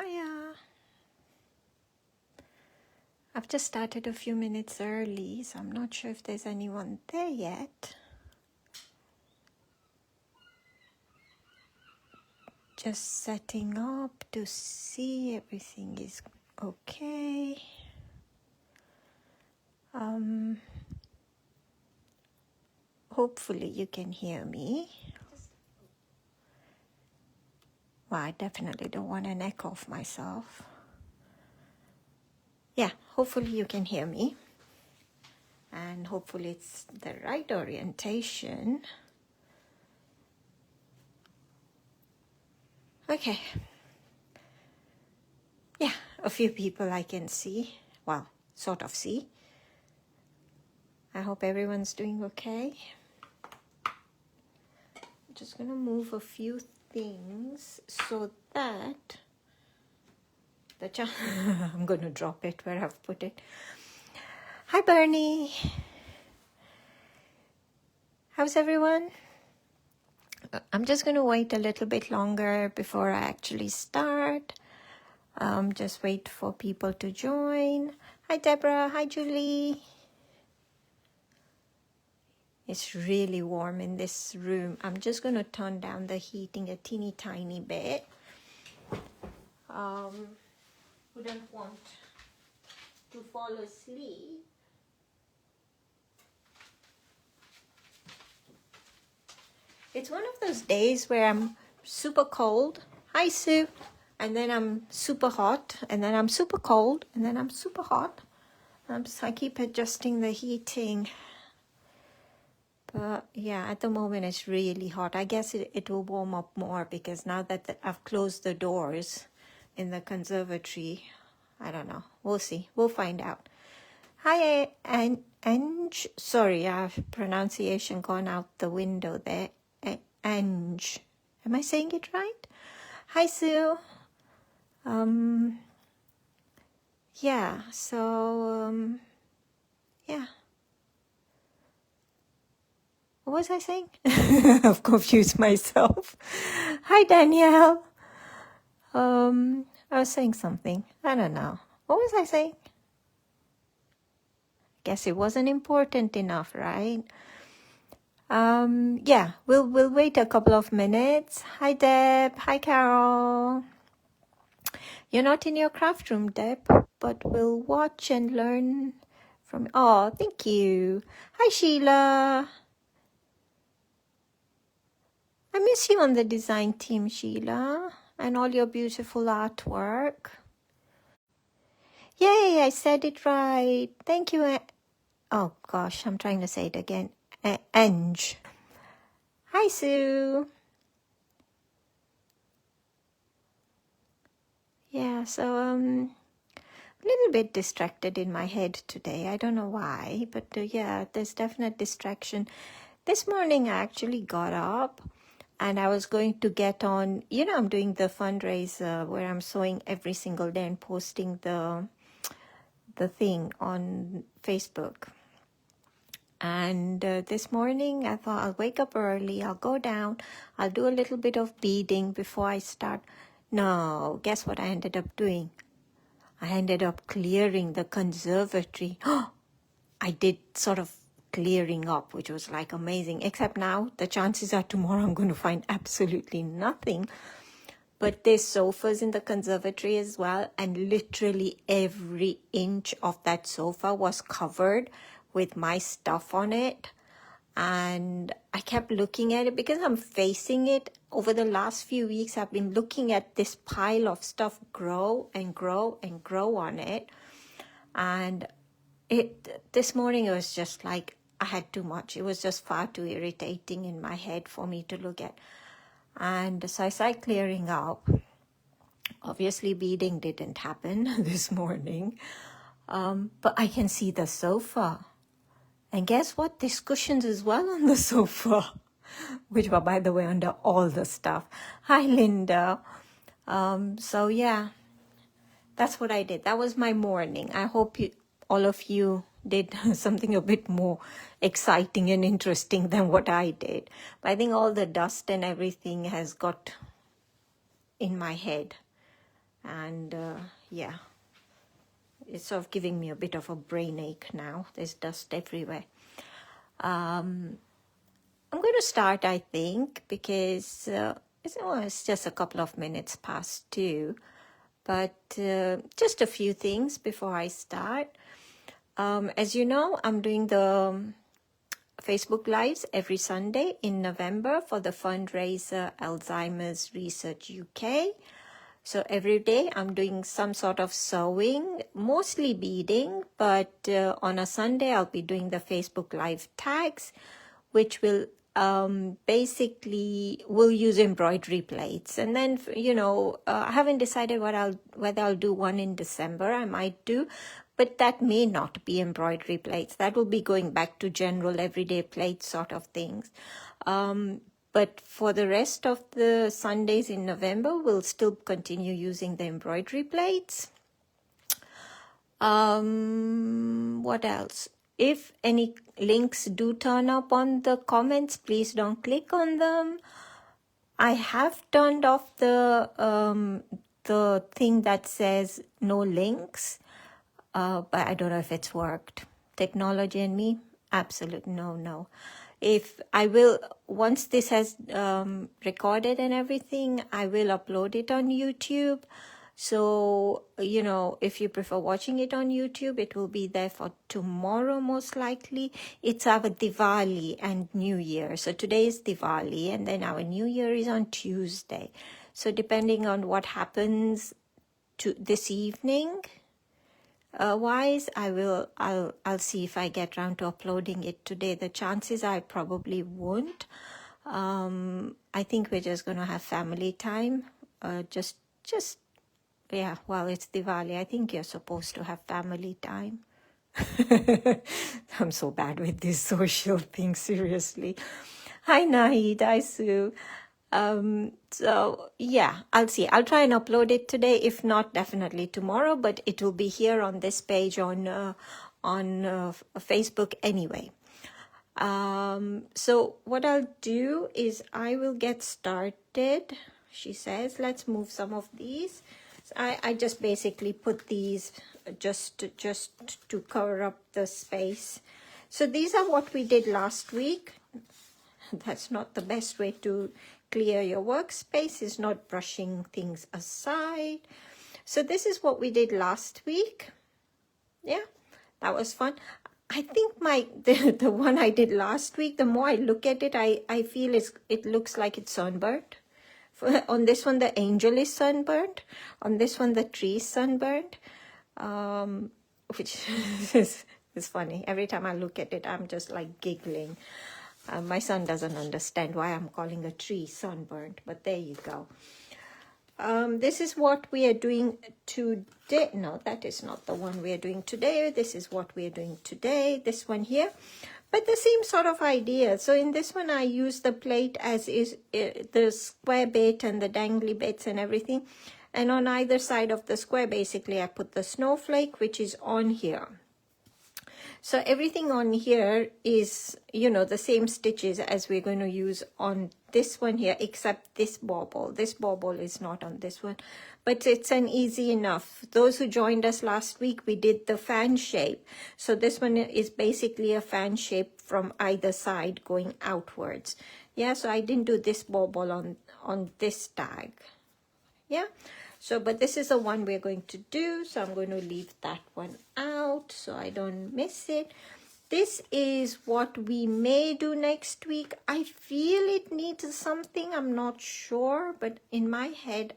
Hiya. I've just started a few minutes early, so I'm not sure if there's anyone there yet. Just setting up to see everything is okay. Hopefully you can hear me. Well, I definitely don't want an echo of myself. Yeah, hopefully you can hear me. And hopefully it's the right orientation. Okay. Yeah, a few people I can see. Well, sort of see. I hope everyone's doing okay. I'm just going to move a few things so that I'm going to drop it where I've put it. Hi, Bernie. How's everyone? I'm just going to wait a little bit longer before I actually start. Just wait for people to join. Hi, Deborah. Hi, Julie. It's really warm in this room. I'm just going to turn down the heating a teeny tiny bit. Wouldn't want to fall asleep. It's one of those days where I'm super cold. Hi, Sue. And then I'm super hot. And then I'm super cold. And then I'm super hot. I keep adjusting the heating. But yeah, at the moment it's really hot. I guess it will warm up more because now that I've closed the doors in the conservatory, I don't know. We'll see. We'll find out. Hi, Ange. Sorry, pronunciation gone out the window there. Ange. Am I saying it right? Hi, Sue. Yeah, so, yeah. What was I saying? I've confused myself. Hi, Danielle. I was saying something. I don't know. What was I saying? Guess it wasn't important enough, right? Yeah, we'll wait a couple of minutes. Hi, Deb. Hi, Carol. You're not in your craft room, Deb, but we'll watch and learn from... Oh, thank you. Hi, Sheila. I miss you on the design team, Sheila, and all your beautiful artwork. Yay, I said it right. Thank you. Oh, gosh, I'm trying to say it again. Ange. Hi, Sue. Yeah, so a little bit distracted in my head today. I don't know why, but yeah, there's definite distraction. This morning I actually got up and I was going to get on, I'm doing the fundraiser where I'm sewing every single day and posting the thing on Facebook. And this morning I thought I'll wake up early, I'll go down, I'll do a little bit of beading before I start. No, guess what I ended up doing? I ended up clearing the conservatory. I did sort of clearing up, which was like amazing. Except now the chances are tomorrow I'm going to find absolutely nothing. But there's sofas in the conservatory as well. And literally every inch of that sofa was covered with my stuff on it. And I kept looking at it because I'm facing it. Over the last few weeks, I've been looking at this pile of stuff grow and grow and grow on it. And this morning it was just like I had too much. It was just far too irritating in my head for me to look at. And so I started clearing up. Obviously, beading didn't happen this morning. But I can see the sofa. And guess what? There's cushions as well on the sofa, which were, by the way, under all the stuff. Hi, Linda. So, yeah, that's what I did. That was my morning. I hope all of you did something a bit more exciting and interesting than what I did. But I think all the dust and everything has got in my head. And yeah, it's sort of giving me a bit of a brain ache now. There's dust everywhere. I'm going to start, I think, because it's just a couple of minutes past 2. But just a few things before I start. As you know, I'm doing the Facebook Lives every Sunday in November for the fundraiser Alzheimer's Research UK. So every day I'm doing some sort of sewing, mostly beading, but on a Sunday I'll be doing the Facebook Live tags, which will basically we'll use embroidery plates. And then, I haven't decided whether I'll do one in December. I might do, but that may not be embroidery plates. That will be going back to general everyday plate sort of things. But for the rest of the Sundays in November, we'll still continue using the embroidery plates. What else? If any links do turn up on the comments, please don't click on them. I have turned off the thing that says no links, but I don't know if it's worked. Technology and me, absolute no. If I will, once this has recorded and everything, I will upload it on YouTube. So, if you prefer watching it on YouTube, it will be there for tomorrow, most likely. It's our Diwali and New Year. So today is Diwali, and then our New Year is on Tuesday. So depending on what happens to this evening, wise, I'll see if I get around to uploading it today. The chances are I probably won't. I think we're just going to have family time. Yeah, well, it's Diwali. I think you're supposed to have family time. I'm so bad with these social things, seriously. Hi, Nahid. Hi, Sue. So, yeah, I'll see. I'll try and upload it today. If not, definitely tomorrow. But it will be here on this page on Facebook anyway. So what I'll do is I will get started. She says, let's move some of these. I just basically put these just to cover up the space. So these are what we did last week. That's not the best way to clear your workspace, is not brushing things aside. So this is what we did last week. Yeah, that was fun. I think the one I did last week, the more I look at it, I feel it looks like it's sunburnt. On this one, the angel is sunburnt. On this one, the tree is sunburnt, which is funny. Every time I look at it, I'm just like giggling. My son doesn't understand why I'm calling a tree sunburnt, but there you go. This is what we are doing today. No, that is not the one we are doing today. This is what we are doing today. This one here. But the same sort of idea. So in this one, I use the plate as is the square bit and the dangly bits and everything. And on either side of the square, basically, I put the snowflake, which is on here. So everything on here is, the same stitches as we're going to use on this one here, except this bauble. This bauble is not on this one, but it's an easy enough. Those who joined us last week, we did the fan shape. So this one is basically a fan shape from either side going outwards. Yeah, so I didn't do this bauble on this tag. Yeah. So, but this is the one we're going to do. So I'm going to leave that one out so I don't miss it. This is what we may do next week. I feel it needs something. I'm not sure, but in my head,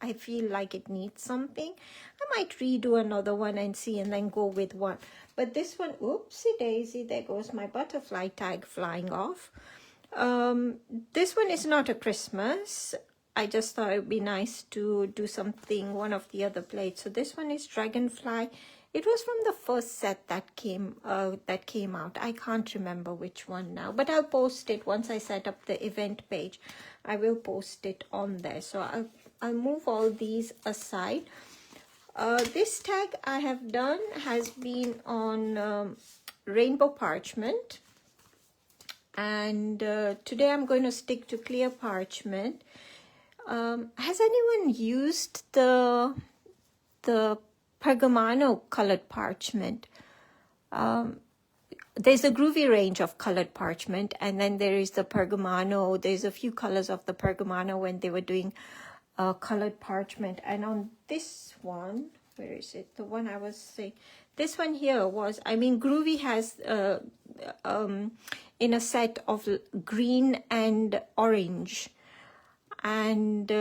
I feel like it needs something. I might redo another one and see, and then go with one. But this one, oopsie daisy, there goes my butterfly tag flying off. This one is not a Christmas. I just thought it would be nice to do something, one of the other plates. So this one is Dragonfly. It was from the first set that came out. I can't remember which one now, but I'll post it once I set up the event page. I will post it on there. So I'll move all these aside. This tag I have done has been on rainbow parchment. And today I'm going to stick to clear parchment. Has anyone used the Pergamano colored parchment? There's a Groovi range of colored parchment, and then there is the Pergamano. There's a few colors of the Pergamano when they were doing colored parchment. And on this one, where is it? The one I was saying, this one here was, I mean, Groovi has in a set of green and orange, and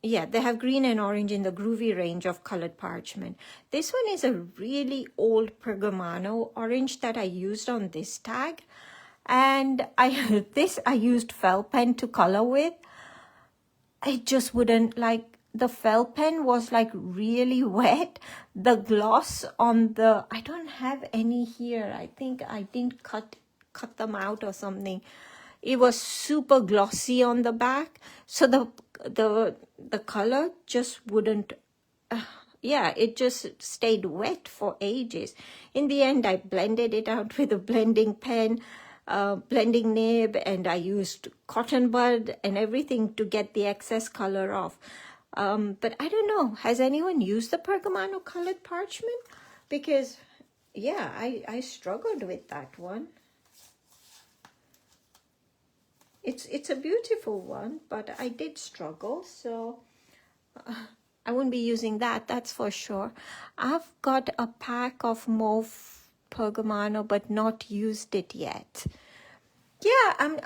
yeah, they have green and orange in the Groovi range of colored parchment. This one is a really old Pergamano orange that I used on this tag. And I used felt pen to color with. I just wouldn't, like, the felt pen was like really wet. The gloss on the, I don't have any here. I think I didn't cut them out or something. It was super glossy on the back. So the color just wouldn't, yeah, it just stayed wet for ages. In the end, I blended it out with a blending pen, blending nib, and I used cotton bud and everything to get the excess color off. But I don't know, has anyone used the Pergamano colored parchment? Because, yeah, I struggled with that one. It's a beautiful one, but I did struggle, so I won't be using that, that's for sure. I've got a pack of mauve Pergamano, but not used it yet. Yeah, I'm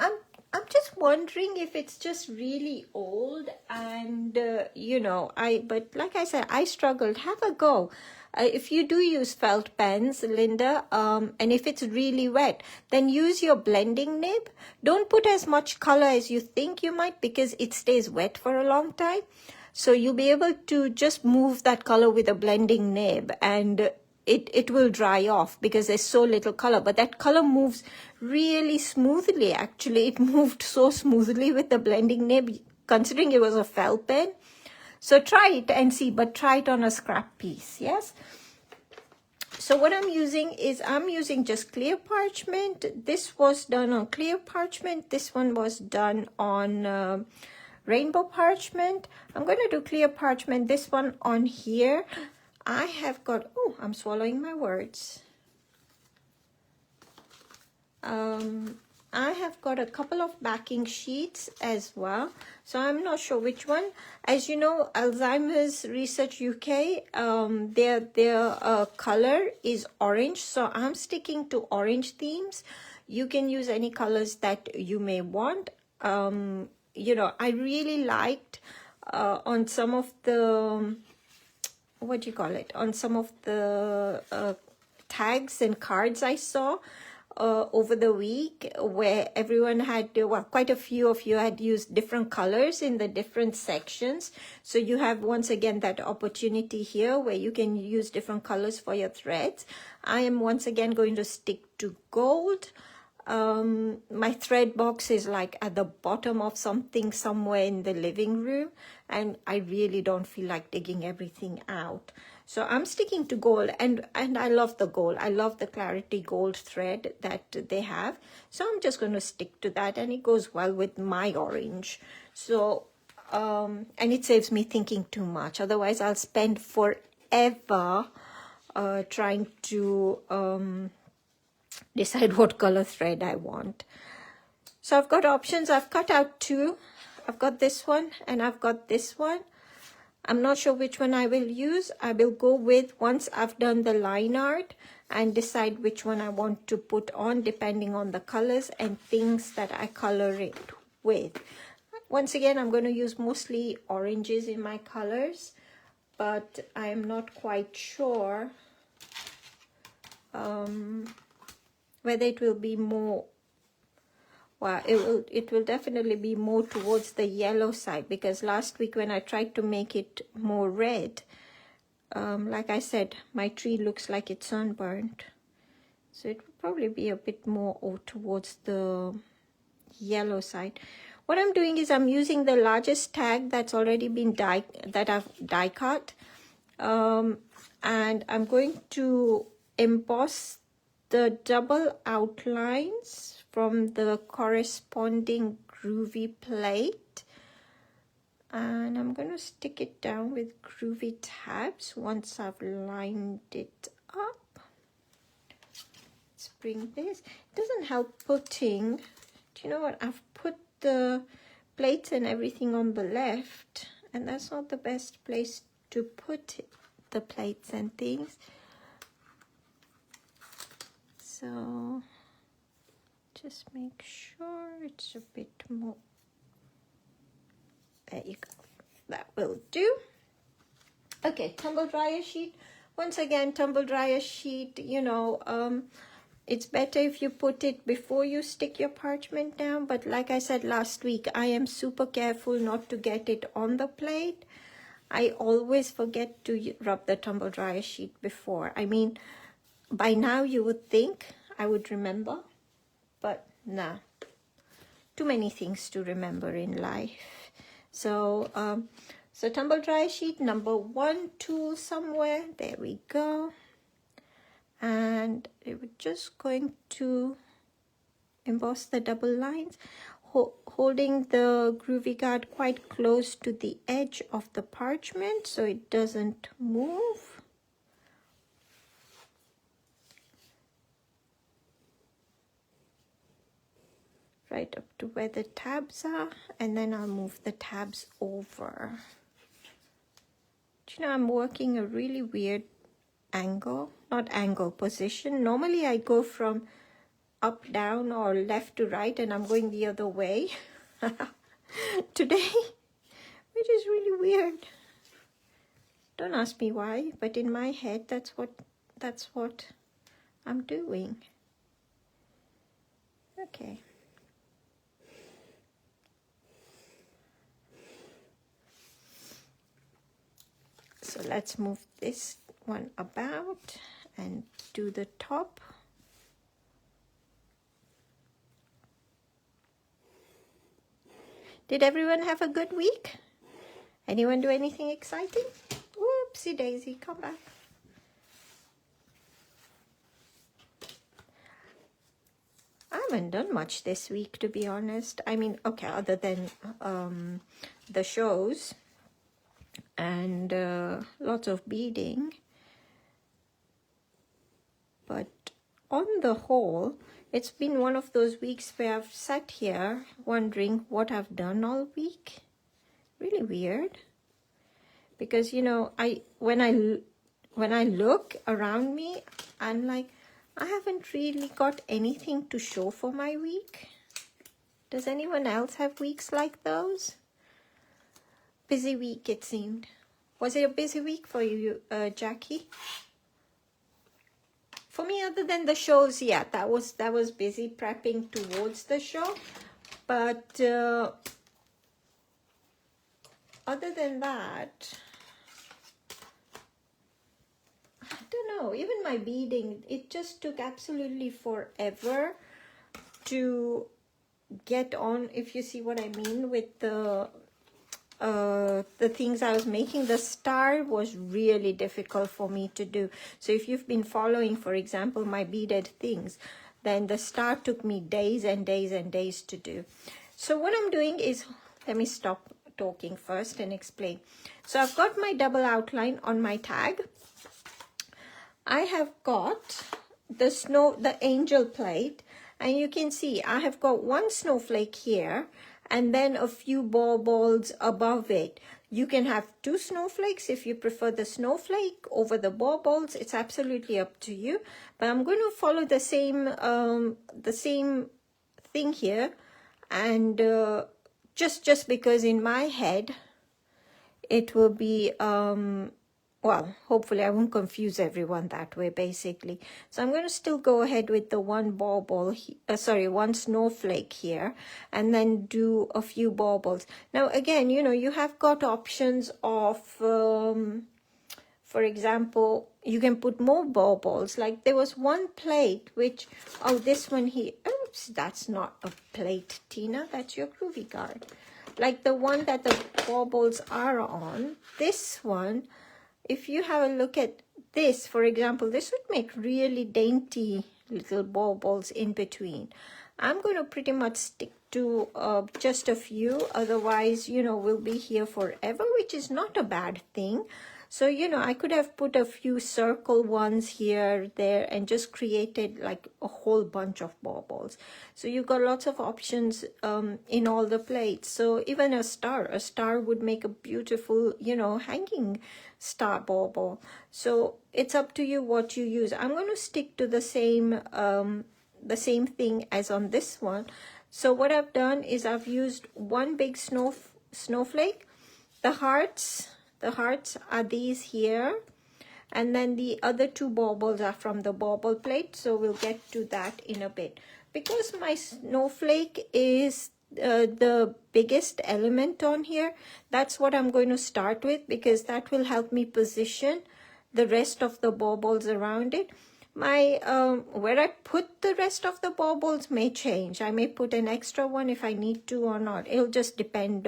just wondering if it's just really old, and you know, but like I said, I struggled. Have a go. If you do use felt pens, Linda, and if it's really wet, then use your blending nib. Don't put as much color as you think you might, because it stays wet for a long time. So you'll be able to just move that color with a blending nib, and it will dry off because there's so little color. But that color moves really smoothly. Actually, it moved so smoothly with the blending nib, considering it was a felt pen. So try it and see, but try it on a scrap piece, yes? So what I'm using is, I'm using just clear parchment. This was done on clear parchment. This one was done on rainbow parchment. I'm going to do clear parchment, this one on here. I have got, oh, I'm swallowing my words. I have got a couple of backing sheets as well, so I'm not sure which one. As you know, Alzheimer's Research UK, their color is orange, so I'm sticking to orange themes. You can use any colors that you may want. You know, I really liked on some of the, what do you call it, on some of the tags and cards I saw over the week, where everyone had, well, quite a few of you had used different colors in the different sections. So you have, once again, that opportunity here where you can use different colors for your threads. I am once again going to stick to gold. My thread box is like at the bottom of something somewhere in the living room, and I really don't feel like digging everything out. So I'm sticking to gold, and I love the gold. I love the Clarity gold thread that they have. So I'm just going to stick to that, and it goes well with my orange. So, and it saves me thinking too much. Otherwise, I'll spend forever trying to decide what color thread I want. So I've got options. I've cut out two. I've got this one and I've got this one. I'm not sure which one I will use. I will go with, once I've done the line art, and decide which one I want to put on depending on the colors and things that I color it with. Once again, I'm going to use mostly oranges in my colors, but I am not quite sure whether it will be more, well, it will definitely be more towards the yellow side, because last week when I tried to make it more red, like I said, my tree looks like it's sunburned. So it will probably be a bit more towards the yellow side. What I'm doing is I'm using the largest tag that's already been that I've die cut, and I'm going to emboss the double outlines from the corresponding Groovi plate. And I'm going to stick it down with Groovi tabs once I've lined it up. Let's bring this. It doesn't help putting, do you know what? I've put the plates and everything on the left, and that's not the best place to put the plates and things. So just make sure it's a bit more. There you go. That will do. Okay, tumble dryer sheet. Once again, tumble dryer sheet, you know, it's better if you put it before you stick your parchment down. But like I said last week, I am super careful not to get it on the plate. I always forget to rub the tumble dryer sheet before. I mean, by now you would think I would remember, but nah. Too many things to remember in life. So, so tumble dryer sheet number 1 tool somewhere. There we go. And we're just going to emboss the double lines, holding the Groovi guard quite close to the edge of the parchment so it doesn't move. Right up to where the tabs are, and then I'll move the tabs over. You know, I'm working a really weird angle, not angle, position. Normally I go from up, down, or left to right, and I'm going the other way today, which is really weird. Don't ask me why, but in my head, that's what I'm doing. Okay. So let's move this one about and do the top. Did everyone have a good week? Anyone do anything exciting? Whoopsie daisy, come back. I haven't done much this week, to be honest. I mean, okay, other than the shows and lots of beading. But on the whole, it's been one of those weeks where I've sat here wondering what I've done all week. Really weird. Because, you know, when I look around me, I'm like, I haven't really got anything to show for my week. Does anyone else have weeks like those? Busy week, it seemed. Was it a busy week for you, Jackie? For me, other than the shows, yeah, that was busy prepping towards the show. But other than that, I don't know. Even my beading, it just took absolutely forever to get on, if you see what I mean, with the things I was making. The star was really difficult for me to do. So if you've been following, for example, my beaded things, then the star took me days and days and days to do. So what I'm doing is, let me stop talking first and explain. So I've got my double outline on my tag. I have got the angel plate, and you can see I have got one snowflake here and then a few baubles above it. You can have 2 snowflakes if you prefer the snowflake over the baubles. It's absolutely up to you. But I'm going to follow the same thing here, and just because in my head it will be well, hopefully I won't confuse everyone that way, basically. So I'm going to still go ahead with the one bauble, one snowflake here, and then do a few baubles. Now, again, you know, you have got options of, for example, you can put more baubles. Like there was one plate which, oh, this one here. Oops, that's not a plate, Tina. That's your Groovi guard. Like the one that the baubles are on, this one, if you have a look at this, for example, this would make really dainty little baubles in between. I'm going to pretty much stick to just a few, otherwise, you know, we'll be here forever, which is not a bad thing. So, you know, I could have put a few circle ones here, there, and just created like a whole bunch of baubles. So you've got lots of options in all the plates. So even a star would make a beautiful, you know, hanging star bauble. So it's up to you what you use. I'm going to stick to the same thing as on this one. So what I've done is I've used one big snowflake. The hearts are these here, and then the other two baubles are from the bauble plate, so we'll get to that in a bit. Because my snowflake is the biggest element on here, that's what I'm going to start with, because that will help me position the rest of the baubles around it. My where I put the rest of the baubles may change. I may put an extra one if I need to or not. It'll just depend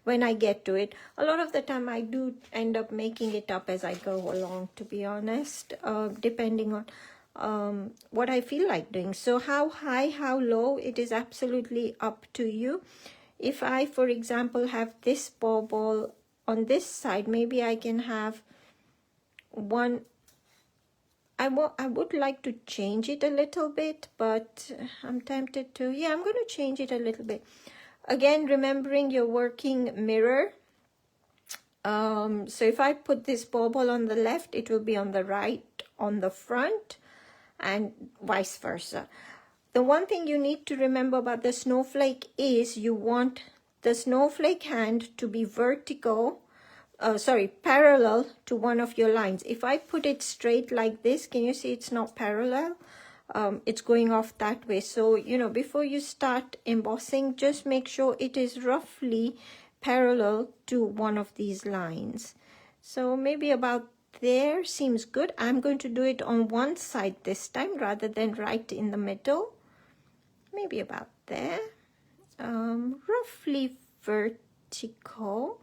when I get to it. A lot of the time I do end up making it up as I go along, to be honest, depending on what I feel like doing. So how high, how low, it is absolutely up to you. If I, for example, have this bauble on this side, maybe I can have one. I would like to change it a little bit, but I'm tempted to. Yeah, I'm going to change it a little bit. Again, remembering your working mirror. So if I put this bauble on the left, it will be on the right on the front, and vice versa. The one thing you need to remember about the snowflake is you want the snowflake hand to be vertical. Parallel to one of your lines. If I put it straight like this, can you see it's not parallel? It's going off that way. So, you know, before you start embossing, just make sure it is roughly parallel to one of these lines. So maybe about there seems good. I'm going to do it on one side this time rather than right in the middle. Maybe about there. Roughly vertical.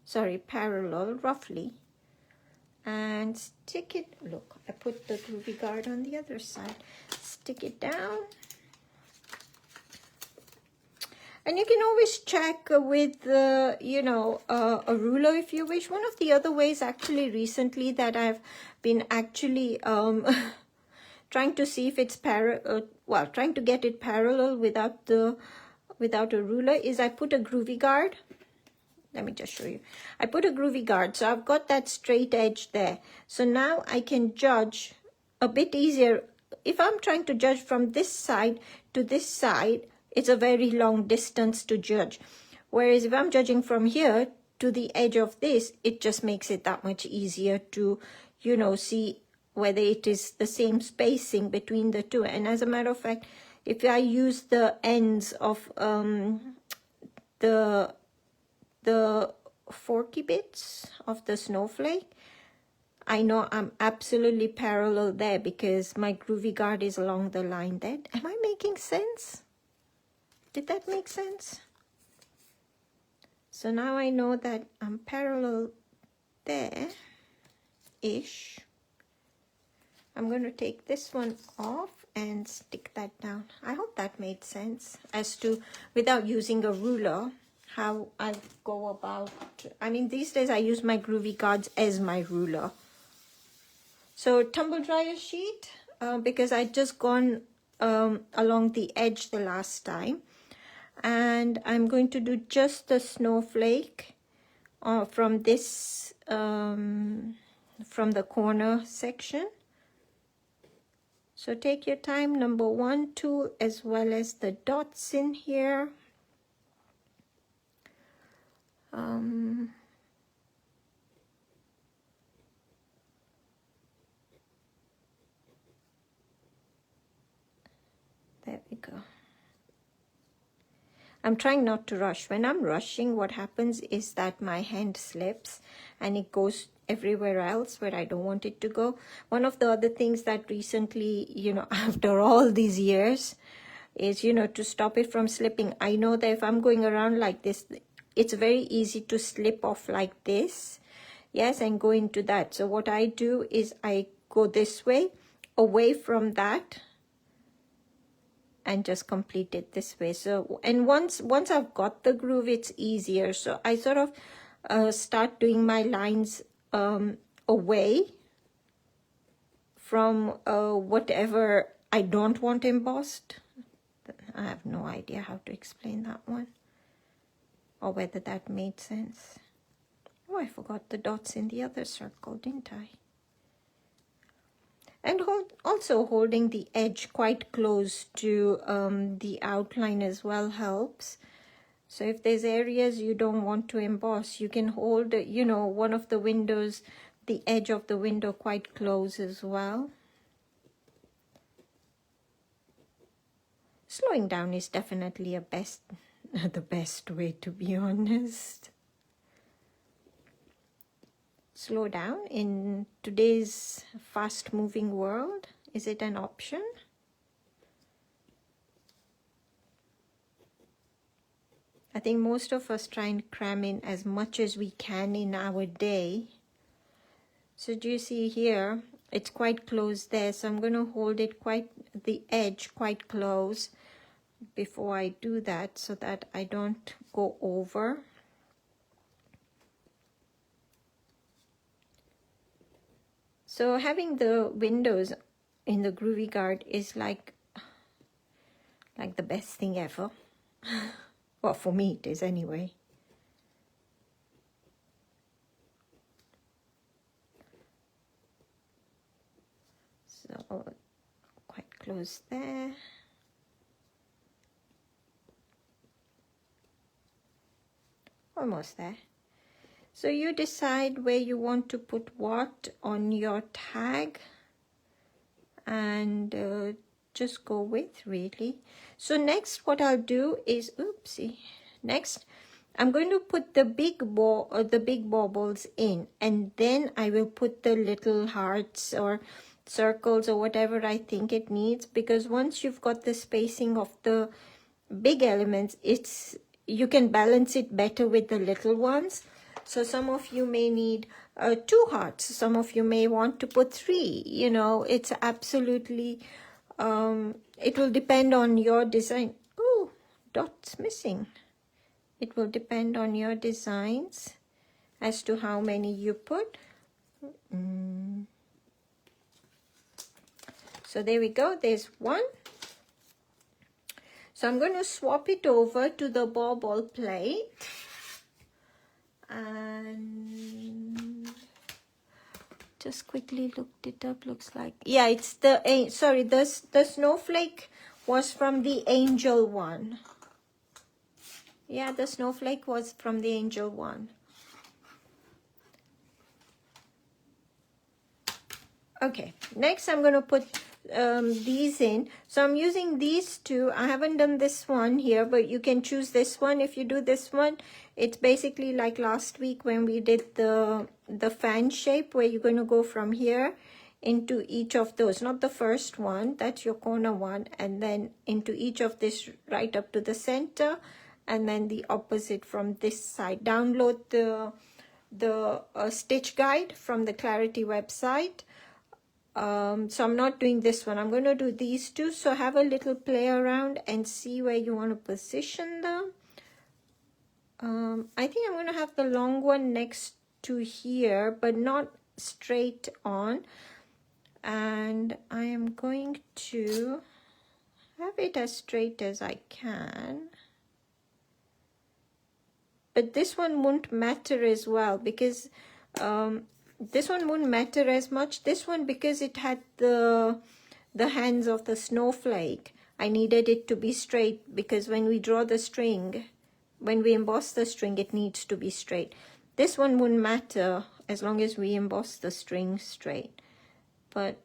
Sorry, parallel, roughly. And stick it, look, I put the Groovi guard on the other side. Stick it down. And you can always check with, you know, a ruler if you wish. One of the other ways actually recently that I've been actually trying to see if it's trying to get it parallel without a ruler is I put a Groovi guard. Let me just show you. I put a Groovi guard, so I've got that straight edge there. So now I can judge a bit easier. If I'm trying to judge from this side to this side, it's a very long distance to judge. Whereas if I'm judging from here to the edge of this, it just makes it that much easier to, you know, see whether it is the same spacing between the two. And as a matter of fact, if I use the ends of the forky bits of the snowflake, I know I'm absolutely parallel there because my Groovi guard is along the line there. Am I making sense? Did that make sense? So now I know that I'm parallel there-ish. I'm going to take this one off and stick that down. I hope that made sense as to, without using a ruler, how I go about. I mean, these days I use my Groovi guards as my ruler. So tumble dryer sheet, because I just gone along the edge the last time, and I'm going to do just the snowflake from this from the corner section. So take your time, number 1 tool as well as the dots in here. There we go. I'm trying not to rush. When I'm rushing, what happens is that my hand slips and it goes everywhere else where I don't want it to go. One of the other things that recently, you know, after all these years is, you know, to stop it from slipping. I know that if I'm going around like this, it's very easy to slip off like this. Yes, and go into that. So what I do is I go this way, away from that and just complete it this way. So, and once I've got the groove, it's easier. So I sort of start doing my lines away from whatever I don't want embossed. I have no idea how to explain that one, or whether that made sense. Oh, I forgot the dots in the other circle, didn't I? And also holding the edge quite close to the outline as well helps. So if there's areas you don't want to emboss, you can hold, you know, one of the windows, the edge of the window quite close as well. Slowing down is definitely the best way, to be honest. Slow down in today's fast-moving world. Is it an option? I think most of us try and cram in as much as we can in our day. So do you see here? It's quite close there. So I'm going to hold it the edge quite close before I do that, so that I don't go over. So having the windows in the Groovi Guard is like the best thing ever. Well, for me it is anyway. So quite close there. Almost there. So you decide where you want to put what on your tag, and just go with, really. So next what I'll do is, oopsie, next I'm going to put the big baubles in, and then I will put the little hearts or circles or whatever I think it needs, because once you've got the spacing of the big elements, you can balance it better with the little ones. So some of you may need 2 hearts, some of you may want to put 3, you know, it's absolutely, it will depend on your design. Oh, dots missing. It will depend on your designs as to how many you put. So there we go, there's 1. So I'm going to swap it over to the bauble plate. And just quickly looked it up, looks like, yeah, it's the snowflake was from the angel one. Yeah, the snowflake was from the angel one. Okay, next I'm going to put these in. So I'm using these 2. I haven't done this one here, but you can choose this one. If you do this one, it's basically like last week when we did the fan shape, where you're going to go from here into each of those, not the first one, that's your corner one, and then into each of this right up to the center, and then the opposite from this side. Download the stitch guide from the Clarity website. So I'm not doing this one, I'm going to do these 2. So have a little play around and see where you want to position them. I think I'm going to have the long one next to here, but not straight on, and I am going to have it as straight as I can. But this one won't matter as well, because this one wouldn't matter as much. This one, because it had the hands of the snowflake, I needed it to be straight, because when we draw the string, when we emboss the string, it needs to be straight. This one wouldn't matter as long as we emboss the string straight. But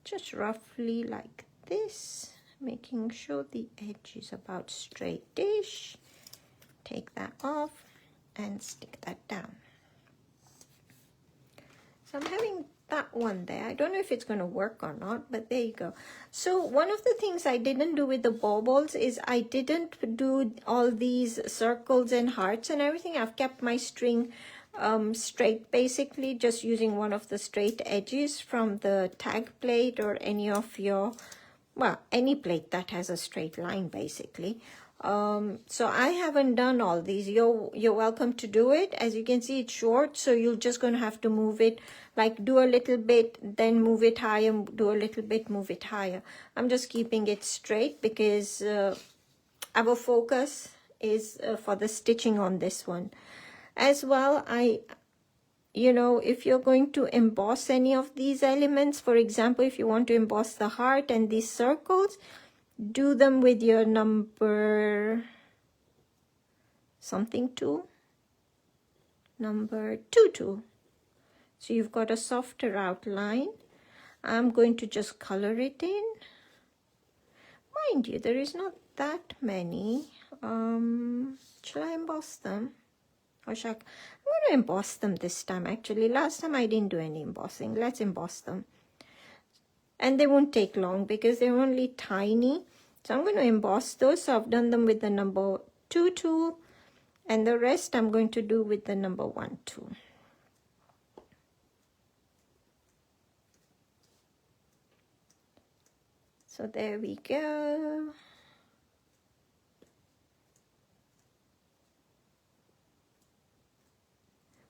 just roughly like this, making sure the edge is about straight-ish. Take that off and stick that down. So I'm having that one there. I don't know if it's going to work or not, but there you go. So one of the things I didn't do with the baubles is I didn't do all these circles and hearts and everything. I've kept my string straight, basically just using one of the straight edges from the tag plate or any of your, well, any plate that has a straight line basically. So I haven't done all these. You're welcome to do it. As you can see, it's short, so you're just going to have to move it, like do a little bit, then move it higher, do a little bit, move it higher. I'm just keeping it straight because our focus is for the stitching on this one. As well, you know, if you're going to emboss any of these elements, for example, if you want to emboss the heart and these circles, do them with your number something tool, number 2 tool. So you've got a softer outline. I'm going to just color it in. Mind you, there is not that many. Shall I emboss them? Or shall I'm going to emboss them this time actually. Last time I didn't do any embossing. Let's emboss them. And they won't take long because they're only tiny. So I'm going to emboss those. So I've done them with the number 2 tool. And the rest I'm going to do with the number 1 tool. So there we go.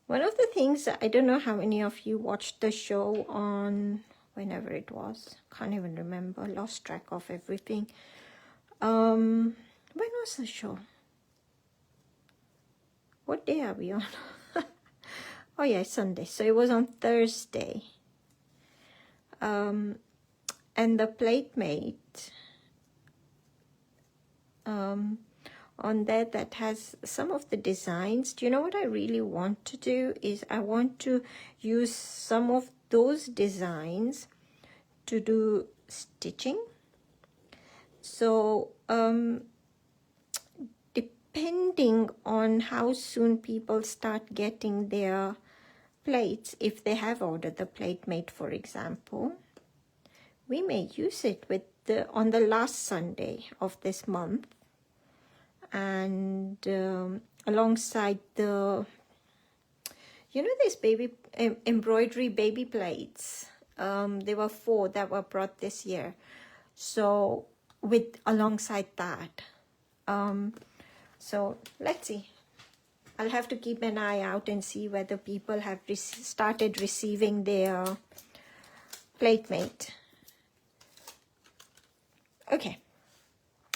One of the things, I don't know how many of you watched the show on whenever it was. Can't even remember. Lost track of everything. When was the show? What day are we on? Oh yeah, Sunday. So it was on Thursday. And the platemate on that has some of the designs. Do you know what I really want to do is I want to use some of those designs to do stitching. So depending on how soon people start getting their plates, if they have ordered the platemate, for example, we may use it with on the last Sunday of this month, and alongside the, you know, this baby embroidery baby plates. There were 4 that were brought this year. So alongside that, so let's see. I'll have to keep an eye out and see whether people have started receiving their platemate. Okay,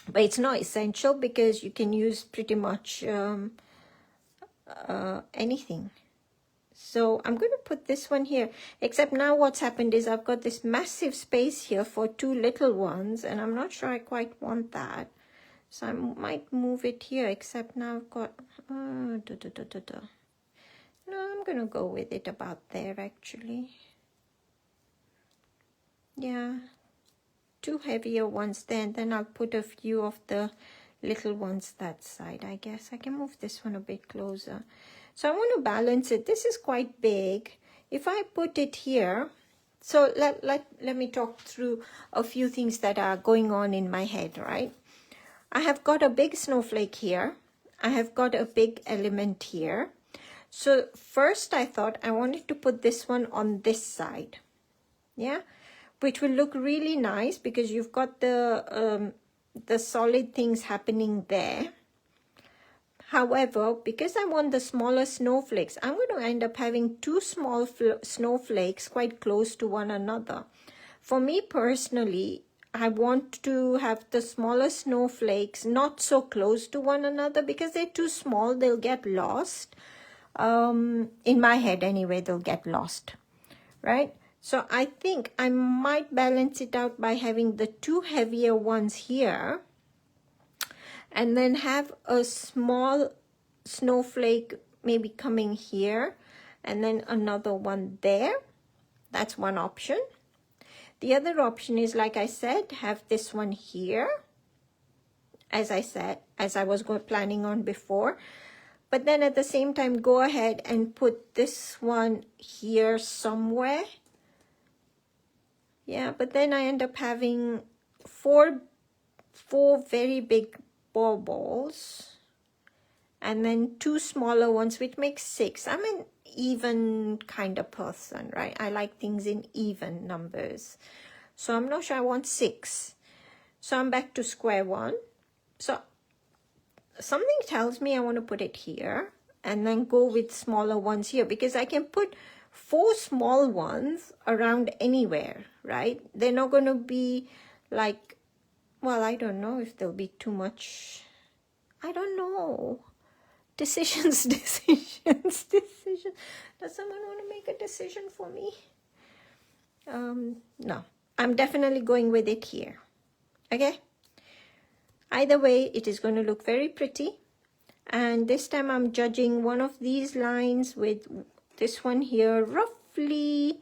but it's not essential because you can use pretty much anything. So I'm going to put this one here, except now what's happened is I've got this massive space here for 2 little ones, and I'm not sure I quite want that. So I might move it here, except now I've got, no, I'm going to go with it about there actually. Yeah, 2 heavier ones there, and then I'll put a few of the little ones that side. I guess I can move this one a bit closer. So I want to balance it. This is quite big. If I put it here, so let me talk through a few things that are going on in my head, right? I have got a big snowflake here. I have got a big element here. So first I thought I wanted to put this one on this side, yeah, which will look really nice because you've got the solid things happening there. However, because I want the smaller snowflakes, I'm going to end up having 2 small snowflakes quite close to one another. For me personally, I want to have the smaller snowflakes not so close to one another because they're too small, they'll get lost. In my head anyway, they'll get lost, right? So I think I might balance it out by having the 2 heavier ones here, and then have a small snowflake maybe coming here, and then another one there. That's one option. The other option is, like I said, have this one here, as I was planning on before. But then at the same time, go ahead and put this one here somewhere. Yeah, but then I end up having four very big baubles, and then 2 smaller ones, which makes 6. I mean, even kind of person, right? I like things in even numbers. So I'm not sure I want 6. So I'm back to square one. So something tells me I want to put it here and then go with smaller ones here, because I can put 4 small ones around anywhere, right? They're not going to be like, well, I don't know if there'll be too much. I don't know. Decisions. Does someone want to make a decision for me? No, I'm definitely going with it here. Okay. Either way, it is going to look very pretty. And this time I'm judging one of these lines with this one here, roughly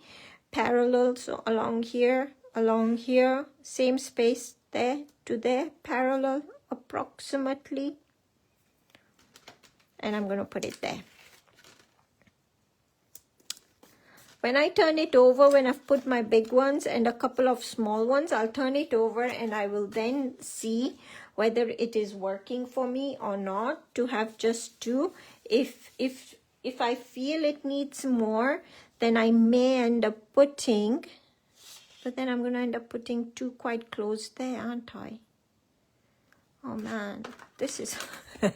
parallel. So along here, same space there to there, parallel approximately. And I'm going to put it there. When I turn it over, when I've put my big ones and a couple of small ones, I'll turn it over and I will then see whether it is working for me or not to have just 2. If I feel it needs more, then I may end up putting, but then I'm going to end up putting 2 quite close there, aren't I? Oh man, this is... I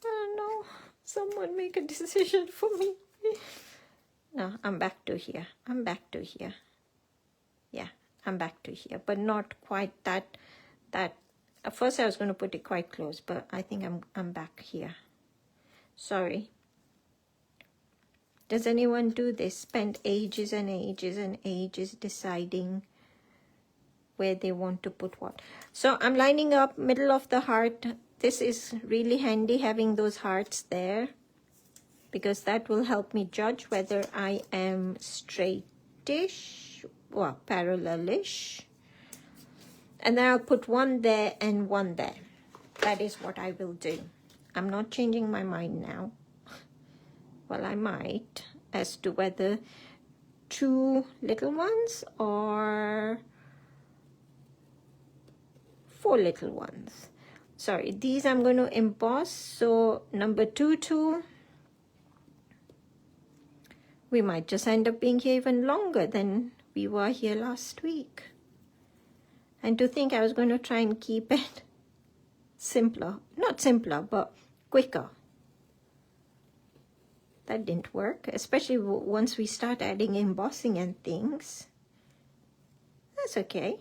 don't know. Someone make a decision for me. No, I'm back to here. Yeah, I'm back to here, but not quite that. At first I was going to put it quite close, but I think I'm back here. Sorry. Does anyone do this? Spend ages and ages and ages deciding where they want to put what. So I'm lining up middle of the heart. This is really handy having those hearts there, because that will help me judge whether I am straightish or parallelish. And then I'll put 1 there and 1 there. That is what I will do. I'm not changing my mind now. Well, I might, as to whether 2 little ones or 4 little ones. Sorry, these I'm going to emboss. So number 2, we might just end up being here even longer than we were here last week. And to think I was going to try and keep it simpler. Not simpler, but quicker. That didn't work, especially once we start adding embossing and things. That's okay.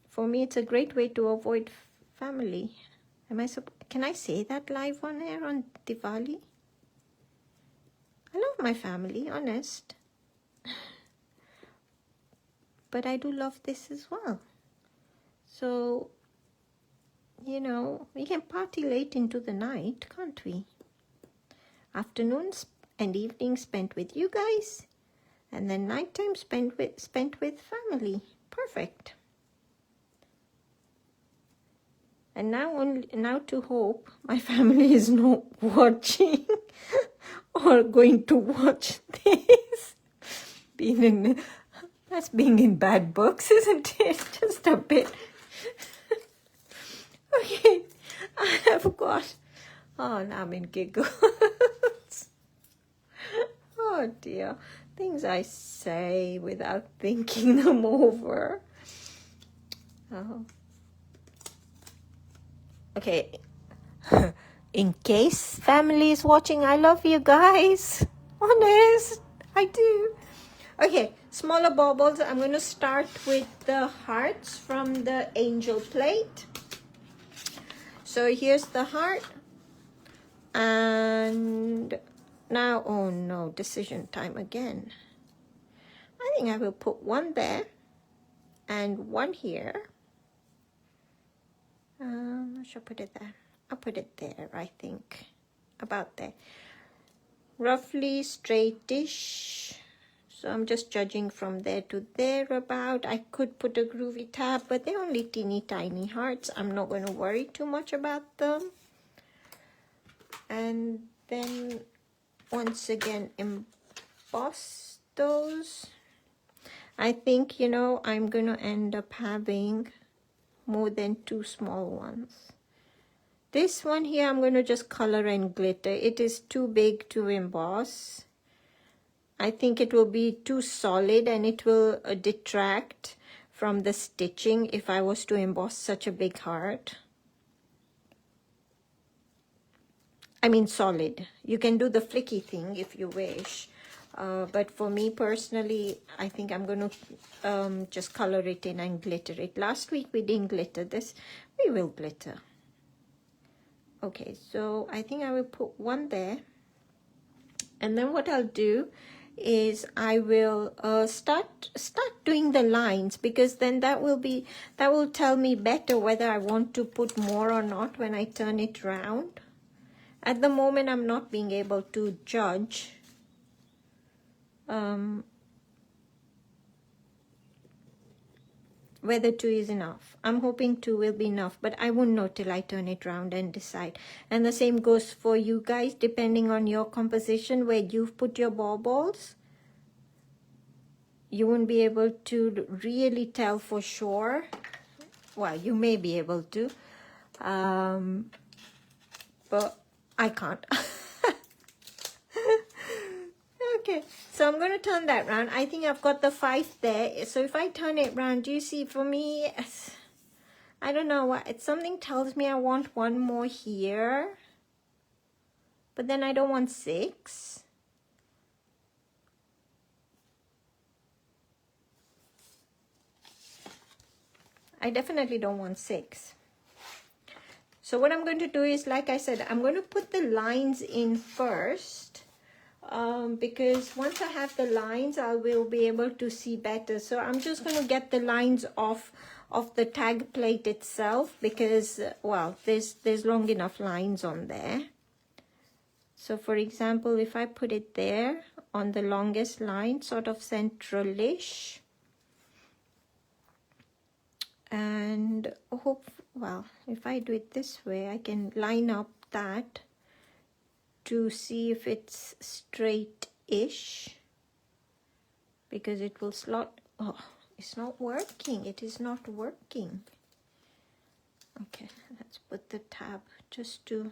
For me, it's a great way to avoid family. Can I say that live on air on Diwali? I love my family, honest. But I do love this as well. So, you know, we can party late into the night, can't we? Afternoons and evenings spent with you guys, and then nighttime spent with family. Perfect. And now to hope my family is not watching or going to watch this. That's being in bad books, isn't it? Just a bit. Okay, I have got... Oh, now I'm in giggles. Oh dear. Things I say without thinking them over. Oh. Okay. In case family is watching, I love you guys. Honest, I do. Okay, smaller baubles. I'm going to start with the hearts from the angel plate. So here's the heart. And now, oh no, decision time again. I think I will put 1 there and 1 here. I should put it there. I'll put it there, I think. About there. Roughly straightish. So I'm just judging from there to there about. I could put a Groovi Tag, but they're only teeny tiny hearts. I'm not going to worry too much about them. And then once again emboss those. I think, you know, I'm going to end up having more than 2 small ones. This one here, I'm going to just color and glitter. It is too big to emboss. I think it will be too solid and it will detract from the stitching if I was to emboss such a big heart. I mean solid. You can do the flicky thing if you wish. But for me personally, I think I'm going to just color it in and glitter it. Last week we didn't glitter this. We will glitter. Okay, so I think I will put one there. And then what I'll do is I will start doing the lines, because then that will tell me better whether I want to put more or not when I turn it round. At the moment I'm not being able to judge whether 2 is enough. I'm hoping 2 will be enough, but I won't know till I turn it round and decide. And the same goes for you guys, depending on your composition, where you've put your baubles. You won't be able to really tell for sure. Well, you may be able to, but I can't. Okay, so I'm going to turn that round. I think I've got the 5 there. So if I turn it round, do you see, for me, I don't know what, something tells me I want one more here. But then I don't want 6. I definitely don't want 6. So what I'm going to do is, like I said, I'm going to put the lines in first. Because once I have the lines, I will be able to see better. So I'm just going to get the lines off of the tag plate itself, because, well, there's long enough lines on there. So for example, if I put it there on the longest line, sort of central-ish, and well, if I do it this way, I can line up that to see if it's straight-ish, because it will slot. Oh, it's not working. It is not working. Okay, let's put the tab just to,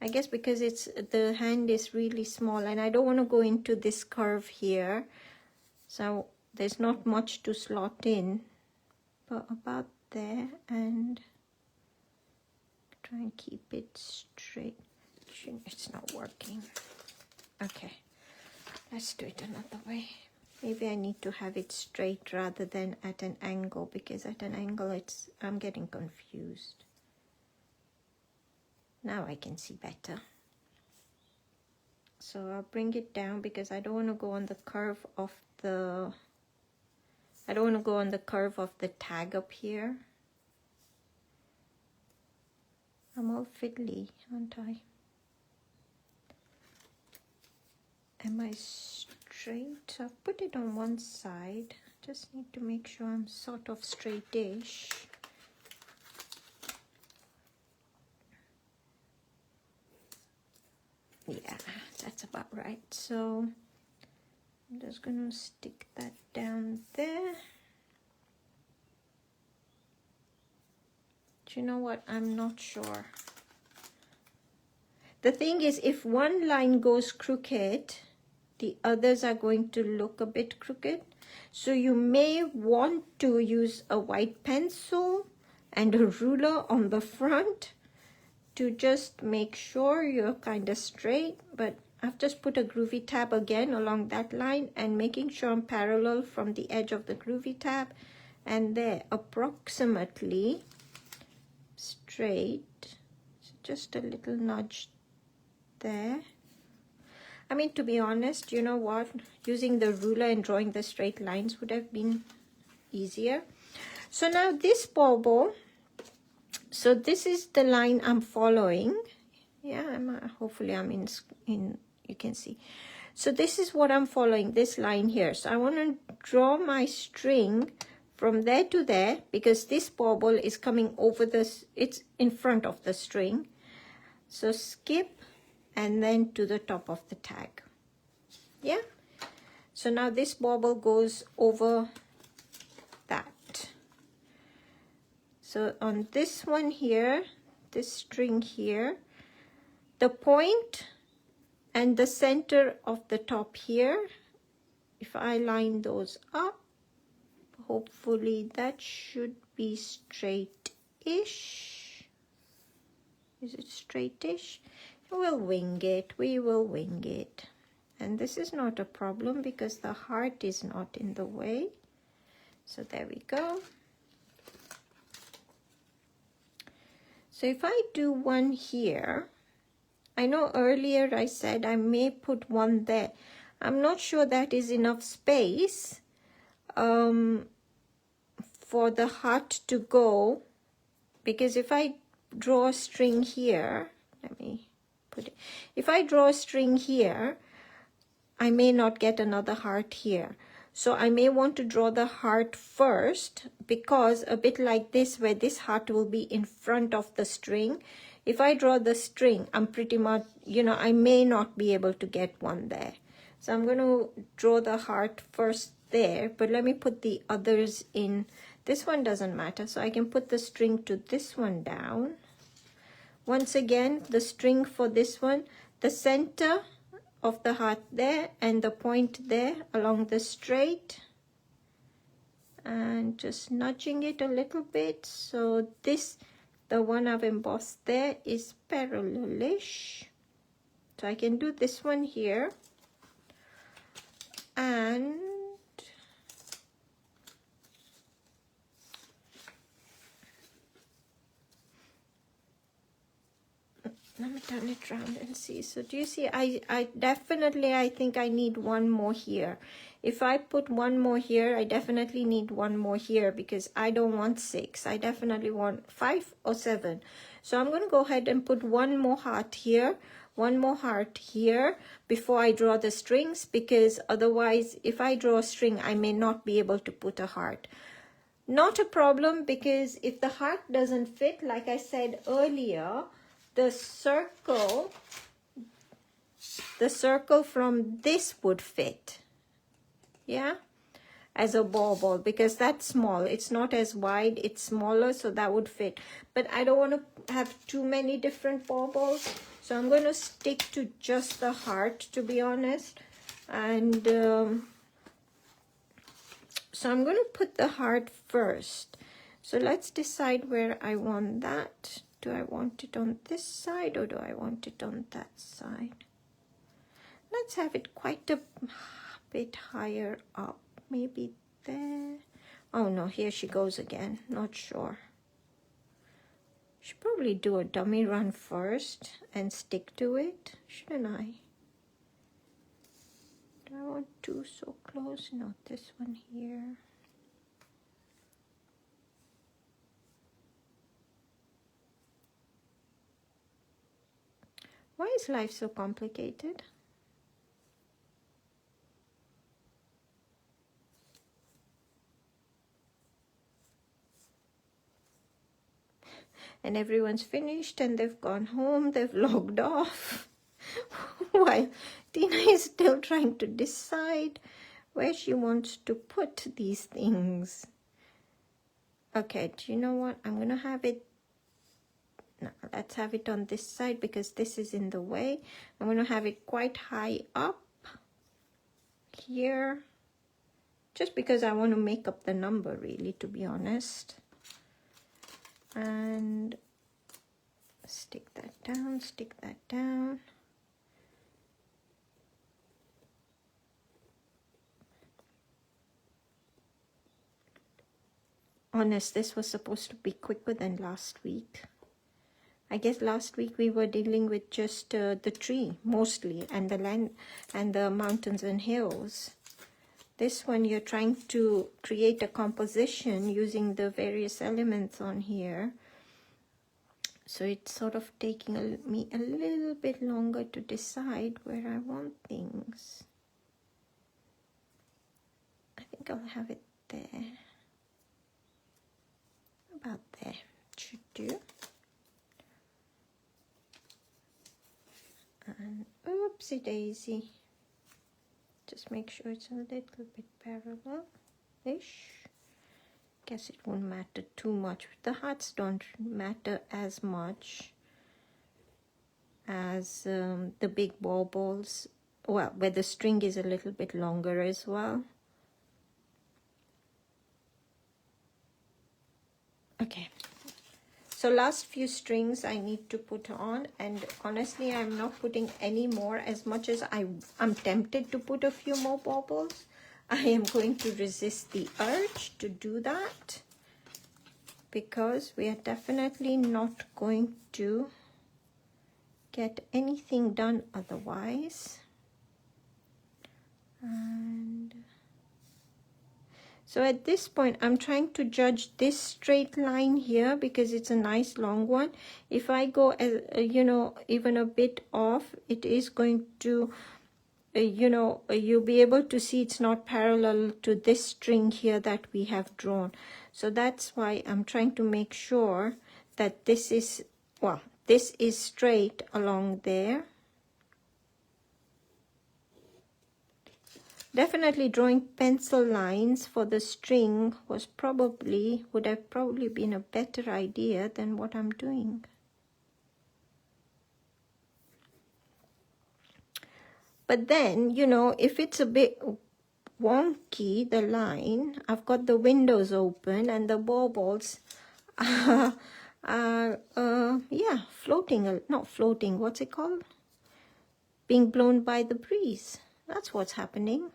I guess because it's, the hand is really small and I don't want to go into this curve here, so there's not much to slot in, but about there, and try and keep it straight. It's not working. Okay, let's do it another way. Maybe I need to have it straight rather than at an angle, because at an angle I'm getting confused. Now I can see better. So I'll bring it down, because I don't want to go on the curve of the tag up here. I'm all fiddly, aren't I? Am I straight? I've put it on one side. Just need to make sure I'm sort of straight-ish. Yeah, that's about right. So I'm just going to stick that down there. Do you know what? I'm not sure. The thing is, if one line goes crooked, the others are going to look a bit crooked. So you may want to use a white pencil and a ruler on the front to just make sure you're kind of straight. But I've just put a Groovi tab again along that line and making sure I'm parallel from the edge of the Groovi tab, and there, approximately straight. So just a little nudge there. I mean, to be honest, you know what? Using the ruler and drawing the straight lines would have been easier. So now this bauble, so this is the line I'm following. Yeah, hopefully I'm in, you can see. So this is what I'm following, this line here. So I want to draw my string from there to there, because this bauble is coming over this, it's in front of the string. So skip, and then to the top of the tag. Yeah, so now this bauble goes over that. So on this one here, this string here, the point and the center of the top here, if I line those up, hopefully that should be straight-ish. Is it straight-ish? We'll wing it. We will wing it. And this is not a problem because the heart is not in the way. So there we go. So if I do one here, I know earlier I said I may put one there. I'm not sure that is enough space for the heart to go, because if I draw a string here, let me put it, if I draw a string here, I may not get another heart here. So I may want to draw the heart first, because a bit like this, where this heart will be in front of the string, if I draw the string, I'm pretty much, you know, I may not be able to get one there. So I'm going to draw the heart first there, but let me put the others in. This one doesn't matter, so I can put the string to this one down. Once again, the string for this one, the center of the heart there and the point there along the straight, and just nudging it a little bit. So this, the one I've embossed there, is parallelish. So I can do this one here, and let me turn it around and see. So do you see, I definitely, I think I need one more here. If I put one more here, I definitely need one more here, because I don't want 6. I definitely want 5 or 7. So I'm going to go ahead and put one more heart here, one more heart here before I draw the strings, because otherwise, if I draw a string, I may not be able to put a heart. Not a problem, because if the heart doesn't fit, like I said earlier, the circle from this would fit, yeah, as a ball, because that's small. It's not as wide, it's smaller, so that would fit. But I don't want to have too many different balls, so I'm going to stick to just the heart, to be honest. And so I'm going to put the heart first. So let's decide where I want that. Do I want it on this side, or do I want it on that side? Let's have it quite a bit higher up. Maybe there. Oh no, here she goes again. Not sure. Should probably do a dummy run first and stick to it, shouldn't I? Do I want two so close? Not this one here. Why is life so complicated? And everyone's finished and they've gone home, they've logged off. While Tina is still trying to decide where she wants to put these things. Okay, do you know what? I'm going to have it. No, let's have it on this side because this is in the way. I'm going to have it quite high up here. Just because I want to make up the number, really, to be honest. And stick that down, stick that down. Honest, this was supposed to be quicker than last week. I guess last week we were dealing with just the tree mostly, and the land and the mountains and hills. This one you're trying to create a composition using the various elements on here. So it's sort of taking me a little bit longer to decide where I want things. I think I'll have it there. About there, should do. And oopsie daisy. Just make sure it's a little bit parallel-ish. guess it won't matter too much. The hearts don't matter as much as the big baubles, well, where the string is a little bit longer as well. Okay, so last few strings I need to put on, and honestly I'm not putting any more. As much as I'm tempted to put a few more baubles, I am going to resist the urge to do that, because we are definitely not going to get anything done otherwise. And so at this point I'm trying to judge this straight line here because it's a nice long one. If I go as you know, even a bit off, it is going to you know, you'll be able to see it's not parallel to this string here that we have drawn. So that's why I'm trying to make sure that this is, well, this is straight along there. Definitely drawing pencil lines for the string would have probably been a better idea than what I'm doing. But then, you know, if it's a bit wonky, the line, I've got the windows open and the baubles are yeah, floating, not floating, what's it called? Being blown by the breeze. That's what's happening.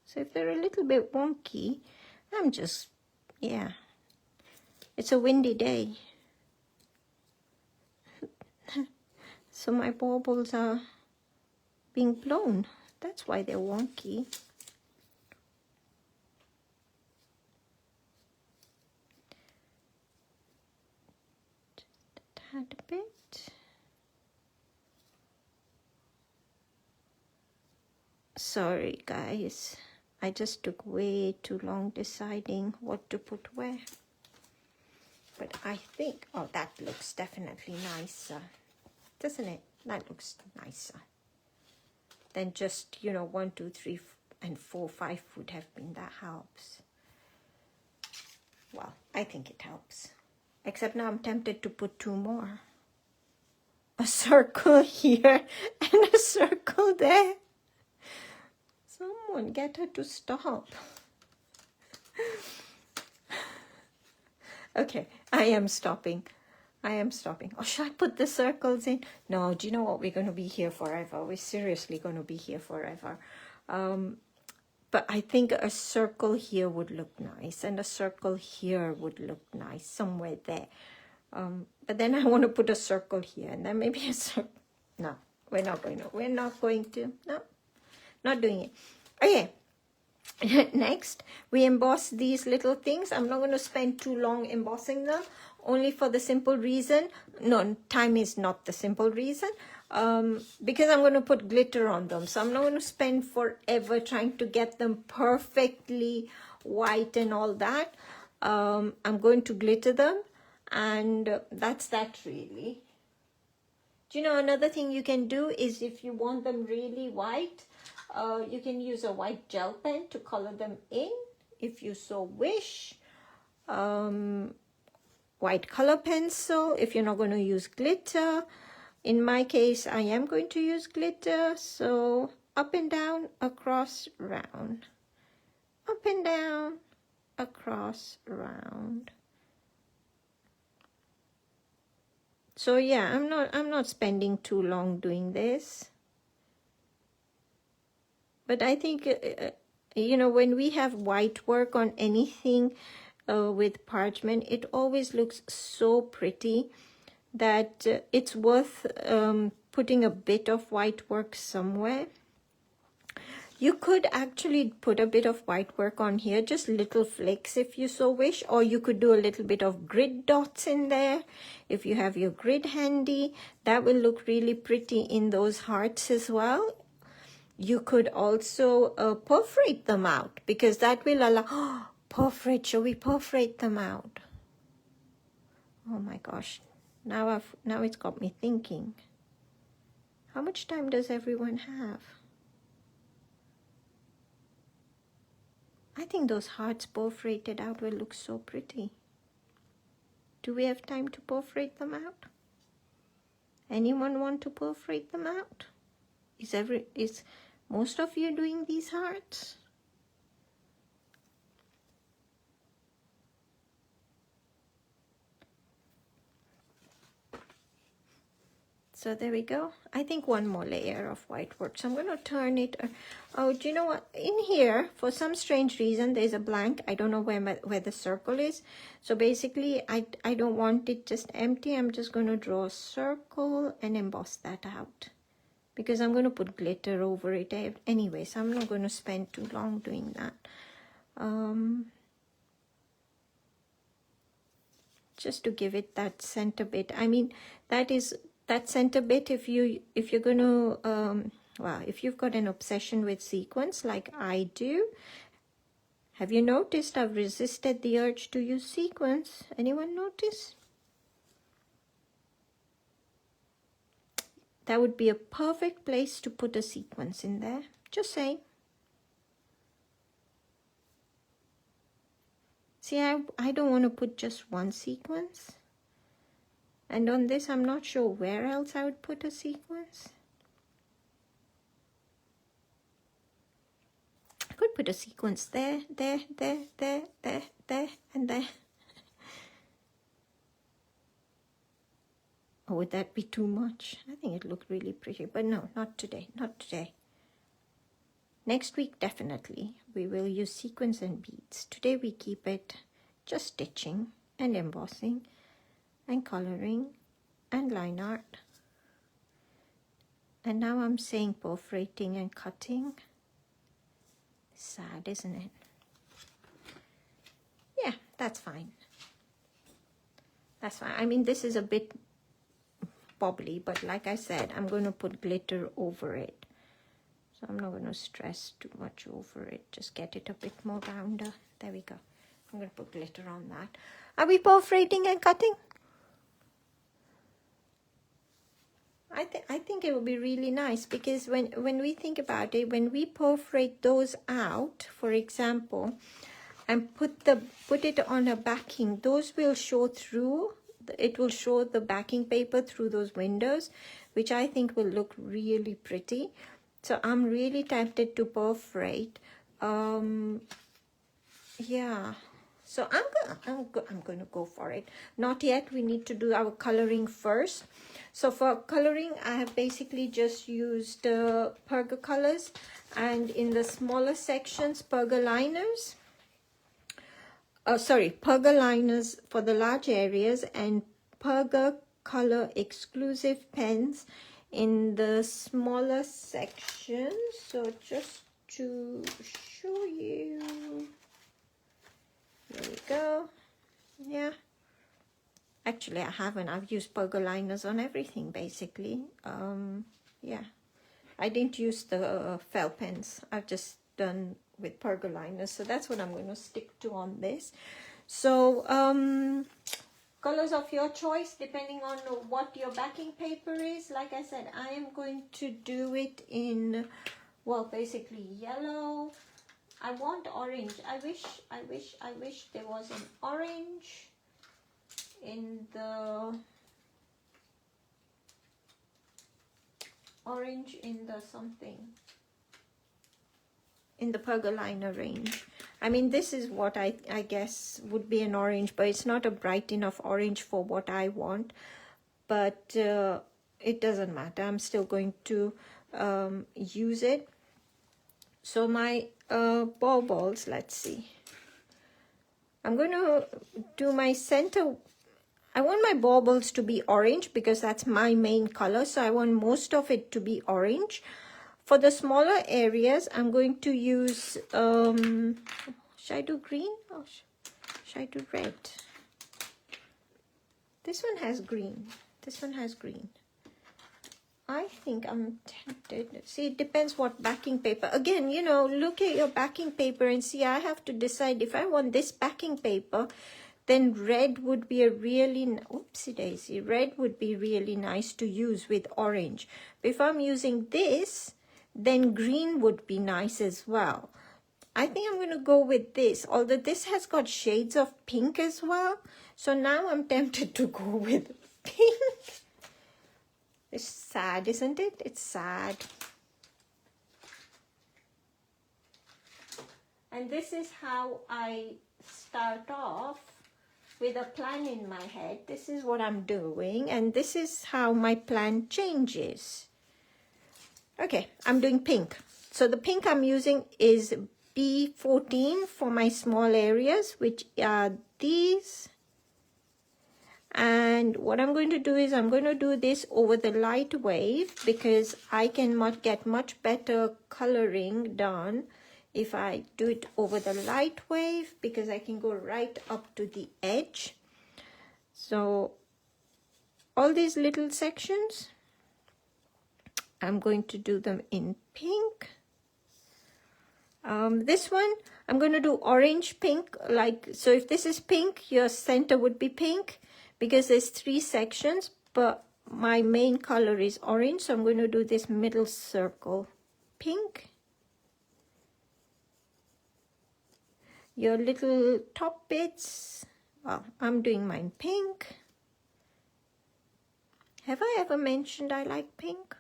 So if they're a little bit wonky, I'm just, yeah, it's a windy day. So my baubles are being blown. That's why they're wonky. Just a tad bit. Sorry guys, I just took way too long deciding what to put where. But I think, oh, that looks definitely nicer, doesn't it? That looks nicer than just, you know, 1, 2, 3, and 4, 5 would have been. That helps. Well, I think it helps. Except now I'm tempted to put 2 more. A circle here and a circle there. Someone get her to stop. Okay, I am stopping. Or should I put the circles in? No, do you know what? We're going to be here forever. We're seriously going to be here forever. But I think a circle here would look nice, and a circle here would look nice, somewhere there. But then I want to put a circle here, and then maybe a circle. No, we're not going to. No, not doing it. Okay. Next, we emboss these little things. I'm not going to spend too long embossing them, only for the simple reason, no, time is not the simple reason, because I'm going to put glitter on them. So I'm not going to spend forever trying to get them perfectly white and all that. I'm going to glitter them, and that's that really. Do you know, another thing you can do is, if you want them really white, you can use a white gel pen to color them in, if you so wish. White color pencil, if you're not going to use glitter. In my case, I am going to use glitter. So up and down, across, round. Up and down, across, round. So yeah, I'm not spending too long doing this. But I think, you know, when we have white work on anything with parchment, it always looks so pretty that it's worth putting a bit of white work somewhere. You could actually put a bit of white work on here, just little flicks if you so wish, or you could do a little bit of grid dots in there. If you have your grid handy, that will look really pretty in those hearts as well. You could also perforate them out, because that will allow, perforate, shall we perforate them out? Oh my gosh, now it's got me thinking. How much time does everyone have? I think those hearts perforated out will look so pretty. Do we have time to perforate them out? Anyone want to perforate them out? Is most of you doing these hearts? So there we go. I think one more layer of white works. So I'm going to turn it. Oh, do you know what? In here, for some strange reason, there's a blank. I don't know where the circle is. So basically, I don't want it just empty. I'm just going to draw a circle and emboss that out, because I'm going to put glitter over it anyway. So I'm not going to spend too long doing that. Just to give it that center bit. I mean, that center bit, if you're going to well, if you've got an obsession with sequins like I do, have you noticed I've resisted the urge to use sequins? Anyone notice? That would be a perfect place to put a sequence in there. Just saying. See, I don't want to put just one sequence. And on this, I'm not sure where else I would put a sequence. I could put a sequence there, there, there, there, there, there, and there. Or would that be too much? I think it looked really pretty, but no, not today, not today. Next week, definitely, we will use sequins and beads. Today, we keep it just stitching and embossing and coloring and line art. And now I'm saying perforating and cutting. Sad, isn't it? Yeah, that's fine. That's fine. I mean, this is a bit bobbly, but like I said, I'm going to put glitter over it. So I'm not going to stress too much over it. Just get it a bit more rounder. There we go. I'm going to put glitter on that. Are we perforating and cutting? I think it will be really nice, because when we think about it, when we perforate those out, for example, and put it on a backing, those will show through. It will show the backing paper through those windows, which I think will look really pretty. So I'm really tempted to perforate. Yeah. So I'm going to go for it. Not yet. We need to do our coloring first. So for coloring, I have basically just used Perga colors, and in the smaller sections, Perga liners. Perga liners for the large areas, and Perga color exclusive pens in the smaller sections. So just to show you, there we go. Yeah, actually I haven't. I've used Perga liners on everything basically. Yeah, I didn't use the fell pens. I've just done with Perga liners, so that's what I'm going to stick to on this. So colors of your choice depending on what your backing paper is. Like I said, I am going to do it in, well, basically yellow. I want orange. I wish there was an orange in the something in the Perga liner range. I mean, this is what I guess would be an orange, but it's not a bright enough orange for what I want. But it doesn't matter. I'm still going to use it. So my baubles, let's see. I'm going to do my center. I want my baubles to be orange because that's my main color. So I want most of it to be orange. For the smaller areas, I'm going to use, should I do green or should I do red? This one has green. This one has green. I think I'm tempted. See, it depends what backing paper. Again, you know, look at your backing paper and see, I have to decide if I want this backing paper, then red would be a really, oopsie daisy, red would be really nice to use with orange. But if I'm using this, then green would be nice as well. I think I'm going to go with this, although this has got shades of pink as well. So now I'm tempted to go with pink. It's sad, isn't it? It's sad. And this is how I start off with a plan in my head. This is what I'm doing, and this is how my plan changes. Okay, I'm doing pink. So the pink I'm using is B14 for my small areas, which are these. And what I'm going to do is I'm going to do this over the light wave, because I can get much better coloring done if I do it over the light wave, because I can go right up to the edge. So all these little sections, I'm going to do them in pink. This one, I'm going to do orange pink. So if this is pink, your center would be pink, because there's 3 sections, but my main color is orange. So I'm going to do this middle circle pink. Your little top bits, well, I'm doing mine pink. Have I ever mentioned I like pink?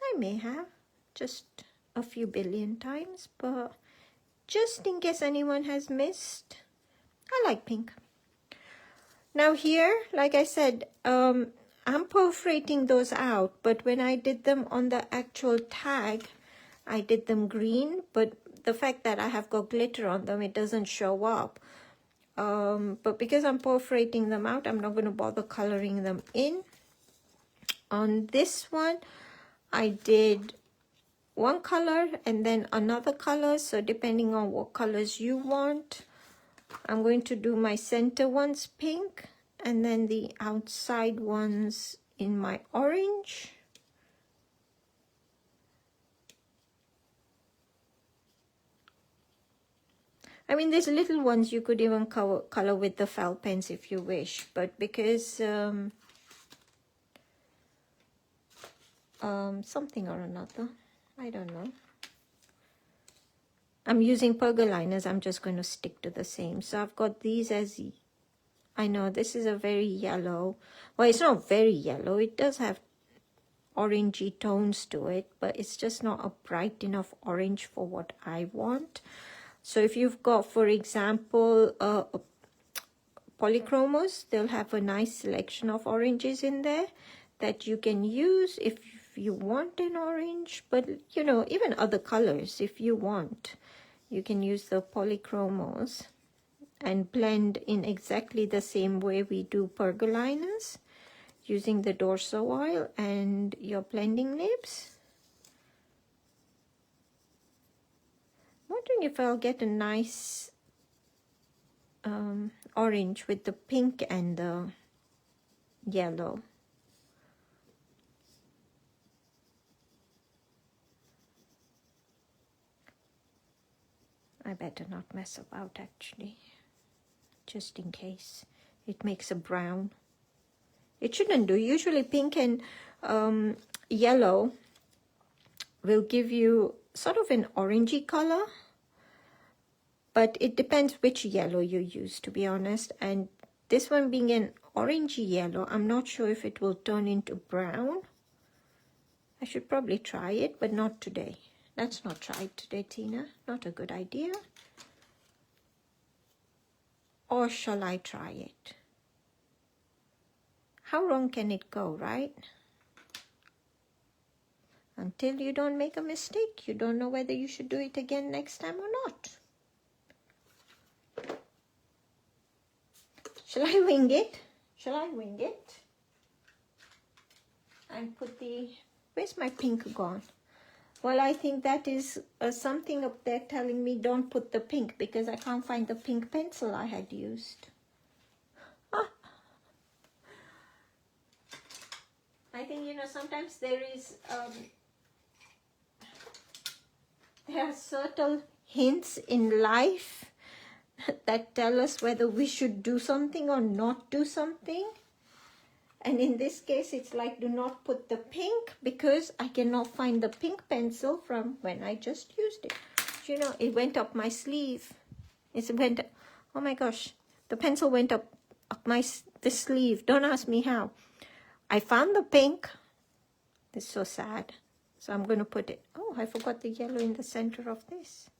I may have, just a few billion times, but just in case anyone has missed, I like pink. Now here, like I said, I'm perforating those out, but when I did them on the actual tag, I did them green, but the fact that I have got glitter on them, it doesn't show up. But because I'm perforating them out, I'm not going to bother coloring them in. On this one, I did one color and then another color, so depending on what colors you want, I'm going to do my center ones pink and then the outside ones in my orange. I mean, these little ones you could even color with the felt pens if you wish, but because something or another, I don't know, I'm using pergoliners, I'm just going to stick to the same. So I've got these as, I know this is a very yellow, well, it's not very yellow, it does have orangey tones to it, but it's just not a bright enough orange for what I want. So if you've got, for example, polychromos, they'll have a nice selection of oranges in there that you can use if you want an orange, but you know, even other colors if you want. You can use the polychromos and blend in exactly the same way we do pergoliners, using the dorso oil and your blending nibs. Wondering if I'll get a nice orange with the pink and the yellow. I better not mess about actually, just in case it makes a brown. It shouldn't do. Usually pink and yellow will give you sort of an orangey color, but it depends which yellow you use, to be honest. And this one being an orangey yellow, I'm not sure if it will turn into brown. I should probably try it, but not today. Let's not try it today, Tina. Not a good idea. Or shall I try it? How wrong can it go, right? Until you don't make a mistake, you don't know whether you should do it again next time or not. Shall I wing it? Shall I wing it? And put the... Where's my pink gone? Well, I think that is something up there telling me don't put the pink, because I can't find the pink pencil I had used. I think, you know, sometimes there are subtle hints in life that tell us whether we should do something or not do something. And in this case, it's like, do not put the pink, because I cannot find the pink pencil from when I just used it. You know, it went up my sleeve. It went, oh my gosh, the pencil went up the sleeve. Don't ask me how. I found the pink. It's so sad. So I'm going to put it. Oh, I forgot the yellow in the center of this.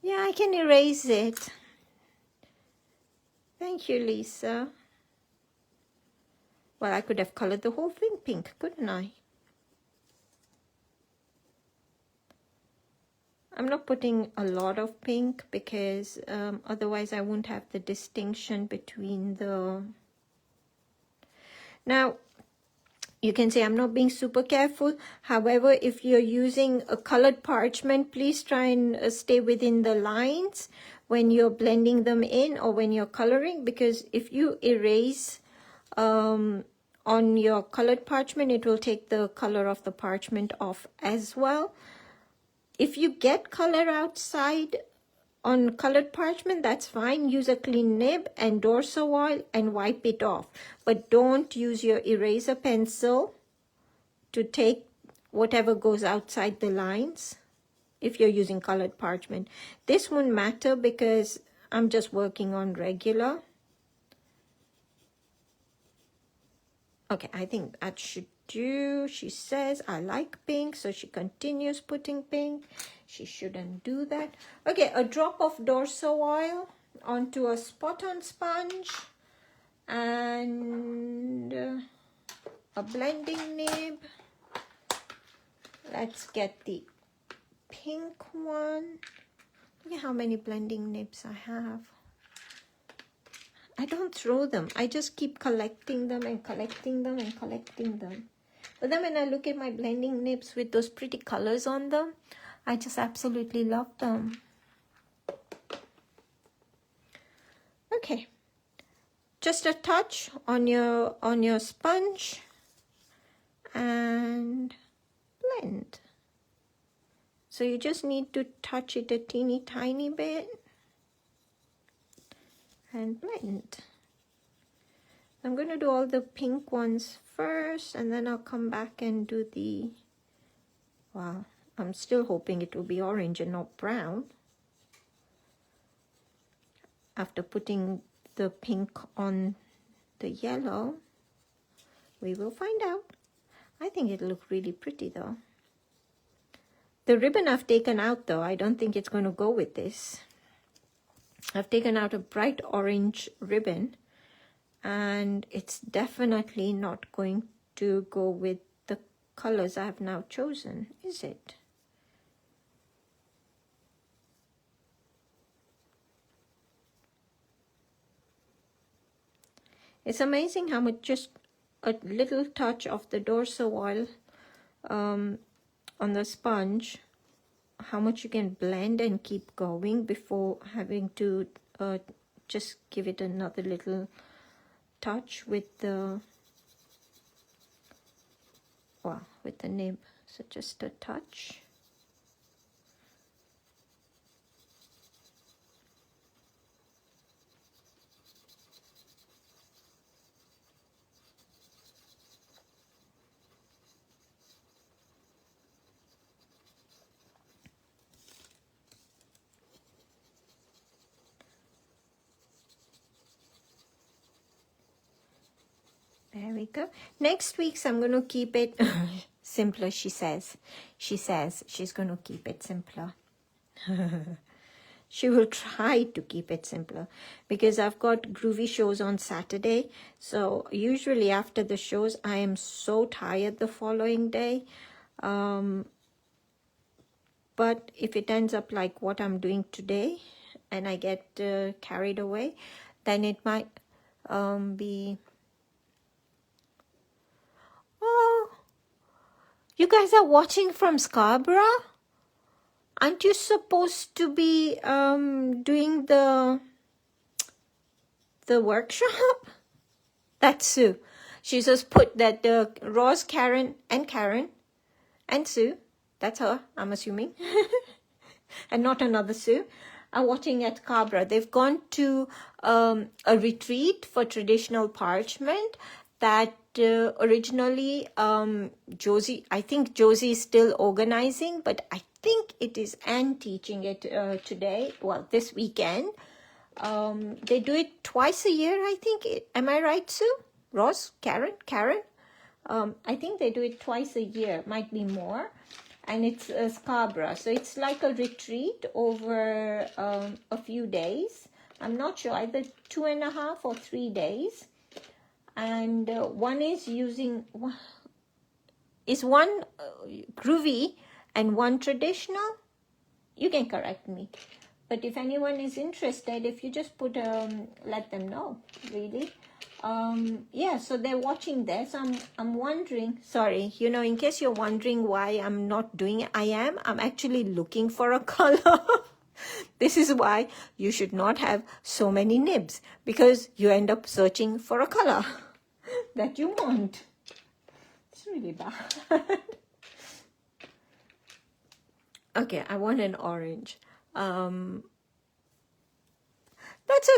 Yeah, I can erase it. Thank you, Lisa. Well, I could have colored the whole thing pink, couldn't I? I'm not putting a lot of pink because otherwise I won't have the distinction between the... Now, you can say I'm not being super careful. However, if you're using a colored parchment, please try and stay within the lines when you're blending them in or when you're coloring, because if you erase on your colored parchment, it will take the color of the parchment off as well. If you get color outside on colored parchment, that's fine. Use a clean nib and dorso oil and wipe it off. But don't use your eraser pencil to take whatever goes outside the lines if you're using colored parchment. This won't matter because I'm just working on regular. Okay, I think that should do. She says, I like pink, so she continues putting pink. She shouldn't do that. Okay, a drop of dorso oil onto a spot-on sponge and a blending nib. Let's get the pink one. Look at how many blending nibs I have. I don't throw them. I just keep collecting them and collecting them and collecting them. But then when I look at my blending nibs with those pretty colors on them, I just absolutely love them. Okay. Just a touch on your sponge and blend. So you just need to touch it a teeny tiny bit and blend. I'm going to do all the pink ones first, and then I'll come back and do the... Wow, I'm still hoping it will be orange and not brown. After putting the pink on the yellow, we will find out. I think it'll look really pretty though. The ribbon I've taken out though, I don't think it's going to go with this. I've taken out a bright orange ribbon and it's definitely not going to go with the colors I have now chosen, is it? It's amazing how much just a little touch of the dorso oil on the sponge, how much you can blend and keep going before having to just give it another little touch with the nib. So just a touch. There we go. Next week's I'm going to keep it simpler, she says. She says she's going to keep it simpler. She will try to keep it simpler because I've got groovy shows on Saturday. So usually after the shows, I am so tired the following day. But if it ends up like what I'm doing today and I get carried away, then it might be... Oh, you guys are watching from Scarborough? Aren't you supposed to be doing the workshop? That's Sue. She just put that Roz, Karen and Sue. That's her, I'm assuming. And not another Sue. are watching at Cabra. They've gone to a retreat for traditional parchment that originally Josie, I think Josie is still organizing, but I think it is Anne teaching it today, well, this weekend. They do it twice a year, I think. Am I right, Sue? Ross? Karen? I think they do it twice a year, might be more. And it's Scarborough. So it's like a retreat over a few days. I'm not sure, either 2.5 or 3 days. And one is using, is one groovy and one traditional? You can correct me. But if anyone is interested, if you just put, let them know, really. Yeah, so they're watching this. I'm wondering, sorry, you know, in case you're wondering why I'm not doing it, I'm actually looking for a color. This is why you should not have so many nibs, because you end up searching for a color that you want. It's really bad. Okay, I want an orange. That's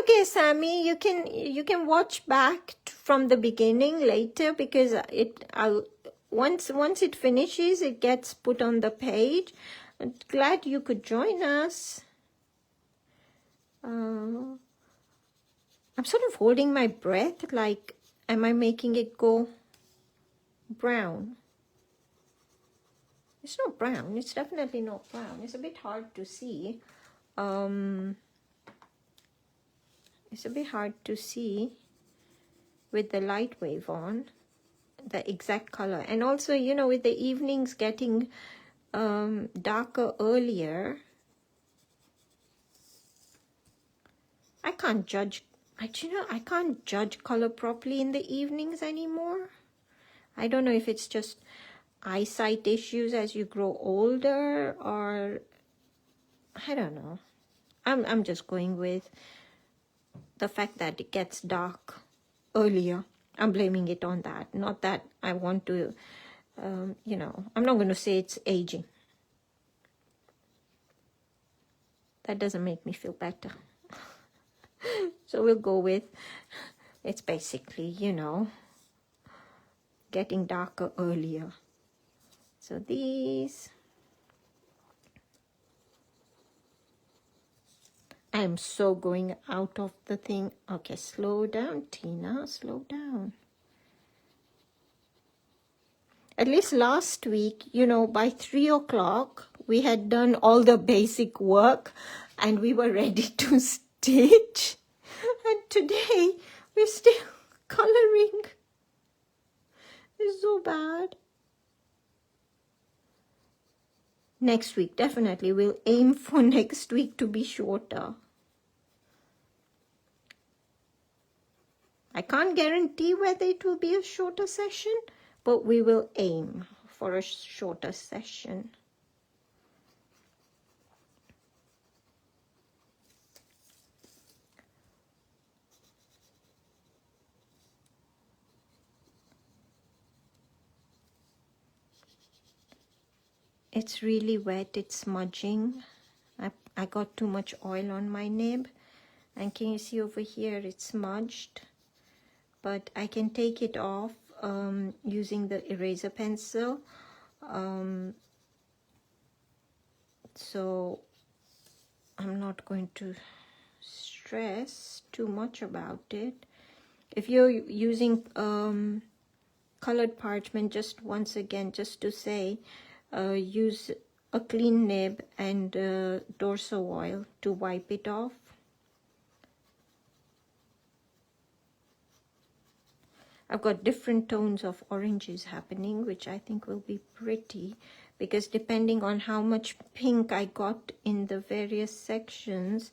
okay, Sammy. You can watch back from the beginning later, because once it finishes, it gets put on the page. I'm glad you could join us. I'm sort of holding my breath, like, am I making it go brown? It's not brown. It's definitely not brown. It's a bit hard to see. It's a bit hard to see with the light wave on, the exact color. And also, you know, with the evenings getting darker earlier, I can't judge. I can't judge color properly in the evenings anymore. I don't know if it's just eyesight issues as you grow older, or I don't know. I'm just going with the fact that it gets dark earlier. I'm blaming it on that. Not that I want to, you know, I'm not going to say it's aging. That doesn't make me feel better. So we'll go with, it's basically, you know, getting darker earlier. So these, I'm so going out of the thing. Okay, slow down, Tina, slow down. At least last week, you know, by 3 o'clock, we had done all the basic work and we were ready to stitch. And today, we're still coloring. It's so bad. Next week, definitely, we'll aim for next week to be shorter. I can't guarantee whether it will be a shorter session, but we will aim for a shorter session. It's really wet, it's smudging. I got too much oil on my nib. And can you see over here, it's smudged. But I can take it off using the eraser pencil. So I'm not going to stress too much about it. If you're using colored parchment, just once again, just to say, use a clean nib and dorso oil to wipe it off. I've got different tones of oranges happening, which I think will be pretty, because depending on how much pink I got in the various sections,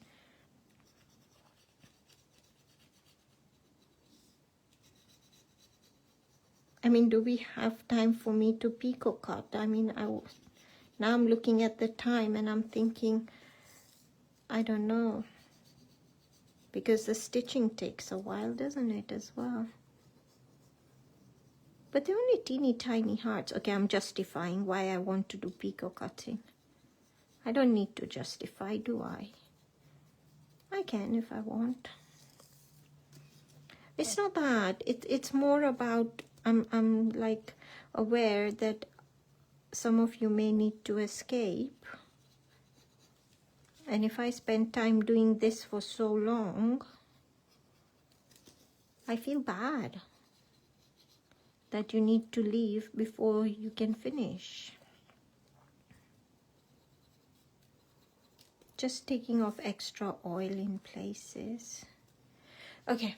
I mean, do we have time for me to picot cut? I mean, now I'm looking at the time and I'm thinking, I don't know, because the stitching takes a while, doesn't it, as well? But they're only teeny tiny hearts. Okay, I'm justifying why I want to do picot cutting. I don't need to justify, do I? I can if I want. It's not that. It's more about I'm like aware that some of you may need to escape. And if I spend time doing this for so long, I feel bad that you need to leave before you can finish. Just taking off extra oil in places. Okay,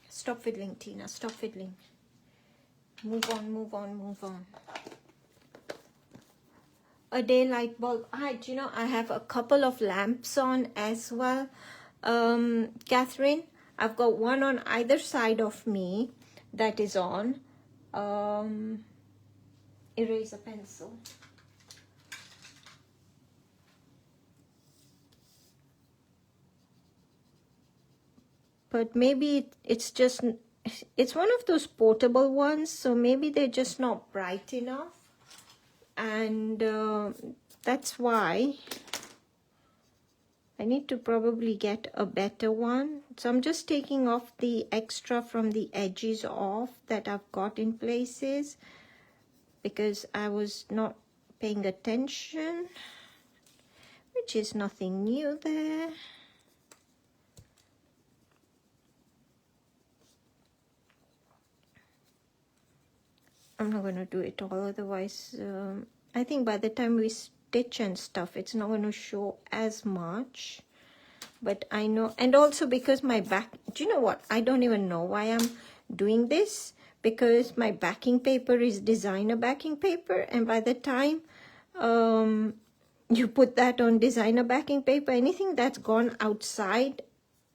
stop fiddling, Tina, stop fiddling. Move on, move on, move on. A daylight bulb. You know, I have a couple of lamps on as well, Catherine. I've got one on either side of me that is on. Eraser pencil. But maybe it's just, it's one of those portable ones, so maybe they're just not bright enough. And that's why I need to probably get a better one. So I'm just taking off the extra from the edges off that I've got in places because I was not paying attention, which is nothing new there. I'm not going to do it all, otherwise I think by the time we stitch and stuff, it's not going to show as much. But I know, and also because my back, do you know what? I don't even know why I'm doing this, because my backing paper is designer backing paper, and by the time you put that on designer backing paper, anything that's gone outside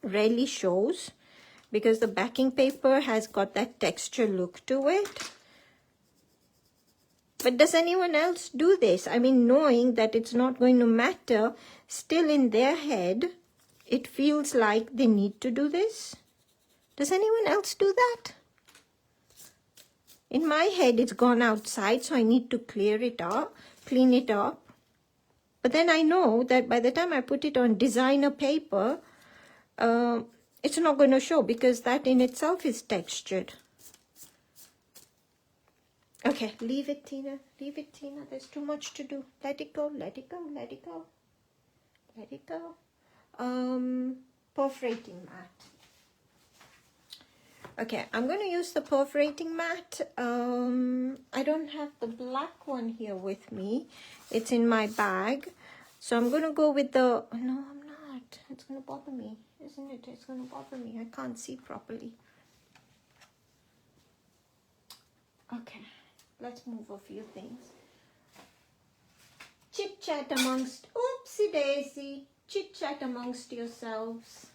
rarely shows, because the backing paper has got that texture look to it. But does anyone else do this? I mean, knowing that it's not going to matter, still in their head, it feels like they need to do this. Does anyone else do that? In my head, it's gone outside, so I need to clear it up, clean it up. But then I know that by the time I put it on designer paper, it's not going to show, because that in itself is textured. Okay, leave it, Tina. Leave it, Tina. There's too much to do. Let it go, let it go, let it go. Let it go. Perforating mat. Okay, I'm going to use the perforating mat. I don't have the black one here with me. It's in my bag. So I'm going to go with the... No, I'm not. It's going to bother me, isn't it? It's going to bother me. I can't see properly. Okay. Let's move a few things. Chit chat amongst, oopsie daisy, chit chat amongst yourselves.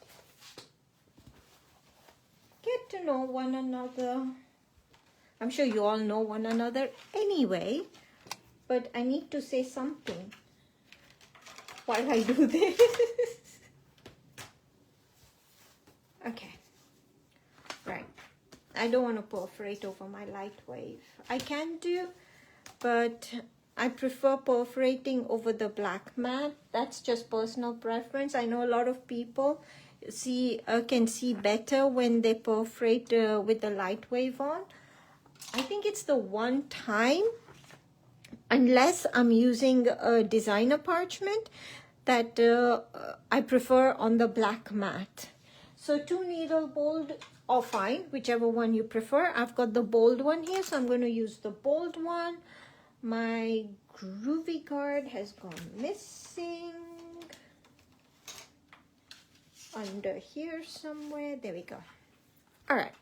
Get to know one another. I'm sure you all know one another anyway, but I need to say something while I do this. Okay, right. I don't want to perforate over my light wave. I can do, but I prefer perforating over the black mat. That's just personal preference. I know a lot of people can see better when they perforate with the light wave on. I think it's the one time, unless I'm using a designer parchment, that I prefer on the black mat. So 2 needle bold, or fine, whichever one you prefer. I've got the bold one here, so I'm going to use the bold one. My Groovi card has gone missing. Under here somewhere. There we go. All right.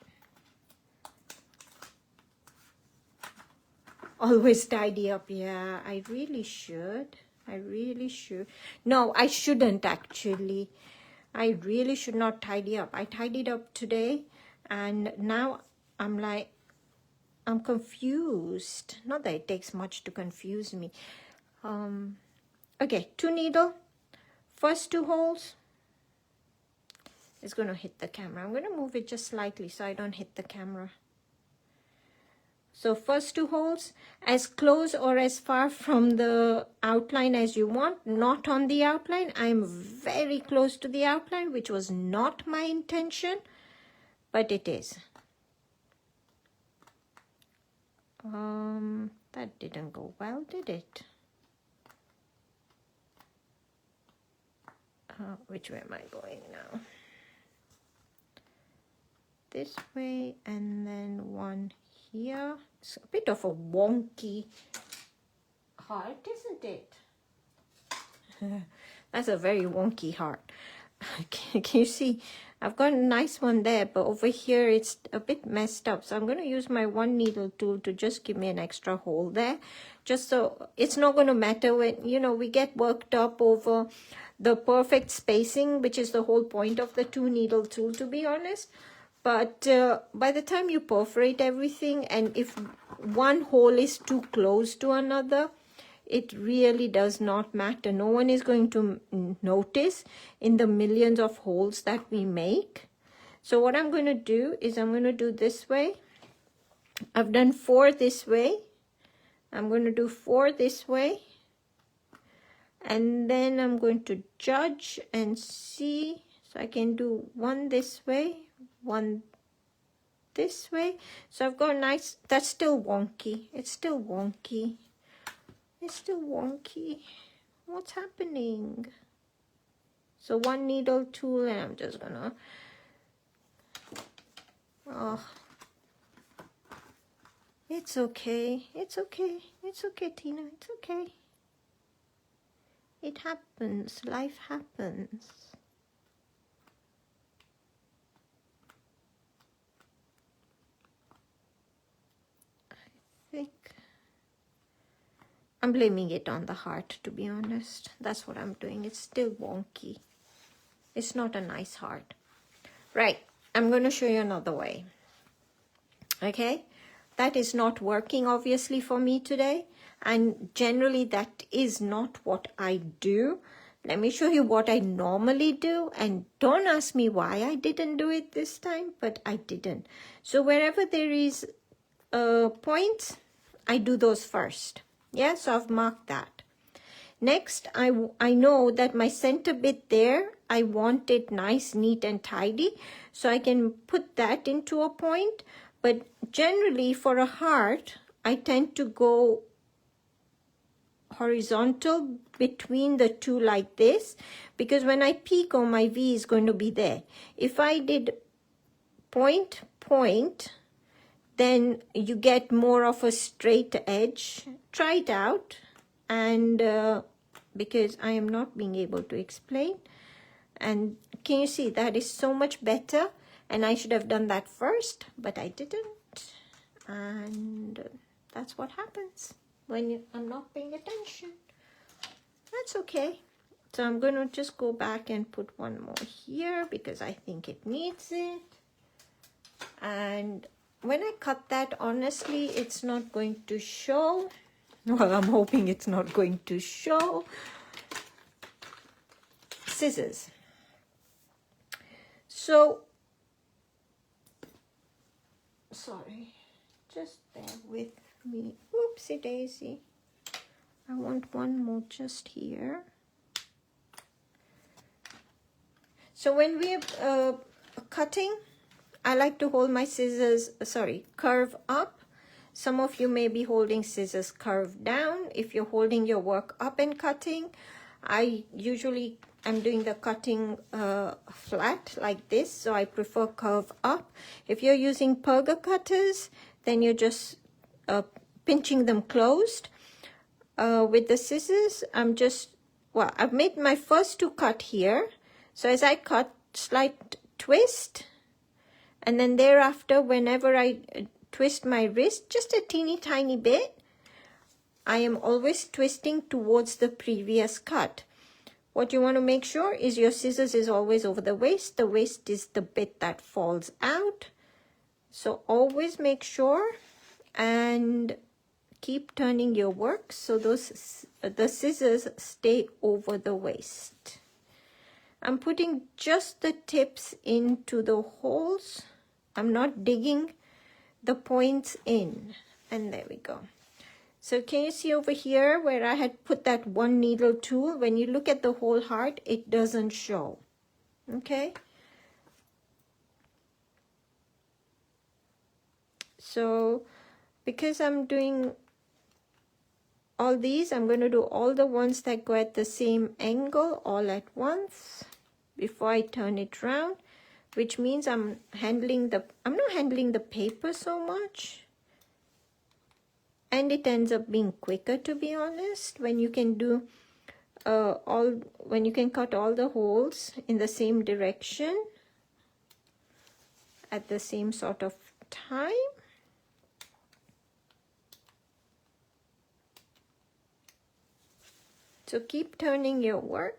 Always tidy up. Yeah, I really should. I really should. No, I shouldn't actually. I really should not tidy up. I tidied up today, and now I'm like, I'm confused. Not that it takes much to confuse me. Okay, 2 needle. First 2 holes. It's going to hit the camera. I'm going to move it just slightly so I don't hit the camera. So first two holes, as close or as far from the outline as you want, not on the outline. I'm very close to the outline, which was not my intention, but it is. That didn't go well, did it? Which way am I going now? This way, and then one here. It's a bit of a wonky heart, isn't it? That's a very wonky heart. Can you see? I've got a nice one there, but over here it's a bit messed up. So I'm going to use my one needle tool to just give me an extra hole there. Just so it's not going to matter when, you know, we get worked up over the perfect spacing, which is the whole point of the two needle tool, to be honest. But by the time you perforate everything, and if one hole is too close to another, it really does not matter. No one is going to notice in the millions of holes that we make. So what I'm going to do is I'm going to do this way. I've done 4 this way. I'm going to do 4 this way. And then I'm going to judge and see. So I can do 1 this way, 1 this way. So I've got a nice, that's still wonky. It's still wonky. It's still wonky. What's happening? So one needle tool, and I'm just gonna, oh, it's okay. It's okay. It's okay, Tina. It's okay. It happens. Life happens. I think I'm blaming it on the heart, to be honest. That's what I'm doing. It's still wonky. It's not a nice heart. Right, I'm going to show you another way. Okay, that is not working, obviously, for me today. And generally, that is not what I do. Let me show you what I normally do. And don't ask me why I didn't do it this time, but I didn't. So wherever there is points, I do those first. Yeah, so I've marked that. Next, I know that my center bit there, I want it nice, neat, and tidy. So I can put that into a point. But generally, for a heart, I tend to go horizontal between the two like this. Because when I picot, my V is going to be there. If I did point, point, then you get more of a straight edge. Try it out. And because I am not being able to explain. And can you see that is so much better? And I should have done that first, but I didn't. And that's what happens when I'm not paying attention. That's okay. So I'm going to just go back and put one more here because I think it needs it. And when I cut that, honestly, it's not going to show. Well, I'm hoping it's not going to show. Scissors. So, sorry, just bear with me. Oopsie daisy. I want one more just here. So when we're cutting, I like to hold my scissors, curve up. Some of you may be holding scissors curved down. If you're holding your work up and cutting, I usually am doing the cutting flat like this, so I prefer curve up. If you're using perga cutters, then you're just pinching them closed. With the scissors, I've made my first 2 cut here. So as I cut, slight twist, and then thereafter, whenever I twist my wrist, just a teeny tiny bit, I am always twisting towards the previous cut. What you want to make sure is your scissors is always over the waist. The waist is the bit that falls out. So always make sure and keep turning your work so the scissors stay over the waist. I'm putting just the tips into the holes. I'm not digging the points in. And there we go. So can you see over here where I had put that one needle tool? When you look at the whole heart, it doesn't show. Okay. So because I'm doing all these, I'm going to do all the ones that go at the same angle all at once before I turn it round, which means I'm not handling the paper so much. And it ends up being quicker, to be honest, when you can do when you can cut all the holes in the same direction at the same sort of time. So keep turning your work.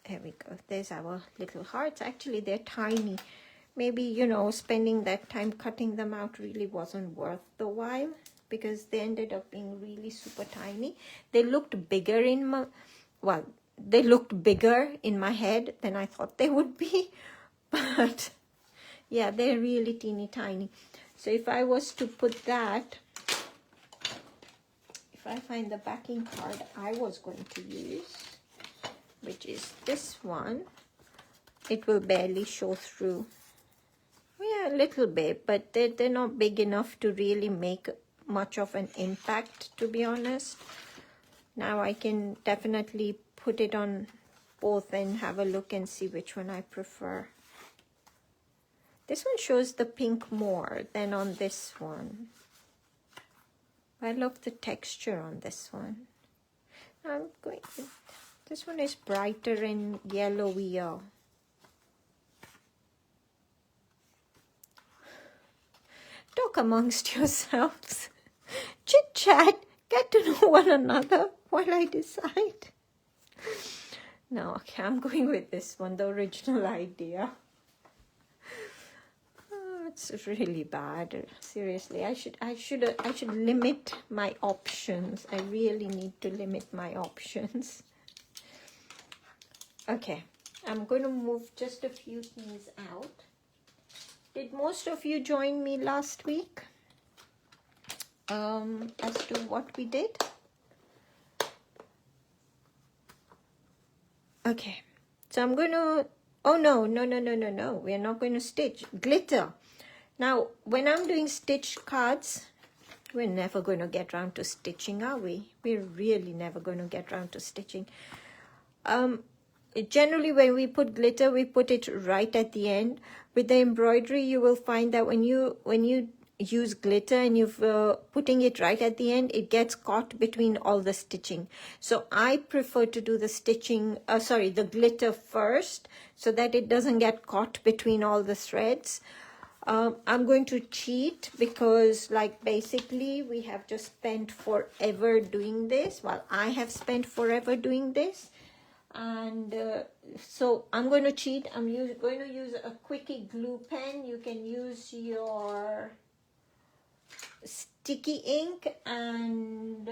There we go. There's our little hearts. Actually, they're tiny. Maybe, you know, spending that time cutting them out really wasn't worth the while, because they ended up being really super tiny. They looked bigger in my, well, they looked bigger in my head than I thought they would be. But yeah, they're really teeny tiny. So if I was to put that, if I find the backing card I was going to use, which is this one, it will barely show through. Yeah, a little bit, but they're not big enough to really make much of an impact, to be honest. Now I can definitely put it on both and have a look and see which one I prefer. This one shows the pink more than on this one. I love the texture on this one. This one is brighter and yellowier. Talk amongst yourselves. Chit chat. Get to know one another while I decide. No, okay, I'm going with this one, the original idea. Oh, it's really bad. Seriously, I should limit my options. I really need to limit my options. Okay, I'm going to move just a few things out. Did most of you join me last week as to what we did? Okay, so I'm going to, oh no, we are not going to stitch. Glitter. Now, when I'm doing stitch cards, we're never going to get around to stitching, are we? We're really never going to get around to stitching. Generally, when we put glitter, we put it right at the end. With the embroidery, you will find that when you use glitter and you're putting it right at the end, it gets caught between all the stitching. So I prefer to do the stitching, the glitter first, so that it doesn't get caught between all the threads. I'm going to cheat because, like, basically we have just spent forever doing this. Well, I have spent forever doing this. And so I'm going to cheat. I'm going to use a quickie glue pen. You can use your sticky ink and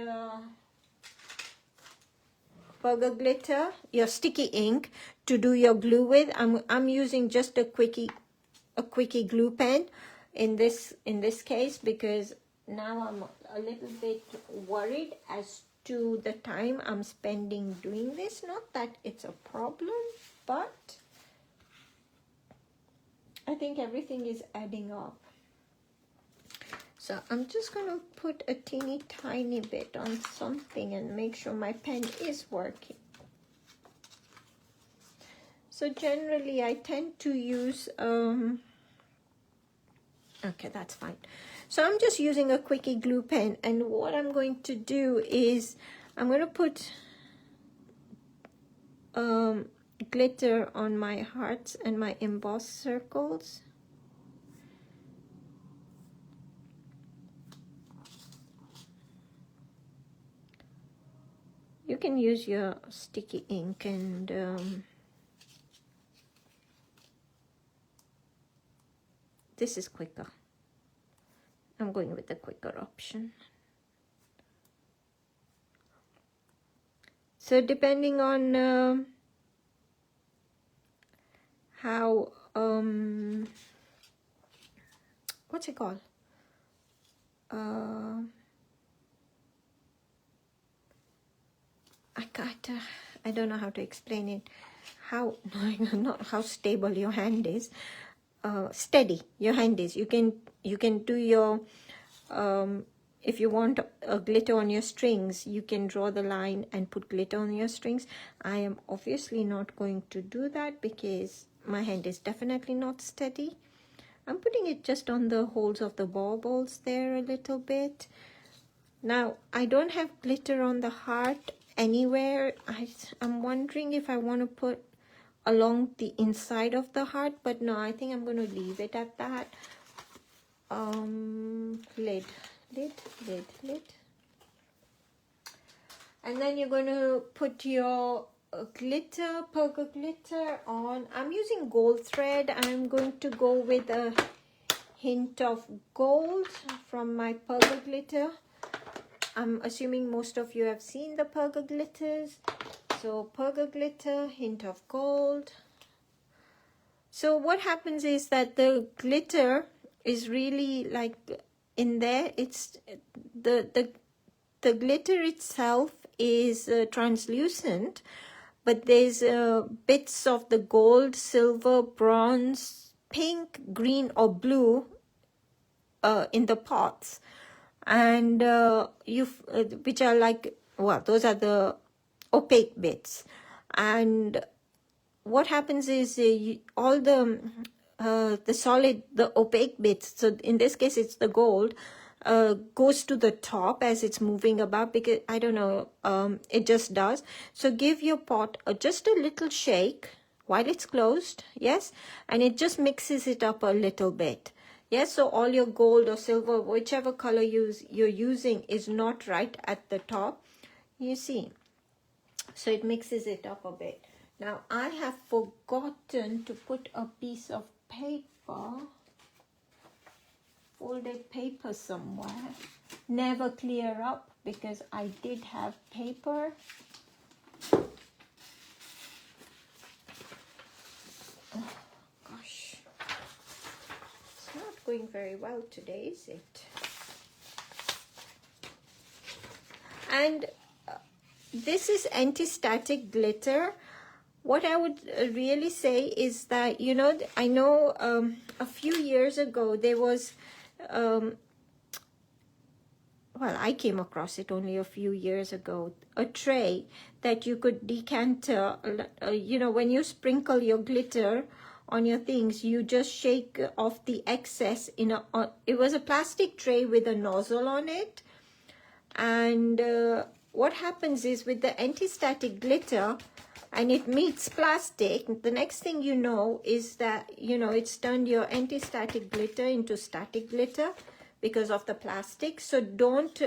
burger glitter, your sticky ink to do your glue with. I'm using just a quickie glue pen in this case, because now I'm a little bit worried as to the time I'm spending doing this. Not that it's a problem, but I think everything is adding up. So I'm just going to put a teeny tiny bit on something and make sure my pen is working. So generally I tend to use, okay, that's fine. So I'm just using a quickie glue pen, and what I'm going to do is I'm going to put glitter on my hearts and my embossed circles. You can use your sticky ink and this is quicker. I'm going with the quicker option. So depending on how, what's it called? I don't know how to explain it. How, not how stable your hand is. Steady your hand is. You can do your, if you want a glitter on your strings, you can draw the line and put glitter on your strings. I am obviously not going to do that because my hand is definitely not steady. I'm putting it just on the holes of the baubles there a little bit. Now, I don't have glitter on the heart anywhere. I'm wondering if I want to put along the inside of the heart, but no, I think I'm going to leave it at that. Lid. And then you're going to put your glitter, purple glitter on. I'm using gold thread. I'm going to go with a hint of gold from my purple glitter. I'm assuming most of you have seen the purple glitters. So purple glitter, hint of gold. So what happens is that the glitter is really like in there. It's the glitter itself is translucent, but there's bits of the gold, silver, bronze, pink, green, or blue in the pots, and which are like, well, those are the opaque bits. And what happens is all the solid, the opaque bits, so in this case it's the gold, goes to the top as it's moving about, because I don't know, it just does. So give your pot just a little shake while it's closed, yes, and it just mixes it up a little bit. Yes, so all your gold or silver, whichever color you're using, is not right at the top, you see. So it mixes it up a bit. Now I have forgotten to put a piece of paper, folded paper somewhere. Never clear up because I did have paper. Oh, gosh. It's not going very well today, is it? And this is anti-static glitter. What I would really say is that, you know, I know a few years ago there was, well, I came across it only a few years ago, a tray that you could decanter, you know, when you sprinkle your glitter on your things, you just shake off the excess in a, it was a plastic tray with a nozzle on it. And what happens is with the anti-static glitter, and it meets plastic, the next thing you know is that, you know, it's turned your anti-static glitter into static glitter because of the plastic. So don't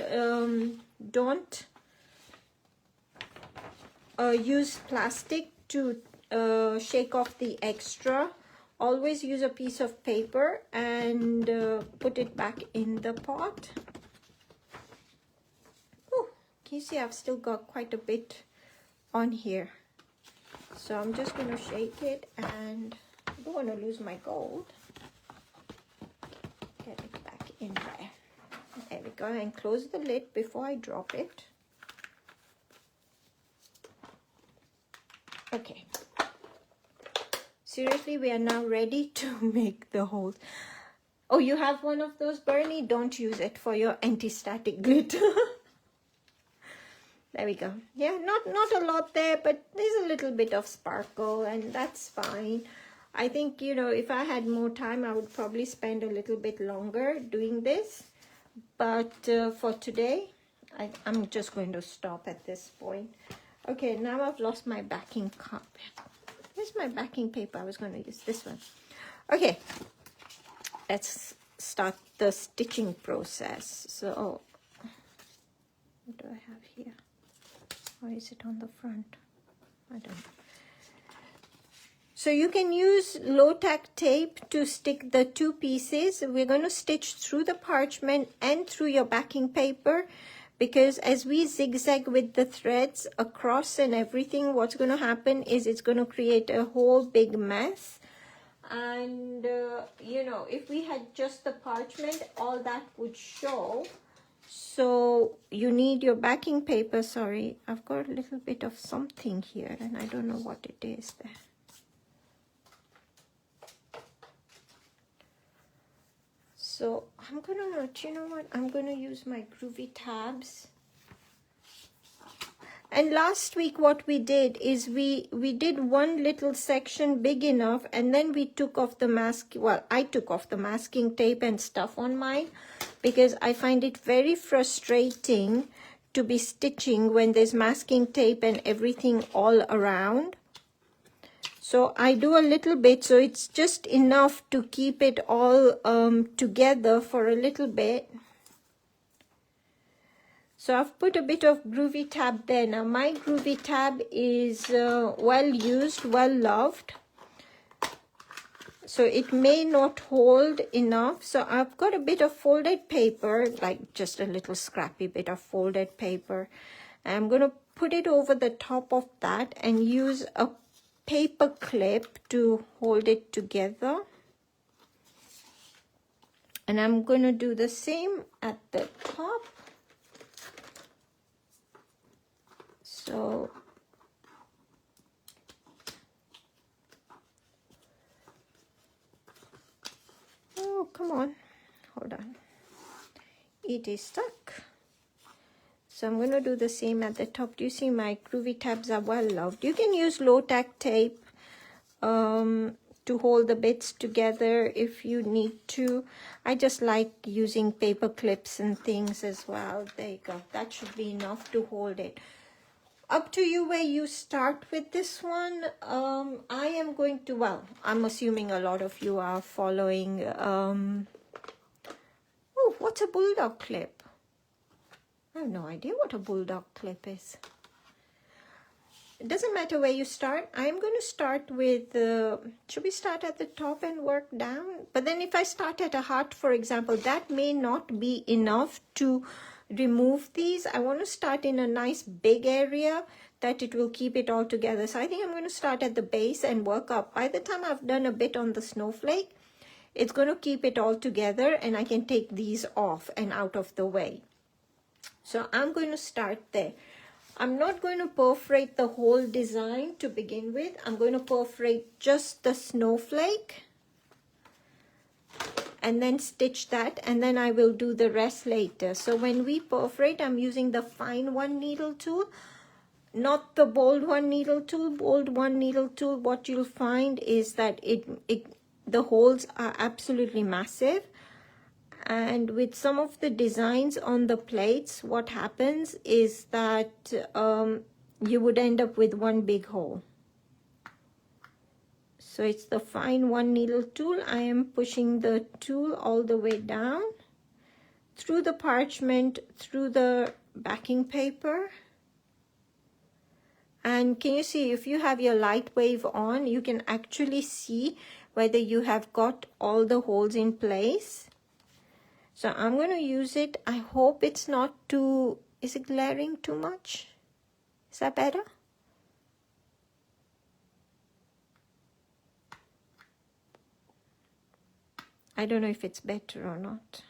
use plastic to shake off the extra. Always use a piece of paper and put it back in the pot. Oh, can you see I've still got quite a bit on here. So I'm just going to shake it, and I don't want to lose my gold. Get it back in there. There we go, and close the lid before I drop it. Okay. Seriously, we are now ready to make the holes. Oh, you have one of those, Bernie? Don't use it for your anti-static glitter. There we go. Yeah, not a lot there, but there's a little bit of sparkle, and that's fine. I think, you know, if I had more time, I would probably spend a little bit longer doing this. But for today, I'm just going to stop at this point. Okay, now I've lost my backing cup. Where's my backing paper? I was going to use this one. Okay, let's start the stitching process. So, what do I have here? Or is it on the front? I don't know. So you can use low tack tape to stick the two pieces. We're going to stitch through the parchment and through your backing paper, because as we zigzag with the threads across and everything, what's going to happen is it's going to create a whole big mess. And you know, if we had just the parchment, all that would show. So you need your backing paper. Sorry, I've got a little bit of something here and I don't know what it is there. So I'm gonna, you know what, I'm gonna use my Groovi tabs. And last week what we did is we did one little section big enough, and then we took off the mask. Well, I took off the masking tape and stuff on mine, because I find it very frustrating to be stitching when there's masking tape and everything all around. So I do a little bit, so it's just enough to keep it all together for a little bit. So I've put a bit of Groovi tab there. Now my Groovi tab is well used, well loved. So it may not hold enough. So I've got a bit of folded paper, like just a little scrappy bit of folded paper. I'm going to put it over the top of that and use a paper clip to hold it together. And I'm going to do the same at the top. So oh, come on, hold on, it is stuck. So I'm going to do the same at the top. Do you see my Groovi tabs are well loved? You can use low tack tape to hold the bits together if you need to. I just like using paper clips and things as well. There you go, that should be enough to hold it. Up to you where you start with this one. I am going to, well, I'm assuming a lot of you are following, oh, what's a bulldog clip? I have no idea what a bulldog clip is. It doesn't matter where you start. I'm going to start with, should we start at the top and work down? But then if I start at a heart, for example, that may not be enough to remove these. I want to start in a nice big area that it will keep it all together. So I think I'm going to start at the base and work up. By the time I've done a bit on the snowflake, it's going to keep it all together and I can take these off and out of the way. So I'm going to start there. I'm not going to perforate the whole design to begin with. I'm going to perforate just the snowflake and then stitch that, and then I will do the rest later. So when we perforate, I'm using the fine one needle tool, not the bold one needle tool. Bold one needle tool, what you'll find is that the holes are absolutely massive. And with some of the designs on the plates, what happens is that you would end up with one big hole. So it's the fine one needle tool. I am pushing the tool all the way down through the parchment, through the backing paper. And can you see, if you have your light wave on, you can actually see whether you have got all the holes in place. So I'm going to use it. I hope it's not too, is it glaring too much? Is that better? I don't know if it's better or not.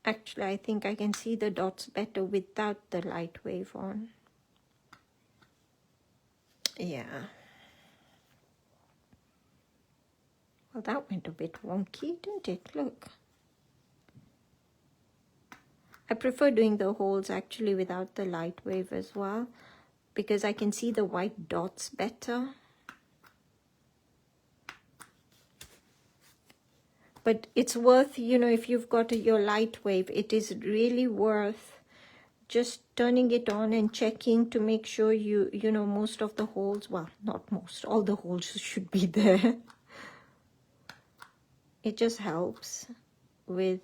Actually, I think I can see the dots better without the light wave on. Yeah. Well, that went a bit wonky, didn't it? Look. I prefer doing the holes actually without the light wave as well, because I can see the white dots better. But it's worth, you know, if you've got your light wave, it is really worth just turning it on and checking to make sure you know, most of the holes, well, not most, all the holes should be there. It just helps with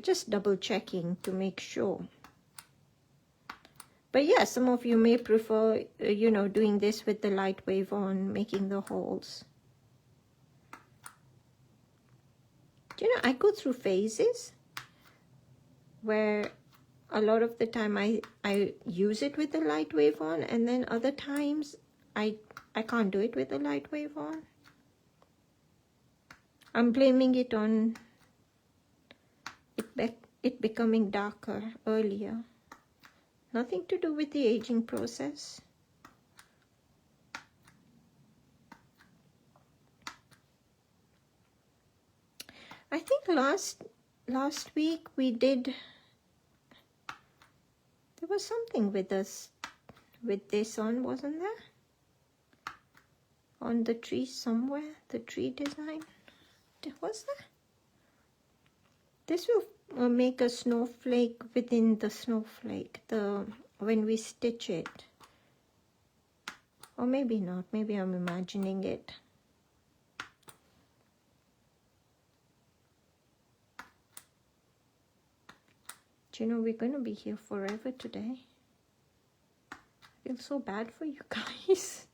just double checking to make sure. But yeah, some of you may prefer, you know, doing this with the light wave on, making the holes. You know, I go through phases where a lot of the time I use it with the light wave on, and then other times I can't do it with the light wave on. I'm blaming it on it becoming darker earlier. Nothing to do with the aging process. I think last week we did, there was something with us with this on, wasn't there? On the tree somewhere, the tree design. Was there? This will make a snowflake within the snowflake, when we stitch it. Or maybe not, maybe I'm imagining it. Do you know, we're going to be here forever today. I feel so bad for you guys.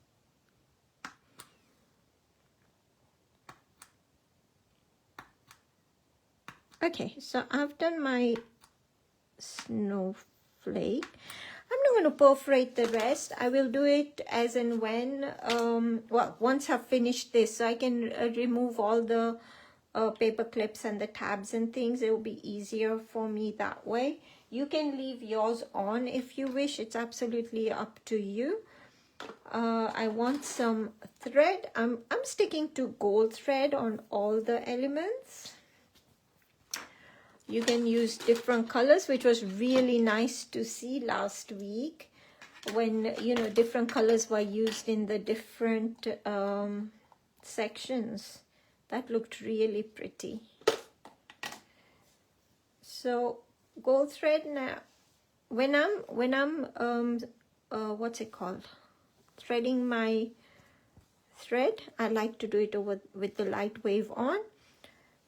Okay, so I've done my snowflake. I'm not going to perforate the rest. I will do it as and when, well, once I've finished this, so I can remove all the paper clips and the tabs and things. It will be easier for me that way. You can leave yours on if you wish. It's absolutely up to you. I want some thread. I'm sticking to gold thread on all the elements. You can use different colors, which was really nice to see last week when, you know, different colors were used in the different sections. That looked really pretty. So gold thread now, when I'm what's it called, threading my thread, I like to do it over with the light wave on,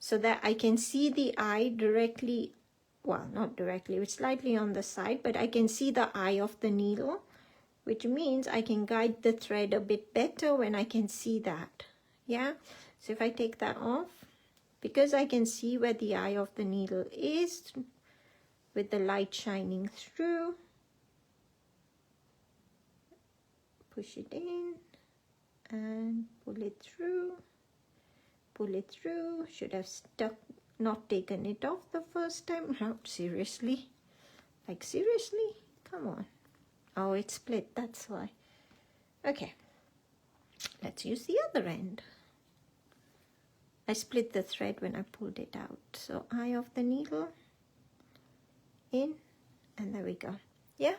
so that I can see the eye directly, well, not directly, it's slightly on the side, but I can see the eye of the needle, which means I can guide the thread a bit better when I can see that. Yeah, so if I take that off, because I can see where the eye of the needle is with the light shining through, push it in and pull it through. Pull it through. Should have not taken it off the first time. No, seriously? Like seriously? Come on. Oh, it's split, that's why. Okay. Let's use the other end. I split the thread when I pulled it out. So eye of the needle in, and there we go. Yeah,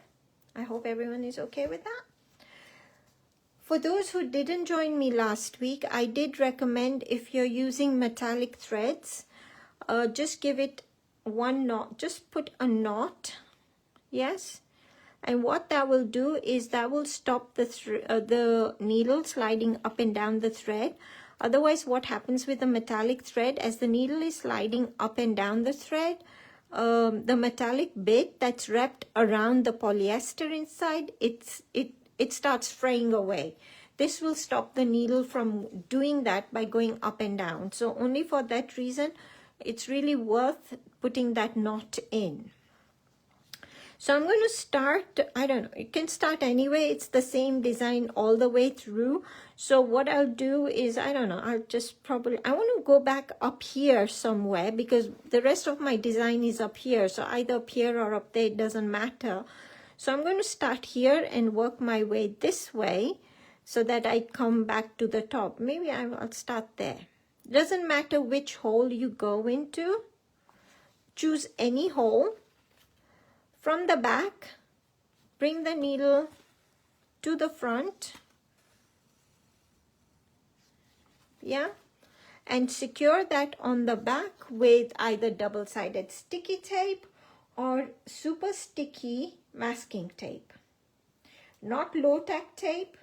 I hope everyone is okay with that. For those who didn't join me last week, I did recommend, if you're using metallic threads, just give it one knot, just put a knot, yes, and what that will do is that will stop the needle sliding up and down the thread. Otherwise, what happens with the metallic thread, as the needle is sliding up and down the thread, the metallic bit that's wrapped around the polyester inside, it starts fraying away. This will stop the needle from doing that by going up and down. So only for that reason, it's really worth putting that knot in. So I'm going to start, I don't know, you can start anyway. It's the same design all the way through. So what I'll do is, I don't know, I'll just probably, I want to go back up here somewhere because the rest of my design is up here. So either up here or up there, it doesn't matter. So I'm going to start here and work my way this way so that I come back to the top. Maybe I'll start there. Doesn't matter which hole you go into. Choose any hole. From the back, bring the needle to the front. Yeah. And secure that on the back with either double-sided sticky tape or super sticky masking tape. Not low-tack tape,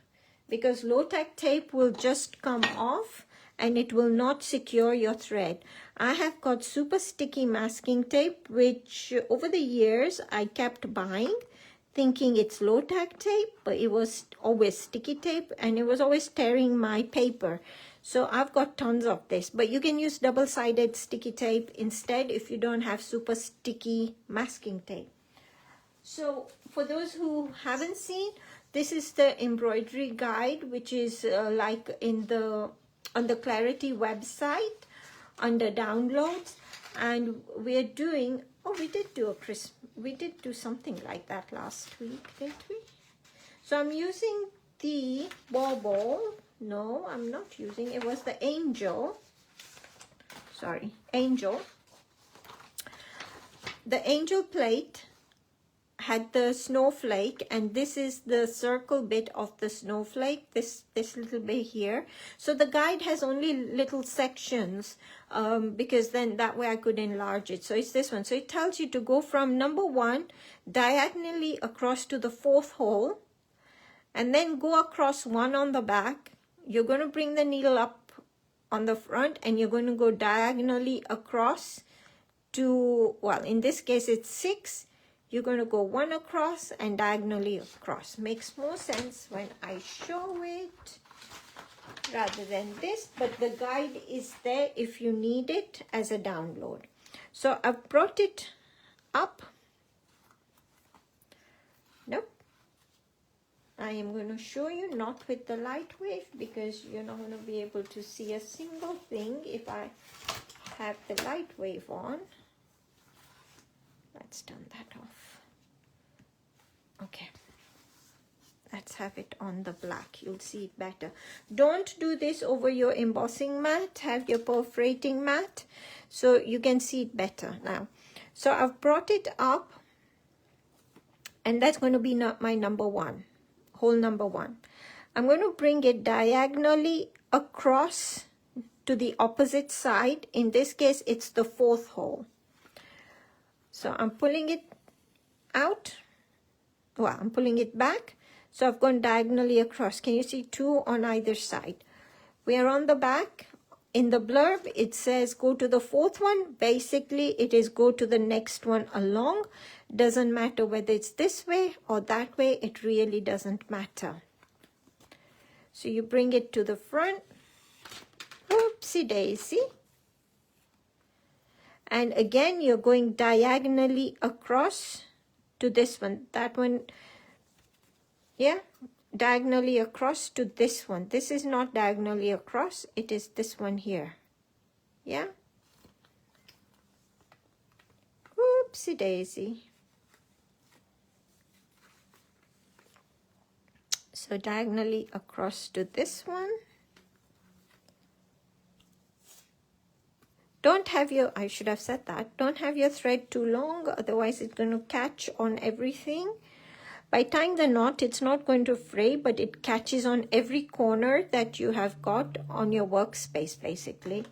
because low-tack tape will just come off and it will not secure your thread. I have got super sticky masking tape, which over the years I kept buying. thinking it's low tack tape, but it was always sticky tape and it was always tearing my paper. So I've got tons of this, but you can use double-sided sticky tape instead if you don't have super sticky masking tape. So for those who haven't seen, this is the embroidery guide, which is like on the Clarity website under downloads, and we're doing, oh, we did do something like that last week, didn't we? So I'm using the bauble. No, I'm not using, it was the angel. Sorry, angel. The angel plate had the snowflake, and this is the circle bit of the snowflake, this little bit here. So the guide has only little sections, because then that way I could enlarge it. So it's this one. So it tells you to go from number 1 diagonally across to the 4th hole, and then go across 1 on the back. You're going to bring the needle up on the front, and you're going to go diagonally across to, well, in this case it's 6. You're going to go 1 across and diagonally across. Makes more sense when I show it rather than this, but the guide is there if you need it as a download. So I've brought it up. Nope. I am going to show you, not with the light wave, because you're not going to be able to see a single thing if I have the light wave on. Let's turn that off. Okay. Let's have it on the black. You'll see it better. Don't do this over your embossing mat. Have your perforating mat so you can see it better now. So I've brought it up, and that's going to be not my number 1. Hole number 1. I'm going to bring it diagonally across to the opposite side. In this case, it's the 4th hole. So I'm pulling it out. Well, I'm pulling it back. So I've gone diagonally across. Can you see 2 on either side? We are on the back. In the blurb, it says go to the 4th one. Basically, it is go to the next one along. Doesn't matter whether it's this way or that way. It really doesn't matter. So you bring it to the front. Oopsie daisy. And again, you're going diagonally across to this one. That one, yeah, diagonally across to this one. This is not diagonally across. It is this one here. Yeah. Oopsie daisy. So diagonally across to this one. Don't have your, I should have said that, don't have your thread too long, otherwise it's going to catch on everything. By tying the knot, it's not going to fray, but it catches on every corner that you have got on your workspace, basically.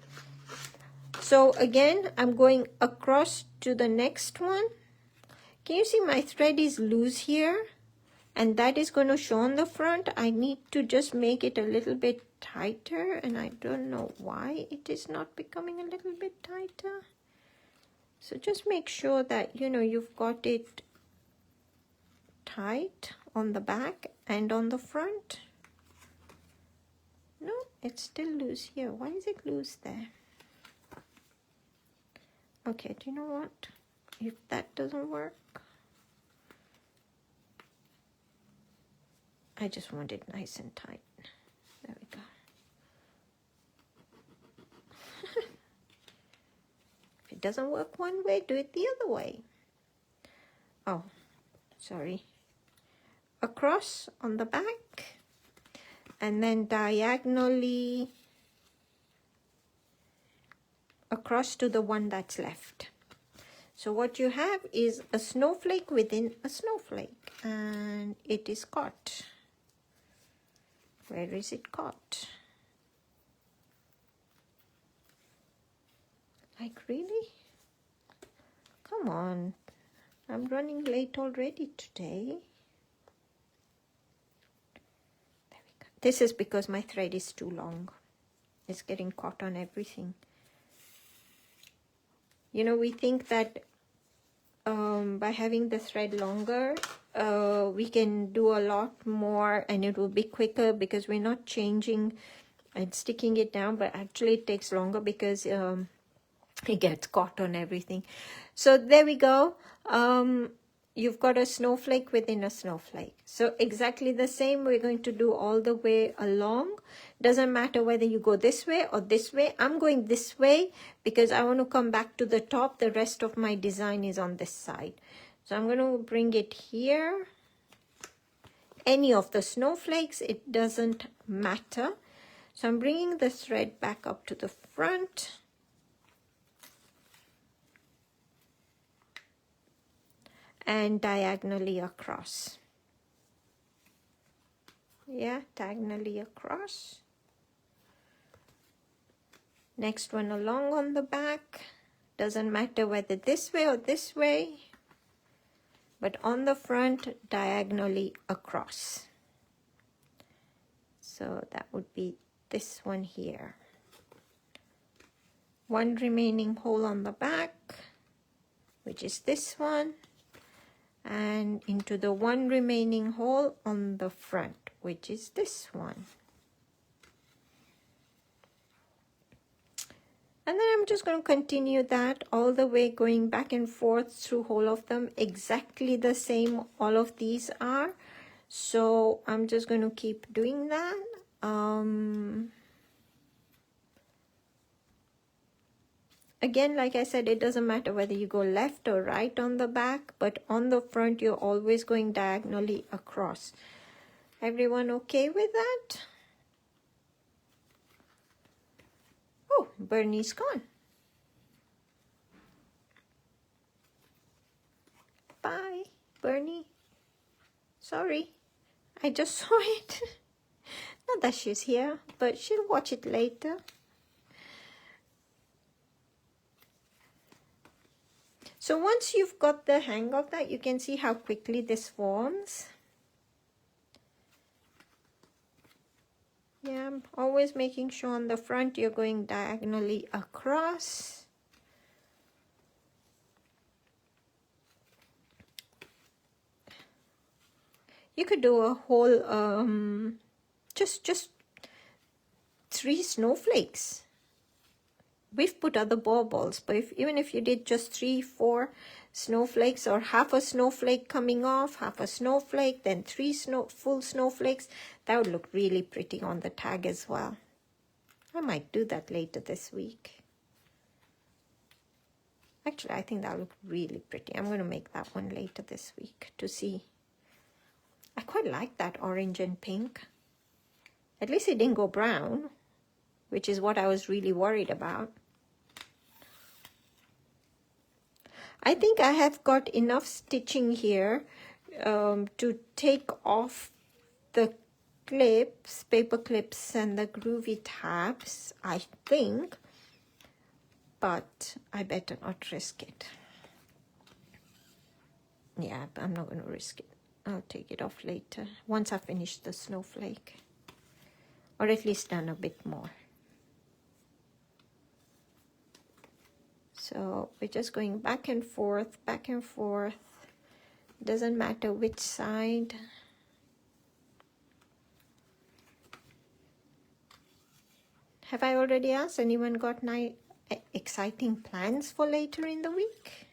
So again, I'm going across to the next one. Can you see my thread is loose here? And that is going to show on the front. I need to just make it a little bit tighter, and I don't know why it is not becoming a little bit tighter. So just make sure that, you know, you've got it tight on the back and on the front. No, it's still loose here. Why is it loose there? Okay, do you know what? If that doesn't work, I just want it nice and tight. There we go. If it doesn't work one way, do it the other way. Oh, sorry. Across on the back, and then diagonally across to the one that's left. So what you have is a snowflake within a snowflake, and it is caught. Where is it caught? Like, really? Come on. I'm running late already today. There we go. This is because my thread is too long. It's getting caught on everything. You know, we think that by having the thread longer, we can do a lot more and it will be quicker because we're not changing and sticking it down, but actually it takes longer because it gets caught on everything. So there we go. You've got a snowflake within a snowflake. So exactly the same we're going to do all the way along. Doesn't matter whether you go this way or this way. I'm going this way because I want to come back to the top. The rest of my design is on this side. So I'm going to bring it here. Any of the snowflakes, it doesn't matter. So I'm bringing the thread back up to the front. And diagonally across. Yeah, diagonally across. Next one along on the back. Doesn't matter whether this way or this way, but on the front, diagonally across. So that would be this one here. One remaining hole on the back, which is this one. And into the one remaining hole on the front, which is this one. And then I'm just going to continue that all the way, going back and forth through all of them. Exactly the same all of these are. So I'm just going to keep doing that. Again, like I said, it doesn't matter whether you go left or right on the back, but on the front, you're always going diagonally across. Everyone okay with that? Oh, Bernie's gone. Bye, Bernie. Sorry, I just saw it. Not that she's here, but she'll watch it later. So once you've got the hang of that, you can see how quickly this forms. Yeah, I'm always making sure on the front you're going diagonally across. You could do a whole, just 3 snowflakes. We've put other baubles, but even if you did just 3, 4 snowflakes, or half a snowflake coming off, half a snowflake, then 3 full snowflakes, that would look really pretty on the tag as well. I might do that later this week. Actually, I think that'll look really pretty. I'm going to make that one later this week to see. I quite like that orange and pink. At least it didn't go brown, which is what I was really worried about. I think I have got enough stitching here to take off the clips, paper clips and the Groovi tabs, I think, but I better not risk it. Yeah, I'm not going to risk it. I'll take it off later once I finish the snowflake, or at least done a bit more. So we're just going back and forth, back and forth. Doesn't matter which side. Have I already asked? Anyone got exciting plans for later in the week?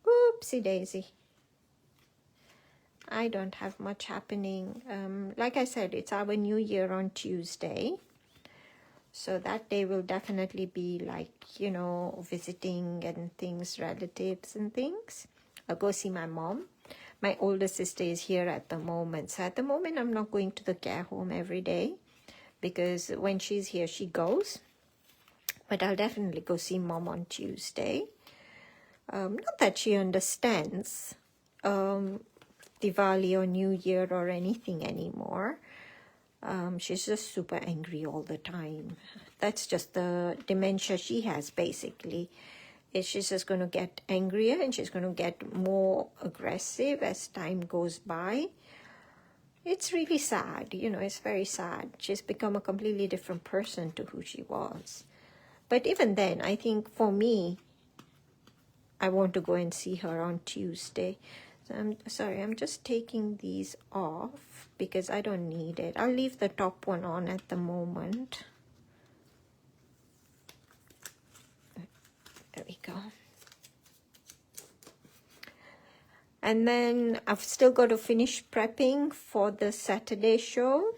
Oopsie daisy. I don't have much happening. Like I said, it's our new year on Tuesday. So that day will definitely be like, you know, visiting and things, relatives and things. I'll go see my mom. My older sister is here at the moment. So at the moment, I'm not going to the care home every day because when she's here, she goes. But I'll definitely go see mom on Tuesday. Not that she understands Diwali or New Year or anything anymore. She's just super angry all the time. That's just the dementia she has, basically. She's just going to get angrier and she's going to get more aggressive as time goes by. It's really sad, you know, it's very sad. She's become a completely different person to who she was. But even then, I think for me, I want to go and see her on Tuesday. So I'm sorry, I'm just taking these off because I don't need it. I'll leave the top one on at the moment. There we go. And then I've still got to finish prepping for the Saturday show.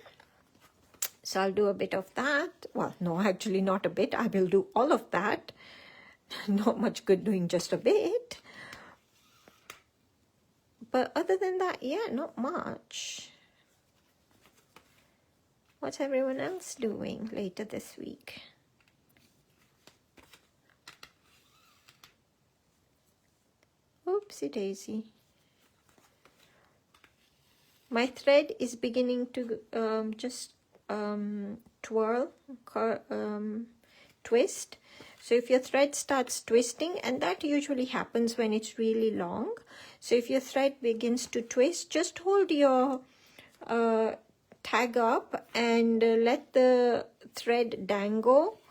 So I'll do a bit of that. Well, no, actually not a bit. I will do all of that. Not much good doing just a bit. But other than that, yeah, not much. What's everyone else doing later this week? Oopsie daisy. My thread is beginning to just twirl, twist. So if your thread starts twisting, and that usually happens when it's really long. So if your thread begins to twist, just hold your tag up and let the thread dangle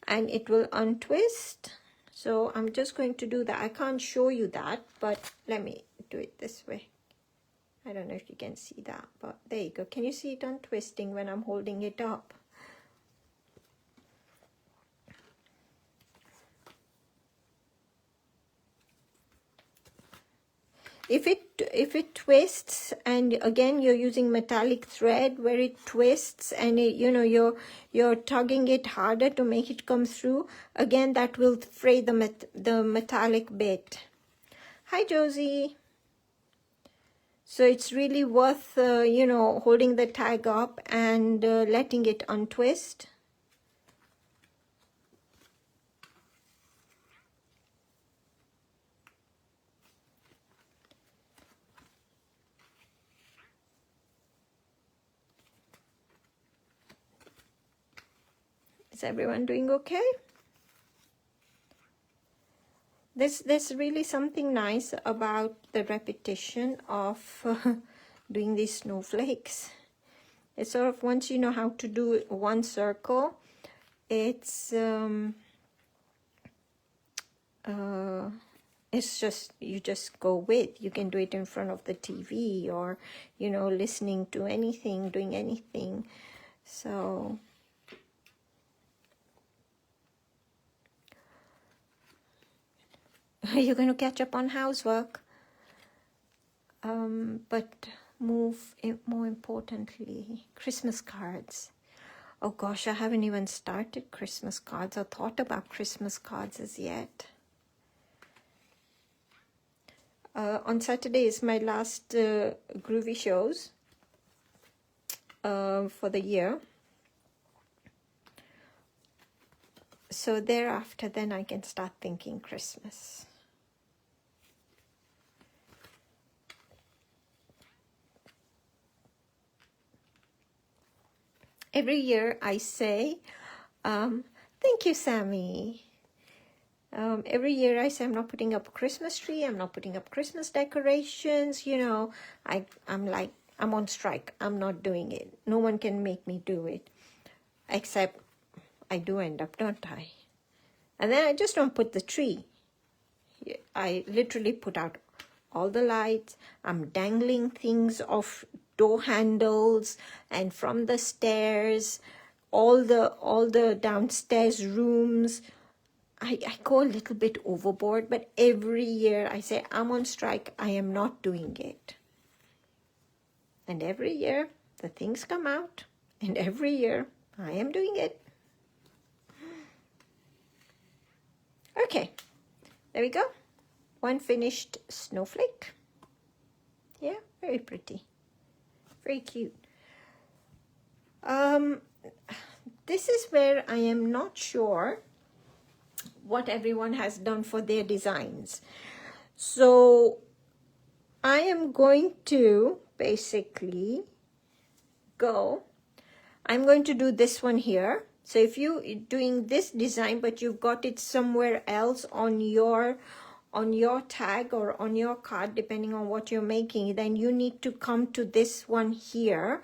and it will untwist. So I'm just going to do that. I can't show you that, but let me do it this way. I don't know if you can see that, but there you go. Can you see it untwisting when I'm holding it up? If it twists, and again you're using metallic thread where it twists, and it, you know, you're tugging it harder to make it come through, again that will fray the metallic bit. Hi Josie. So it's really worth you know, holding the tag up and letting it untwist. Is everyone doing okay? There's really something nice about the repetition of doing these snowflakes. It's sort of, once you know how to do one circle, it's just, you just go with. You can do it in front of the TV, or, you know, listening to anything, doing anything. So you're going to catch up on housework, but more importantly, Christmas cards. Oh gosh, I haven't even started Christmas cards or thought about Christmas cards as yet. On Saturday is my last Groovi shows for the year. So thereafter, then I can start thinking Christmas. Every year I say, thank you, Sammy. Every year I say I'm not putting up a Christmas tree, I'm not putting up Christmas decorations, you know, I'm like, I'm on strike, I'm not doing it. No one can make me do it, except I do end up, don't I? And then I just don't put the tree. I literally put out all the lights, I'm dangling things off door handles and from the stairs, all the downstairs rooms. I go a little bit overboard, but every year I say, I'm on strike, I am not doing it. And every year the things come out, and every year I am doing it. Okay, there we go. One finished snowflake. Yeah, very pretty. Very cute. This is where I am not sure what everyone has done for their designs. So I am going to basically I'm going to do this one here. So if you're doing this design, but you've got it somewhere else on your tag or on your card, depending on what you're making, then you need to come to this one here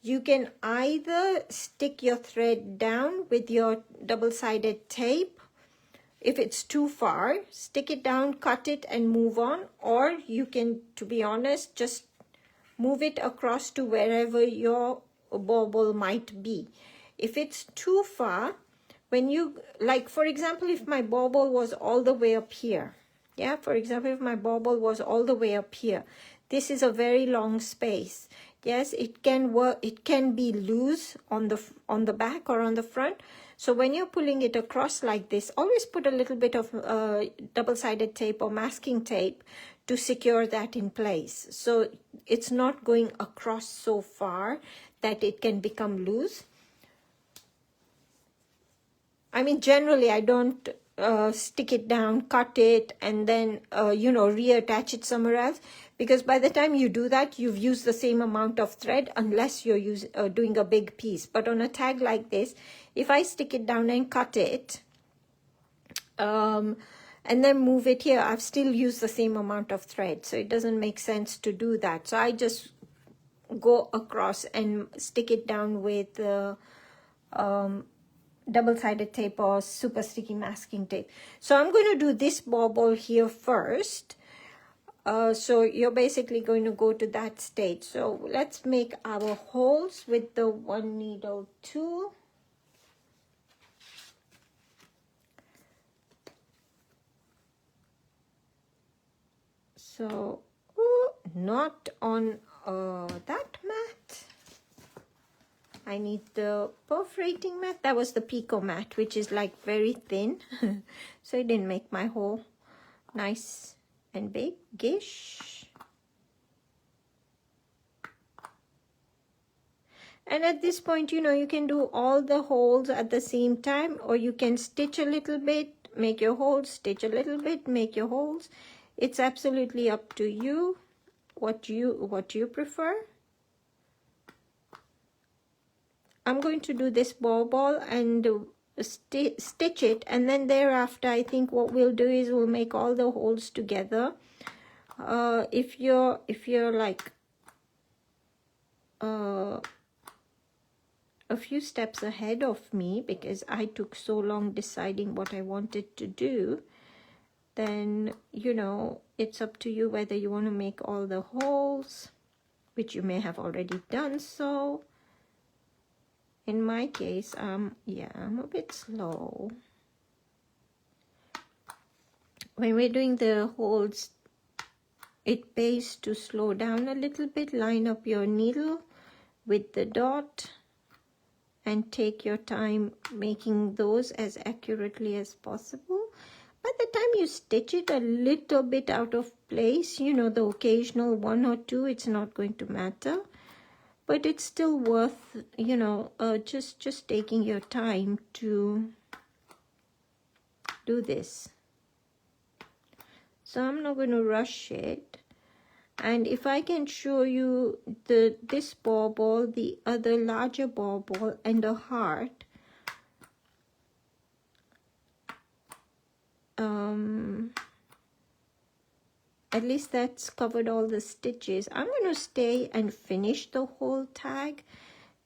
You can either stick your thread down with your double-sided tape. If it's too far, stick it down, cut it, and move on. Or you can, to be honest, just move it across to wherever your bauble might be. If it's too far, when you, like for example, if my bauble was all the way up here, yeah, for example, if my bauble was all the way up here, this is a very long space. Yes, it can work, it can be loose on the back or on the front. So when you're pulling it across like this, always put a little bit of double-sided tape or masking tape to secure that in place. So it's not going across so far that it can become loose. I mean, generally, I don't stick it down, cut it, and then, you know, reattach it somewhere else. Because by the time you do that, you've used the same amount of thread unless you're doing a big piece. But on a tag like this, if I stick it down and cut it, and then move it here, I've still used the same amount of thread. So it doesn't make sense to do that. So I just go across and stick it down with double-sided tape or super sticky masking tape. So I'm going to do this bauble here first. So you're basically going to go to that stage. So let's make our holes with the 1 needle tool. So not on that mat. I need the perforating mat. That was the Pico mat, which is like very thin. So it didn't make my hole nice and big-ish. And at this point, you know, you can do all the holes at the same time, or you can stitch a little bit, make your holes, stitch a little bit, make your holes. It's absolutely up to you, what you prefer. I'm going to do this bauble and stitch it, and then thereafter I think what we'll do is we'll make all the holes together. If you're like a few steps ahead of me, because I took so long deciding what I wanted to do, then you know, it's up to you whether you want to make all the holes, which you may have already done so. In my case, yeah, I'm a bit slow. When we're doing the holes, it pays to slow down a little bit. Line up your needle with the dot and take your time making those as accurately as possible. By the time you stitch it a little bit out of place, you know, the occasional 1 or 2, it's not going to matter. But it's still worth, you know, just taking your time to do this. So I'm not going to rush it. And if I can show you this bauble, the other larger bauble, and a heart, at least that's covered all the stitches. I'm going to stay and finish the whole tag,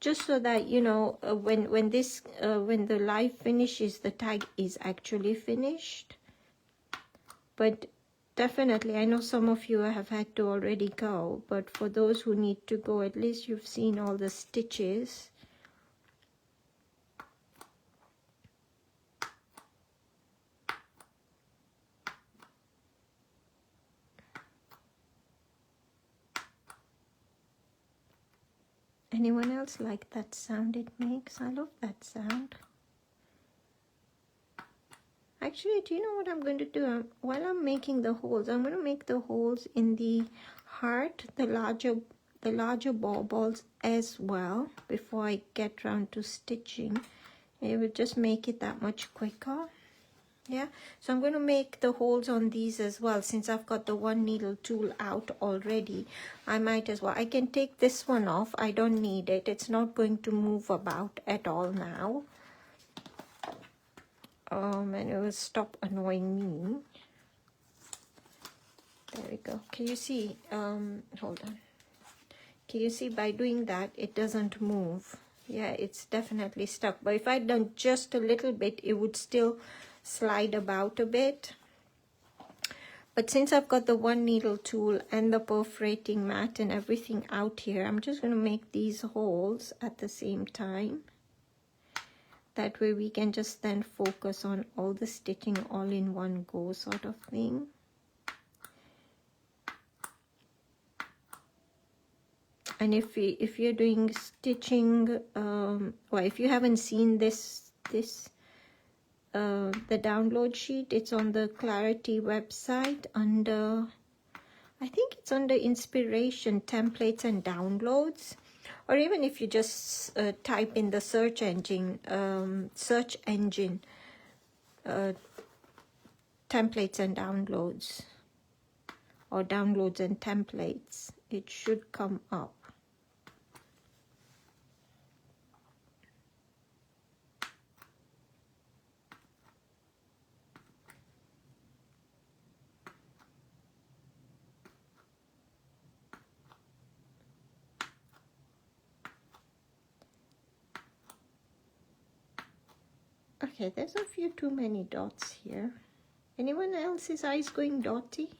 just so that, you know, when the live finishes, the tag is actually finished. But definitely, I know some of you have had to already go, but for those who need to go, at least you've seen all the stitches. Anyone else like that sound it makes? I love that sound. Actually, do you know what I'm going to do? While I'm making the holes, I'm going to make the holes in the heart, the larger baubles as well, before I get around to stitching. It will just make it that much quicker. Yeah, so I'm going to make the holes on these as well. Since I've got the 1 needle tool out already, I might as well. I can take this one off. I don't need it. It's not going to move about at all now. And it will stop annoying me. There we go. Can you see? Hold on. Okay, you see, by doing that, it doesn't move. Yeah, it's definitely stuck. But if I'd done just a little bit, it would still slide about a bit. But since I've got the 1 needle tool and the perforating mat and everything out here, I'm just going to make these holes at the same time. That way we can just then focus on all the stitching all in one go sort of thing. And if you're doing stitching, well, if you haven't seen the download sheet, it's on the Clarity website under, I think it's under Inspiration, Templates and Downloads. Or even if you just type in the search engine, templates and downloads, or downloads and templates, it should come up. Okay, there's a few too many dots here. Anyone else's eyes going dotty?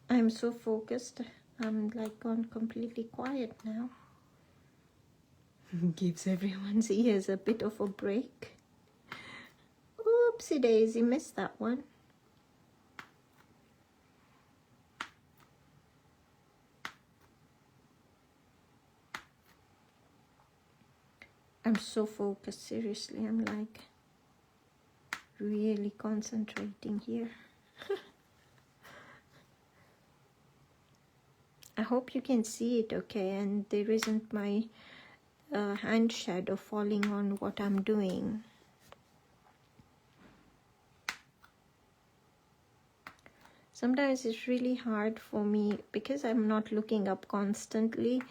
I'm so focused, I'm like gone completely quiet now. Gives everyone's ears a bit of a break. Oopsie daisy, missed that one. I'm so focused, seriously, I'm like really concentrating here. I hope you can see it okay, and there isn't my hand shadow falling on what I'm doing. Sometimes it's really hard for me, because I'm not looking up constantly,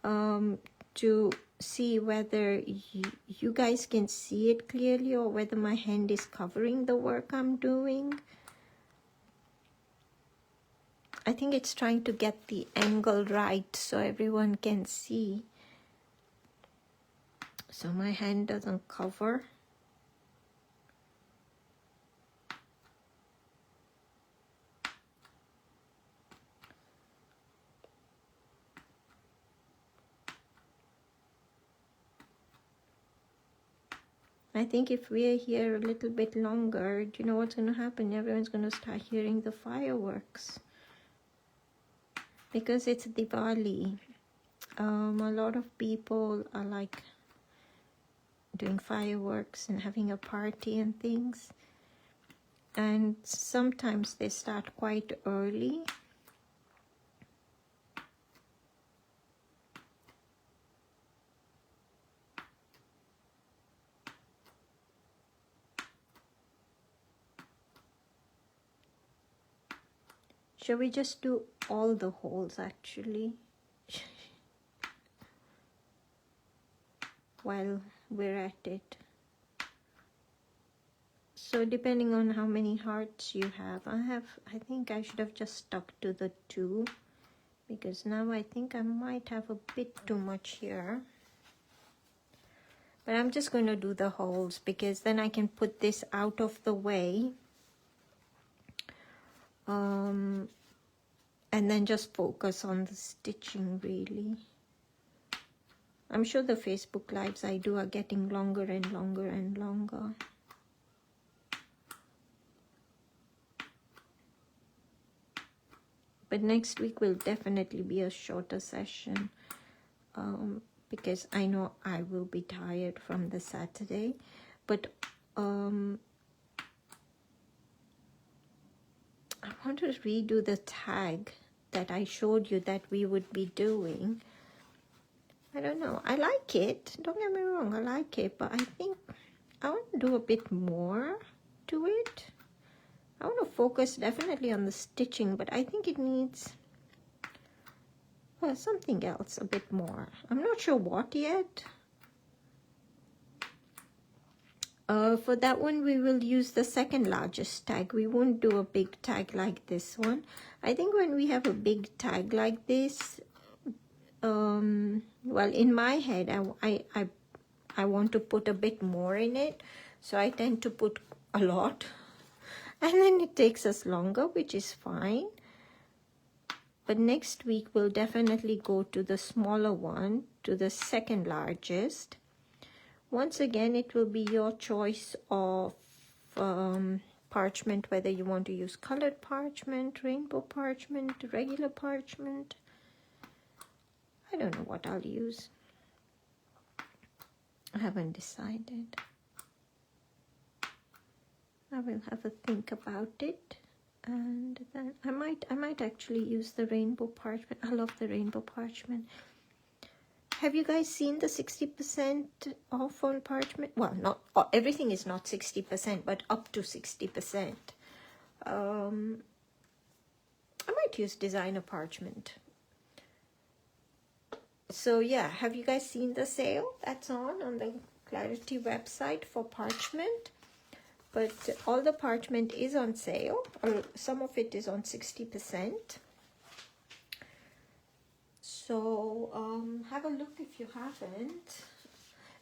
to see whether you guys can see it clearly or whether my hand is covering the work I'm doing. I think it's trying to get the angle right so everyone can see, so my hand doesn't cover. I think if we're here a little bit longer, do you know what's going to happen? Everyone's going to start hearing the fireworks. Because it's Diwali, a lot of people are like doing fireworks and having a party and things. And sometimes they start quite early. Shall we just do all the holes actually? While we're at it. So depending on how many hearts you have, I think I should have just stuck to the 2, because now I think I might have a bit too much here. But I'm just going to do the holes, because then I can put this out of the way. And then just focus on the stitching really. I'm sure the Facebook lives I do are getting longer and longer and longer. But next week will definitely be a shorter session, because I know I will be tired from the Saturday. But I want to redo the tag that I showed you that we would be doing. I don't know, I like it, don't get me wrong, I like it, but I think I want to do a bit more to it. I want to focus definitely on the stitching, but I think it needs something else a bit more. I'm not sure what yet. For that one, we will use the second largest tag. We won't do a big tag like this one. I think when we have a big tag like this, well, in my head, I want to put a bit more in it. So I tend to put a lot. And then it takes us longer, which is fine. But next week, we'll definitely go to the smaller one, to the second largest. Once again, it will be your choice of parchment, whether you want to use colored parchment, rainbow parchment, regular parchment. I don't know what I'll use. I haven't decided. I will have a think about it, and then I might actually use the rainbow parchment. I love the rainbow parchment. Have you guys seen the 60% off on parchment? Well, not everything is not 60%, but up to 60%. I might use designer parchment. So yeah, have you guys seen the sale that's on the Clarity website for parchment? But all the parchment is on sale, or some of it is on 60%. So have a look if you haven't.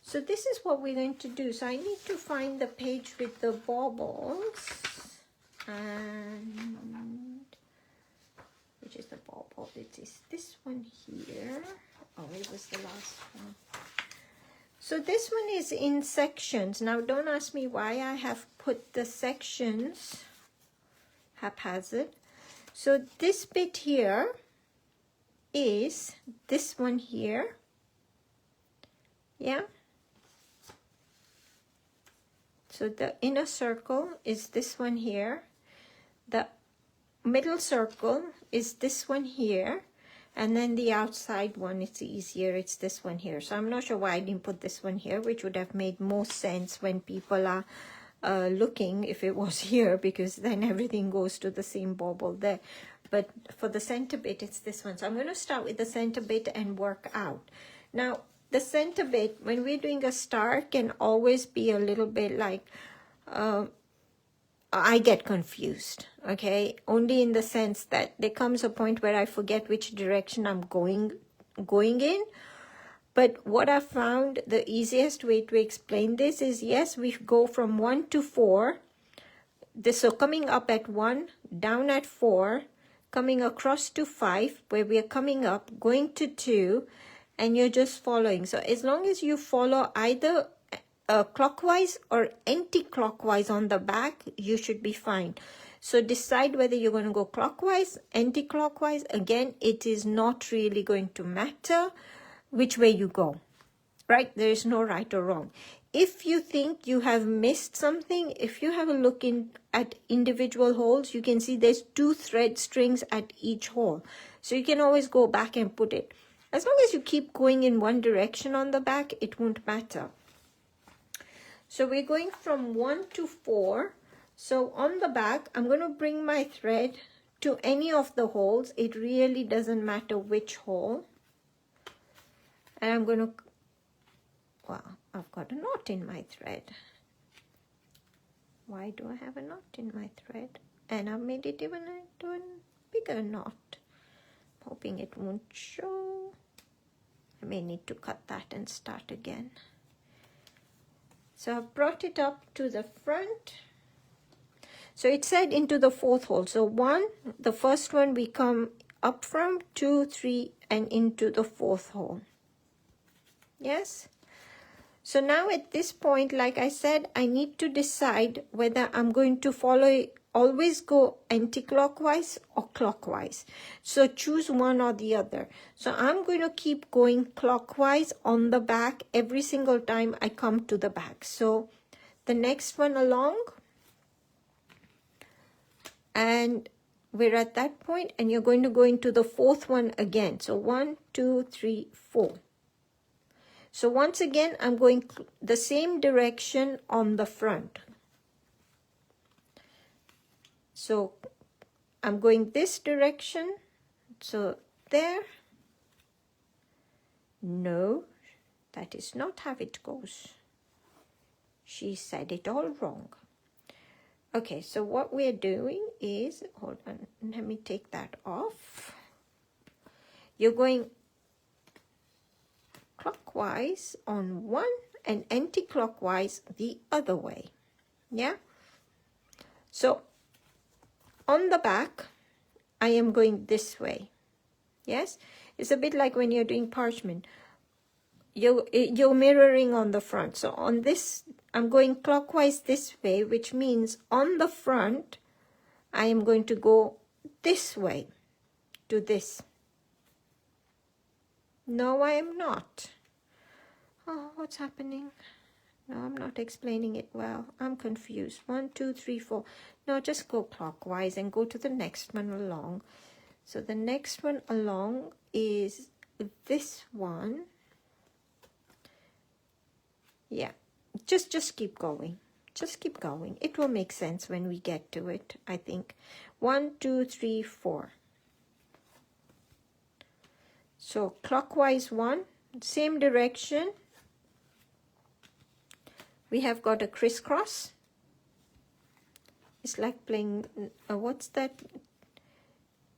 So this is what we're going to do. So I need to find the page with the baubles. And which is the bauble? It is this one here. Oh, it was the last one. So this one is in sections. Now don't ask me why I have put the sections haphazard. So this bit here is this one here. Yeah. So the inner circle is this one here. The middle circle is this one here. And then the outside one, it's easier, it's this one here. So I'm not sure why I didn't put this one here, which would have made more sense when people are looking if it was here, because then everything goes to the same bauble there. But for the center bit, it's this one. So I'm going to start with the center bit and work out. Now, the center bit, when we're doing a star, can always be a little bit like, I get confused, okay? Only in the sense that there comes a point where I forget which direction I'm going in. But what I found the easiest way to explain this is, yes, we go from 1 to 4. So coming up at 1, down at 4, coming across to 5, where we are coming up, going to 2, and you're just following. So as long as you follow either clockwise or anti-clockwise on the back, you should be fine. So decide whether you're going to go clockwise, anti-clockwise. Again, it is not really going to matter which way you go, right? There is no right or wrong. If you think you have missed something, if you have a look at individual holes, you can see there's 2 thread strings at each hole. So you can always go back and put it. As long as you keep going in one direction on the back, it won't matter. So we're going from 1 to 4. So on the back, I'm going to bring my thread to any of the holes. It really doesn't matter which hole. And I'm going to, well, I've got a knot in my thread. Why do I have a knot in my thread? And I've made it even into a bigger knot. Hoping it won't show. I may need to cut that and start again. So I've brought it up to the front. So it said into the 4th hole. So 1, the first one we come up from, 2, 3, and into the 4th hole. Yes? So now at this point, like I said, I need to decide whether I'm going to follow, always go anti-clockwise or clockwise. So choose one or the other. So I'm going to keep going clockwise on the back every single time I come to the back. So the next one along, and we're at that point, and you're going to go into the 4th one again. So 1, 2, 3, 4. So once again, I'm going the same direction on the front. So I'm going this direction. So there. No, that is not how it goes. She said it all wrong. Okay, so what we're doing is, hold on, let me take that off. You're going clockwise on one and anti-clockwise the other way. Yeah? So on the back, I am going this way. Yes? It's a bit like when you're doing parchment. You're mirroring on the front. So on this, I'm going clockwise this way, which means on the front, I am going to go this way to this. No, I am not. Oh, what's happening? No, I'm not explaining it well. I'm confused. 1, 2, 3, 4. No, just go clockwise and go to the next one along. So the next one along is this one. Yeah, just keep going. Just keep going. It will make sense when we get to it, I think. 1, 2, 3, 4. So clockwise 1, same direction. We have got a crisscross. It's like playing, what's that?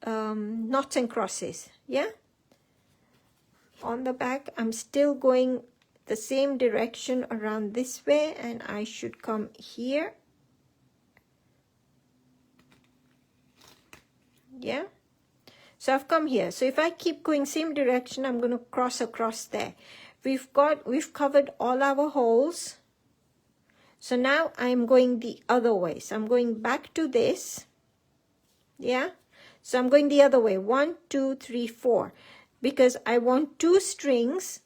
Knots and crosses, yeah? On the back, I'm still going the same direction around this way, and I should come here. Yeah? So I've come here. So if I keep going same direction, I'm going to cross across there. We've covered all our holes. So now I'm going the other way. So I'm going back to this. Yeah? So I'm going the other way. 1, 2, 3, 4. Because I want 2 strings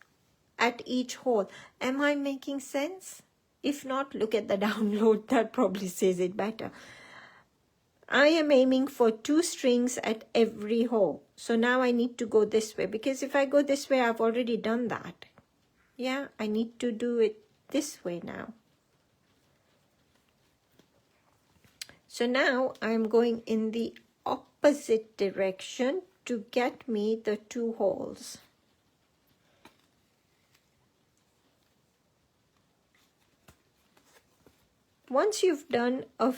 at each hole. Am I making sense? If not, look at the download. That probably says it better. I am aiming for 2 strings at every hole. So now I need to go this way. Because if I go this way, I've already done that. Yeah, I need to do it this way now. So now I'm going in the opposite direction to get me the 2 holes. Once you've done a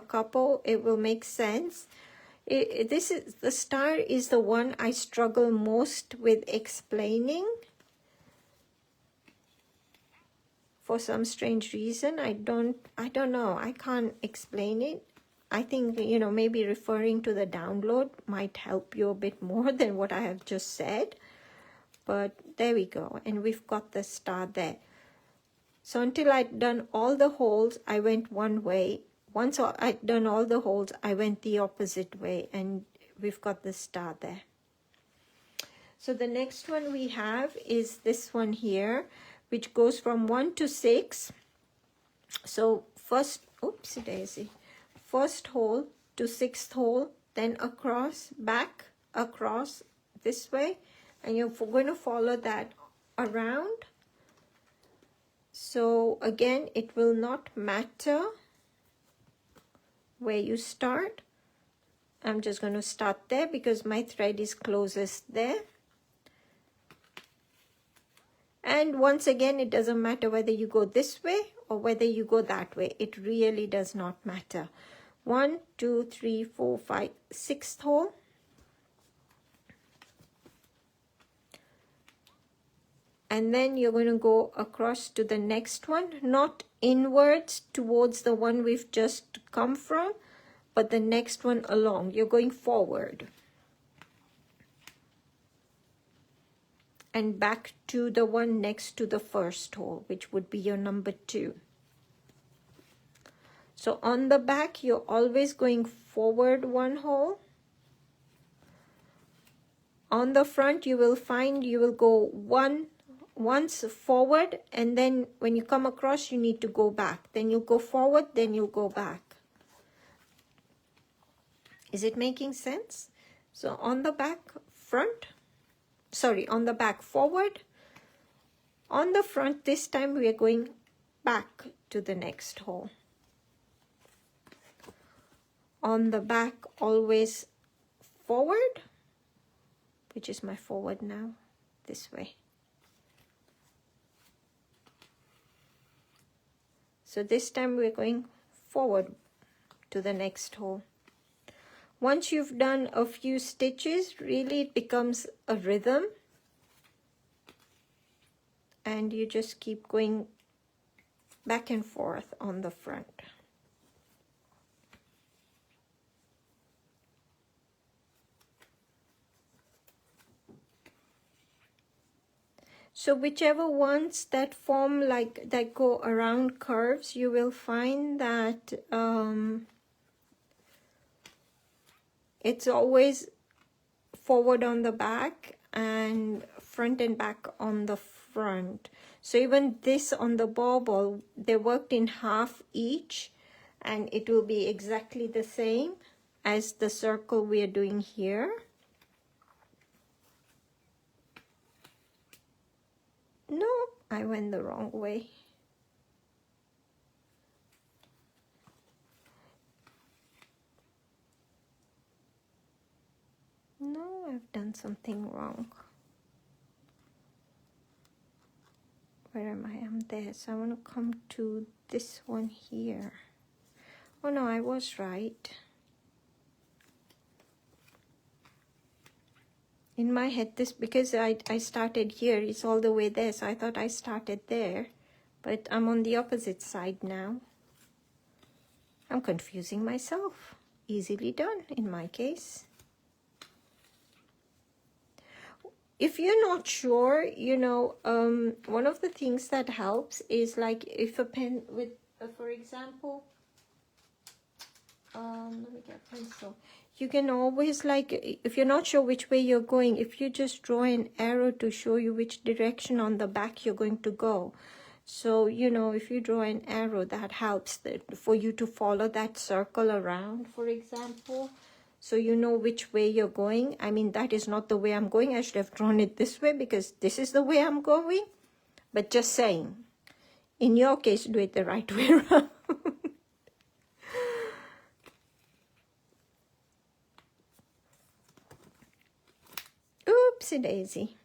couple, it will make sense. The star is the one I struggle most with explaining. For some strange reason, I don't know. I can't explain it. I think, maybe referring to the download might help you a bit more than what I have just said. But there we go. And we've got the star there. So until I'd done all the holes, I went one way. Once I'd done all the holes, I went the opposite way. And we've got the star there. So the next one we have is this one here, which goes from 1 to 6. So first hole to 6th hole, then across, back, across, this way. And you're going to follow that around. So again, it will not matter where you start. I'm just going to start there because my thread is closest there. And once again, it doesn't matter whether you go this way or whether you go that way. It really does not matter. 1, 2, 3, 4, 5, 6th hole. And then you're going to go across to the next one, not inwards towards the one we've just come from, but the next one along. You're going forward. And back to the one next to the first hole, which would be your number 2. So on the back, you're always going forward 1 hole. On the front, you will find you will go once forward, and then when you come across, you need to go back. Then you'll go forward, then you'll go back. Is it making sense? So on the back, front, sorry, on the back forward. On the front, this time we are going back to the next hole. On the back, always forward, which is my forward now, this way. So this time we're going forward to the next hole. Once you've done a few stitches, really it becomes a rhythm, and you just keep going back and forth on the front. So whichever ones that form like that go around curves, you will find that it's always forward on the back and front and back on the front. So even this on the bauble, they worked in half each, and it will be exactly the same as the circle we are doing here. No, I went the wrong way. No, I've done something wrong. Where am I? I'm there. So I want to come to this one here. Oh no, I was right. In my head, this, because I started here, it's all the way there, so I thought I started there, but I'm on the opposite side now. I'm confusing myself. Easily done in my case. If you're not sure, you know, one of the things that helps is like if a pen with, for example, let me get a pencil. You can always, like, if you're not sure which way you're going, if you just draw an arrow to show you which direction on the back you're going to go. So, you know, if you draw an arrow, that helps for you to follow that circle around, for example. So you know which way you're going. I mean, that is not the way I'm going. I should have drawn it this way because this is the way I'm going. But just saying, in your case, do it the right way around. Oopsie daisy.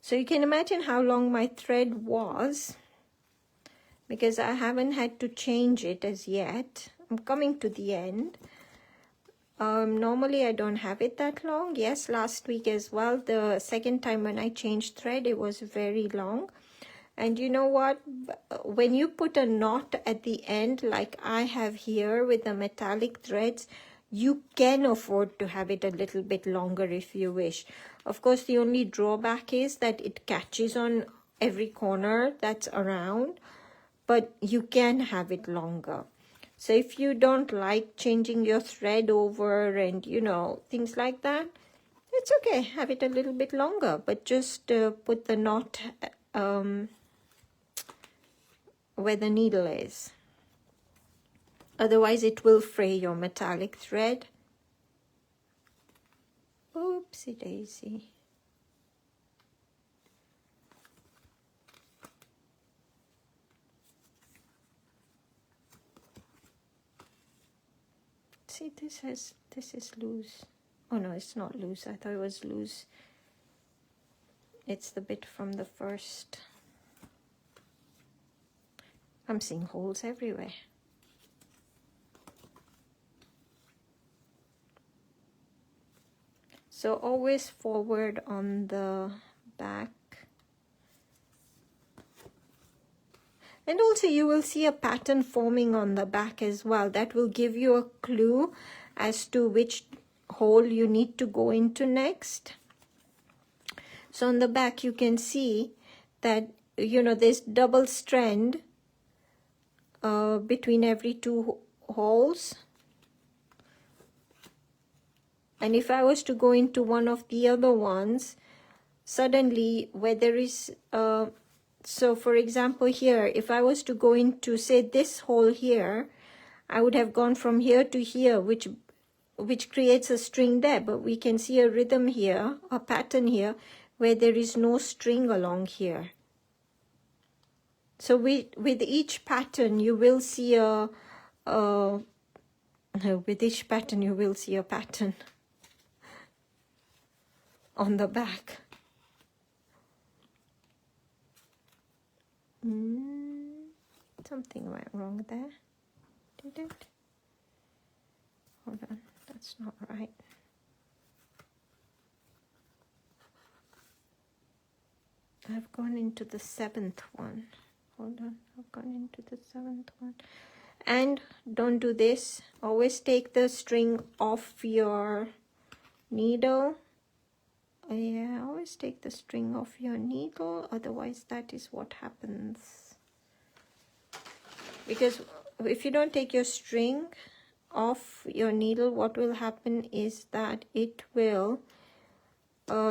So you can imagine how long my thread was, because I haven't had to change it as yet. I'm coming to the end. Normally I don't have it that long. Yes, last week as well, the second time when I changed thread, it was very long. And you know what? When you put a knot at the end, like I have here with the metallic threads, you can afford to have it a little bit longer if you wish. Of course, the only drawback is that it catches on every corner that's around, but you can have it longer. So if you don't like changing your thread over and, you know, things like that, it's okay. Have it a little bit longer, but just put the knot where the needle is. Otherwise it will fray your metallic thread. Oopsie daisy. See, this is loose. Oh no, it's not loose. I thought it was loose. It's the bit from the first. I'm seeing holes everywhere. So always forward on the back. And also you will see a pattern forming on the back as well. That will give you a clue as to which hole you need to go into next. So on the back you can see that, you know, there's double strand between every two holes. And if I was to go into one of the other ones, suddenly where there is So for example here, if I was to go into say this hole here, I would have gone from here to here, which creates a string there, but we can see a rhythm here, a pattern here, where there is no string along here. So with each pattern you will see with each pattern you will see a pattern on the back. Something went wrong there. Did it? Hold on, that's not right. I've gone into the 7th one. Hold on, I've gone into the 7th one. And don't do this. Always take the string off your needle. Yeah, always take the string off your needle, otherwise that is what happens. Because if you don't take your string off your needle, what will happen is that it will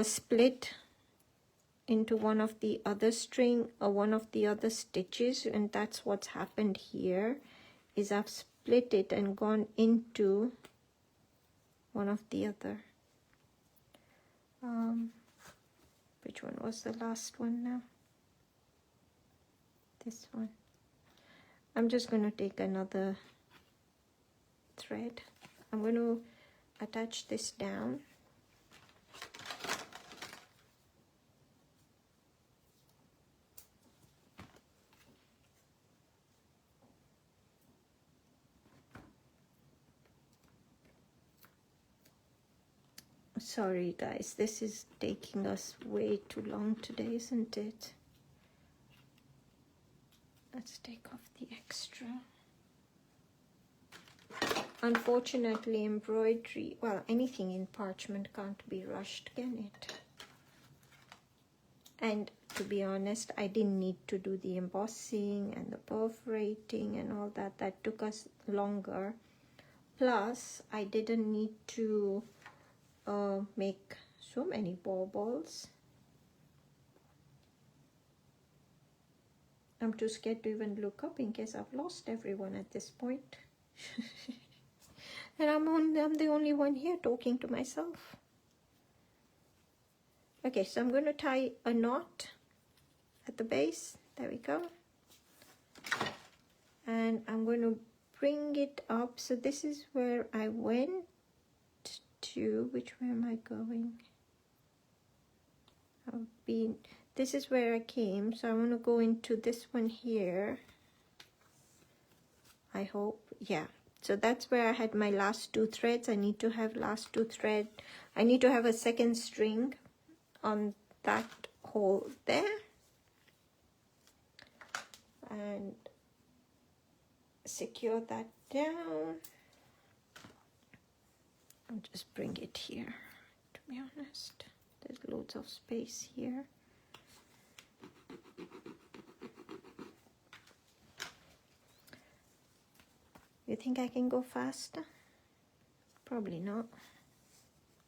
split into one of the other string or one of the other stitches, and that's what's happened here, is I've split it and gone into one of the other. Which one was the last one now? This one. I'm just going to take another thread. I'm going to attach this down. Sorry guys, this is taking us way too long today, isn't it? Let's take off the extra. Unfortunately, embroidery, well, anything in parchment can't be rushed, can it? And to be honest, I didn't need to do the embossing and the perforating and all that. That took us longer. Plus, I didn't need to make so many baubles. I'm too scared to even look up in case I've lost everyone at this point. And I'm the only one here talking to myself. Okay, so I'm going to tie a knot at the base. There we go. And I'm going to bring it up. So this is where I went to. Which way am I going? This is where I came. So I want to go into this one here. I hope. Yeah. So that's where I had my last 2 threads. I need to have last 2 thread. I need to have a second string on that hole there. And secure that down. I'll just bring it here, to be honest. There's loads of space here. You think I can go faster? Probably not.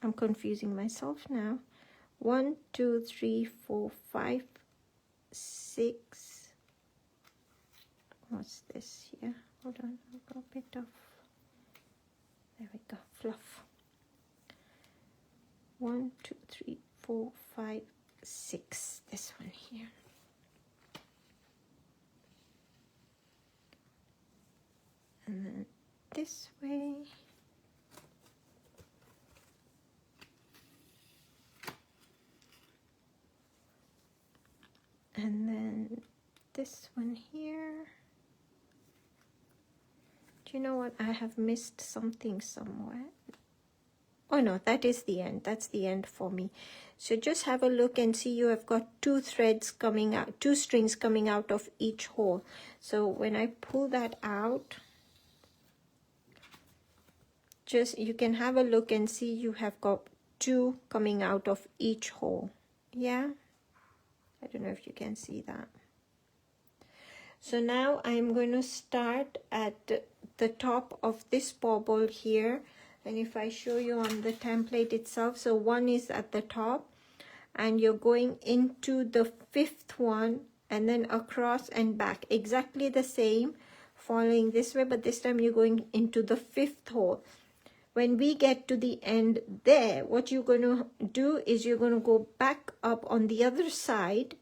I'm confusing myself now. 1, 2, 3, 4, 5, 6. What's this here? Hold on, I've got a bit of, there we go, fluff. 1, 2, 3, 4, 5, 6. This one here. And then this way. And then this one here. Do you know what? I have missed something somewhere. Oh no, that is the end. That's the end for me. So just have a look and see you have got 2 threads coming out, 2 strings coming out of each hole. So when I pull that out, just you can have a look and see you have got 2 coming out of each hole. Yeah, I don't know if you can see that. So now I'm going to start at the top of this bauble here, and if I show you on the template itself, so 1 is at the top and you're going into the 5th one and then across and back, exactly the same, following this way, but this time you're going into the 5th hole. When we get to the end there, what you're going to do is you're going to go back up on the other side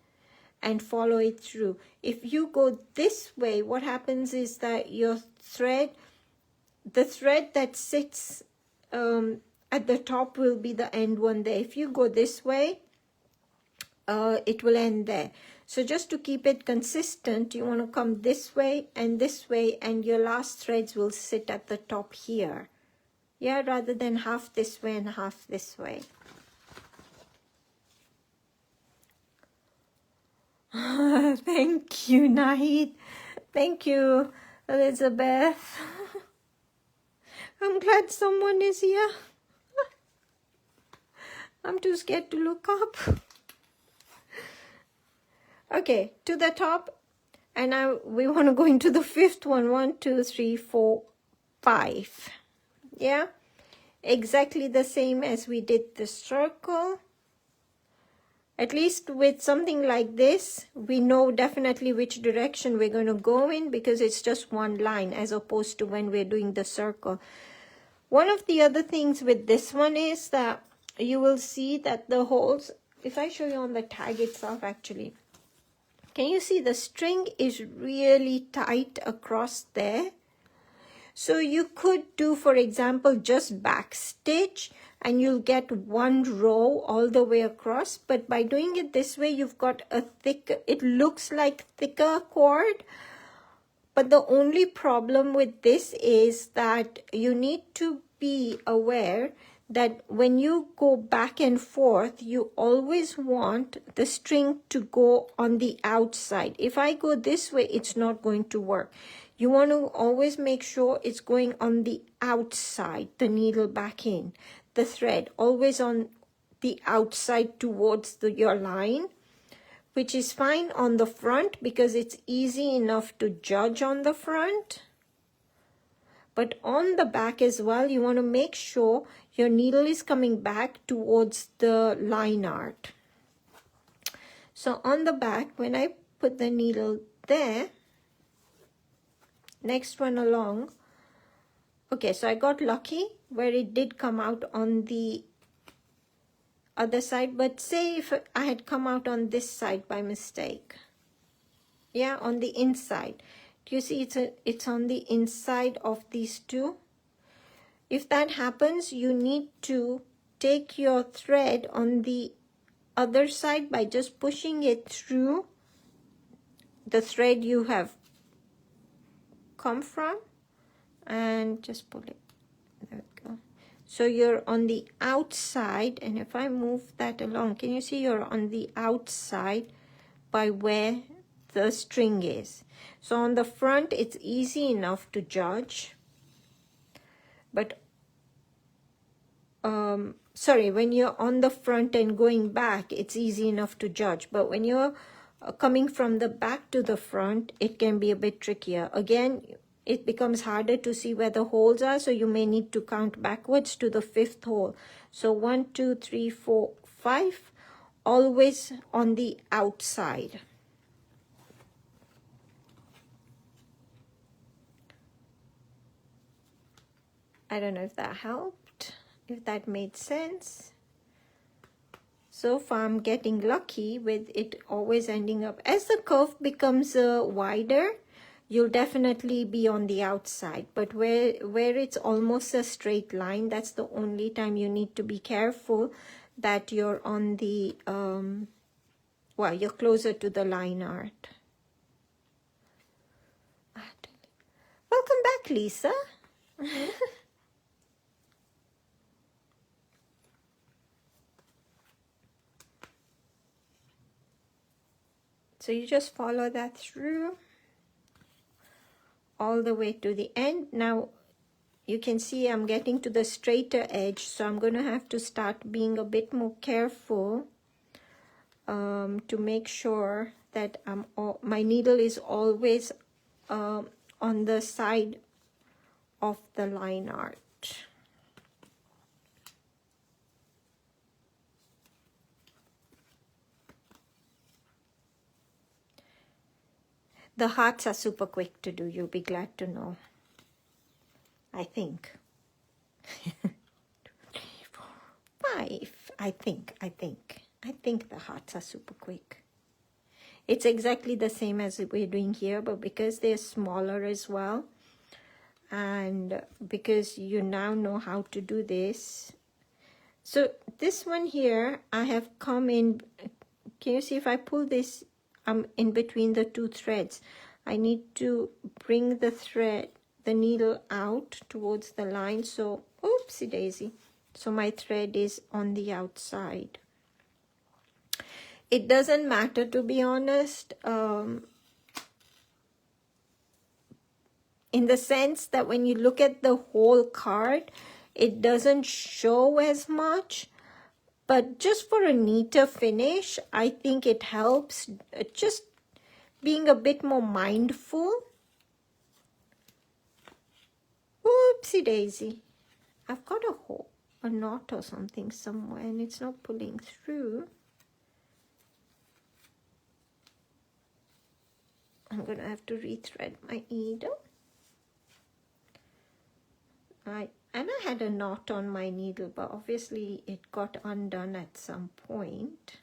and follow it through. If you go this way, what happens is that your thread, the thread that sits at the top will be the end one there. If you go this way, it will end there. So just to keep it consistent, you want to come this way, and your last threads will sit at the top here. Yeah, rather than half this way and half this way. Thank you, Nahid. Thank you, Elizabeth. I'm glad someone is here. I'm too scared to look up. Okay, to the top, and now we want to go into the 5th one. 1, 2, 3, 4, 5. Yeah, exactly the same as we did the circle. At least with something like this, we know definitely which direction we're going to go in, because it's just one line as opposed to when we're doing the circle. One of the other things with this one is that you will see that the holes, if I show you on the tag itself actually, can you see the string is really tight across there? So you could do, for example, just back stitch and you'll get one row all the way across. But by doing it this way, you've got a thick, it looks like thicker cord. But the only problem with this is that you need to be aware that when you go back and forth, you always want the string to go on the outside. If I go this way, it's not going to work. You want to always make sure it's going on the outside, the needle back in, the thread always on the outside towards your line, which is fine on the front because it's easy enough to judge on the front. But on the back as well, you want to make sure your needle is coming back towards the line art. So on the back, when I put the needle there, next one along, okay, so I got lucky where it did come out on the other side, but say if I had come out on this side by mistake, yeah, on the inside, do you see it's on the inside of these two? If that happens, you need to take your thread on the other side by just pushing it through the thread you have come from and just pull it. There we go. So you're on the outside, and if I move that along, can you see you're on the outside by where the string is? So on the front, it's easy enough to judge. But, sorry, when you're on the front and going back, it's easy enough to judge. But when you're coming from the back to the front, it can be a bit trickier. Again, it becomes harder to see where the holes are, so you may need to count backwards to the 5th hole. So 1, 2, 3, 4, 5, always on the outside. I don't know if that helped, if that made sense. So far I'm getting lucky with it always ending up. As the curve becomes wider, you'll definitely be on the outside. But where it's almost a straight line, that's the only time you need to be careful that you're on the, well, you're closer to the line art. Welcome back, Lisa. So you just follow that through all the way to the end. Now you can see I'm getting to the straighter edge, so I'm going to have to start being a bit more careful to make sure that my needle is always on the side of the line art. The hearts are super quick to do, you'll be glad to know. I think. 2, 3, 4, 5. I think the hearts are super quick. It's exactly the same as we're doing here, but because they're smaller as well, and because you now know how to do this. So this one here, I have come in, can you see if I pull this, I'm in between the two threads. I need to bring the thread, the needle out towards the line. So, oopsie daisy. So my thread is on the outside. It doesn't matter, to be honest, in the sense that when you look at the whole card, it doesn't show as much. But just for a neater finish, I think it helps just being a bit more mindful. Oopsie daisy. I've got a knot or something somewhere and it's not pulling through. I'm going to have to rethread my needle. And I had a knot on my needle, but obviously it got undone at some point.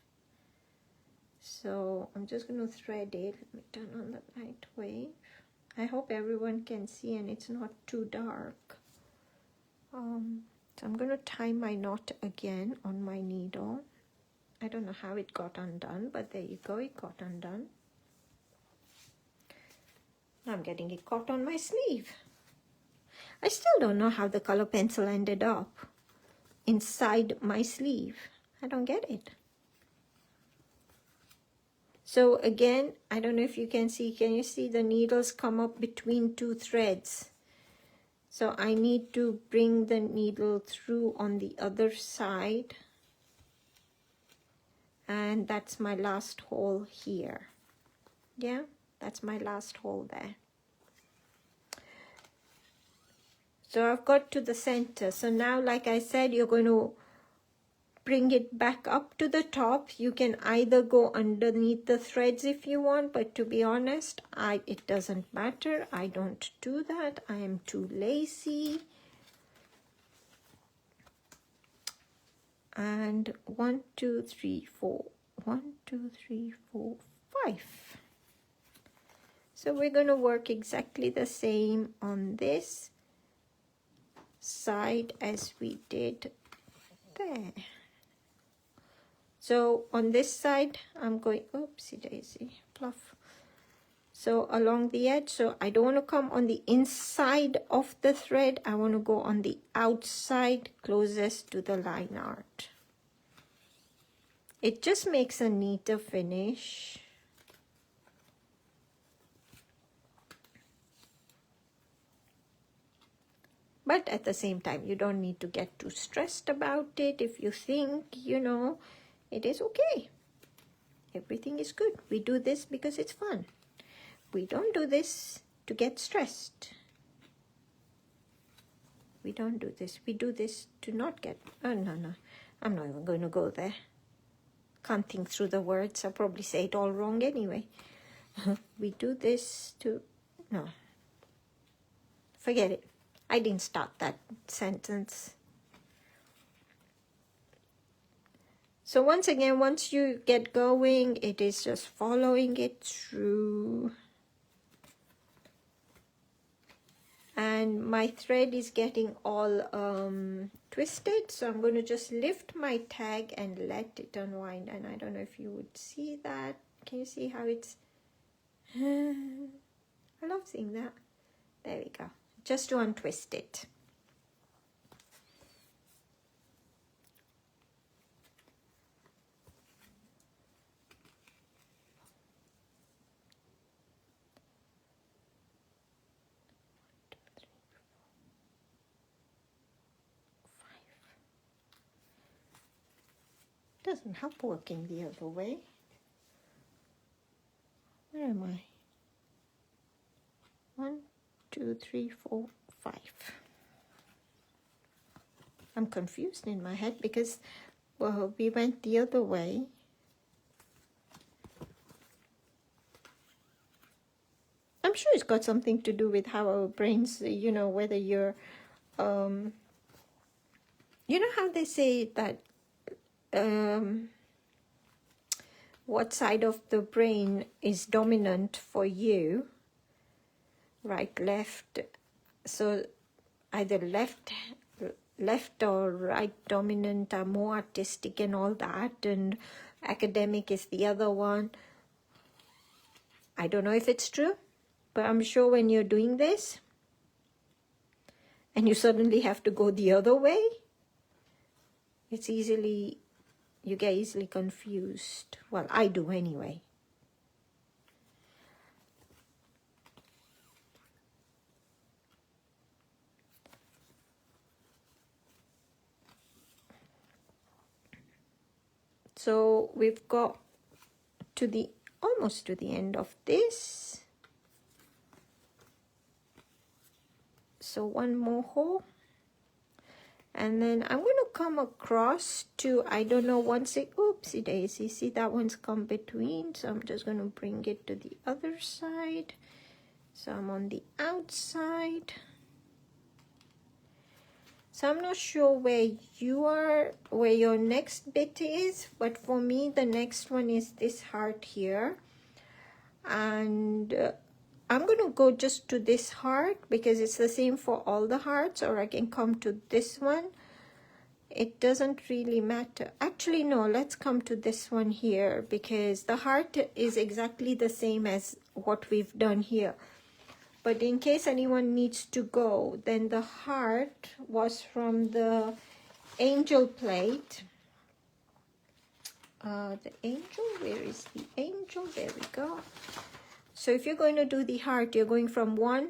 So I'm just going to thread it. Let me turn on the light wave. I hope everyone can see and it's not too dark. So I'm going to tie my knot again on my needle. I don't know how it got undone, but there you go, it got undone. Now I'm getting it caught on my sleeve. I still don't know how the color pencil ended up inside my sleeve. I don't get it. So again, I don't know if you can you see the needles come up between two threads? So I need to bring the needle through on the other side. And that's my last hole here. Yeah, that's my last hole there. So I've got to the center. So now, like I said, you're going to bring it back up to the top. You can either go underneath the threads if you want, but to be honest, it doesn't matter. I don't do that. I am too lazy. And 1, 2, 3, 4. 1, 2, 3, 4, 5. So we're going to work exactly the same on this side as we did there. So on this side, I'm going, oopsie daisy, fluff. So along the edge, so I don't want to come on the inside of the thread. I want to go on the outside closest to the line art. It just makes a neater finish. But at the same time, you don't need to get too stressed about it. If you think, you know, it is okay. Everything is good. We do this because it's fun. We don't do this to get stressed. We don't do this. We do this to not get... Oh, no. I'm not even going to go there. Can't think through the words. I'll probably say it all wrong anyway. We do this to... No. Forget it. I didn't start that sentence. So once again, once you get going, it is just following it through. And my thread is getting all twisted, so I'm going to just lift my tag and let it unwind. And I don't know if you would see that. Can you see how it's... I love seeing that. There we go. Just to untwist it. Doesn't help working the other way. Where am I? 1, 2, 3, 4, 5. I'm confused in my head because, well, we went the other way. I'm sure it's got something to do with how our brains, you know, whether you're, you know how they say that, what side of the brain is dominant for you, right, left, so either left or right dominant are more artistic and all that, and academic is the other one. I don't know if it's true, but I'm sure when you're doing this and you suddenly have to go the other way, it's easily, you get easily confused. Well, I do anyway. So we've got to the almost to the end of this. So one more hole. And then I'm going to come across to, I don't know, once it, oopsie daisy, see that one's come between. So I'm just going to bring it to the other side. So I'm on the outside. So I'm not sure where you are, where your next bit is, but for me, the next one is this heart here. And I'm going to go just to this heart because it's the same for all the hearts, or I can come to this one. It doesn't really matter. Actually, no, let's come to this one here because the heart is exactly the same as what we've done here. But in case anyone needs to go, then the heart was from the angel plate. The angel, where is the angel? There we go. So if you're going to do the heart, you're going from 1,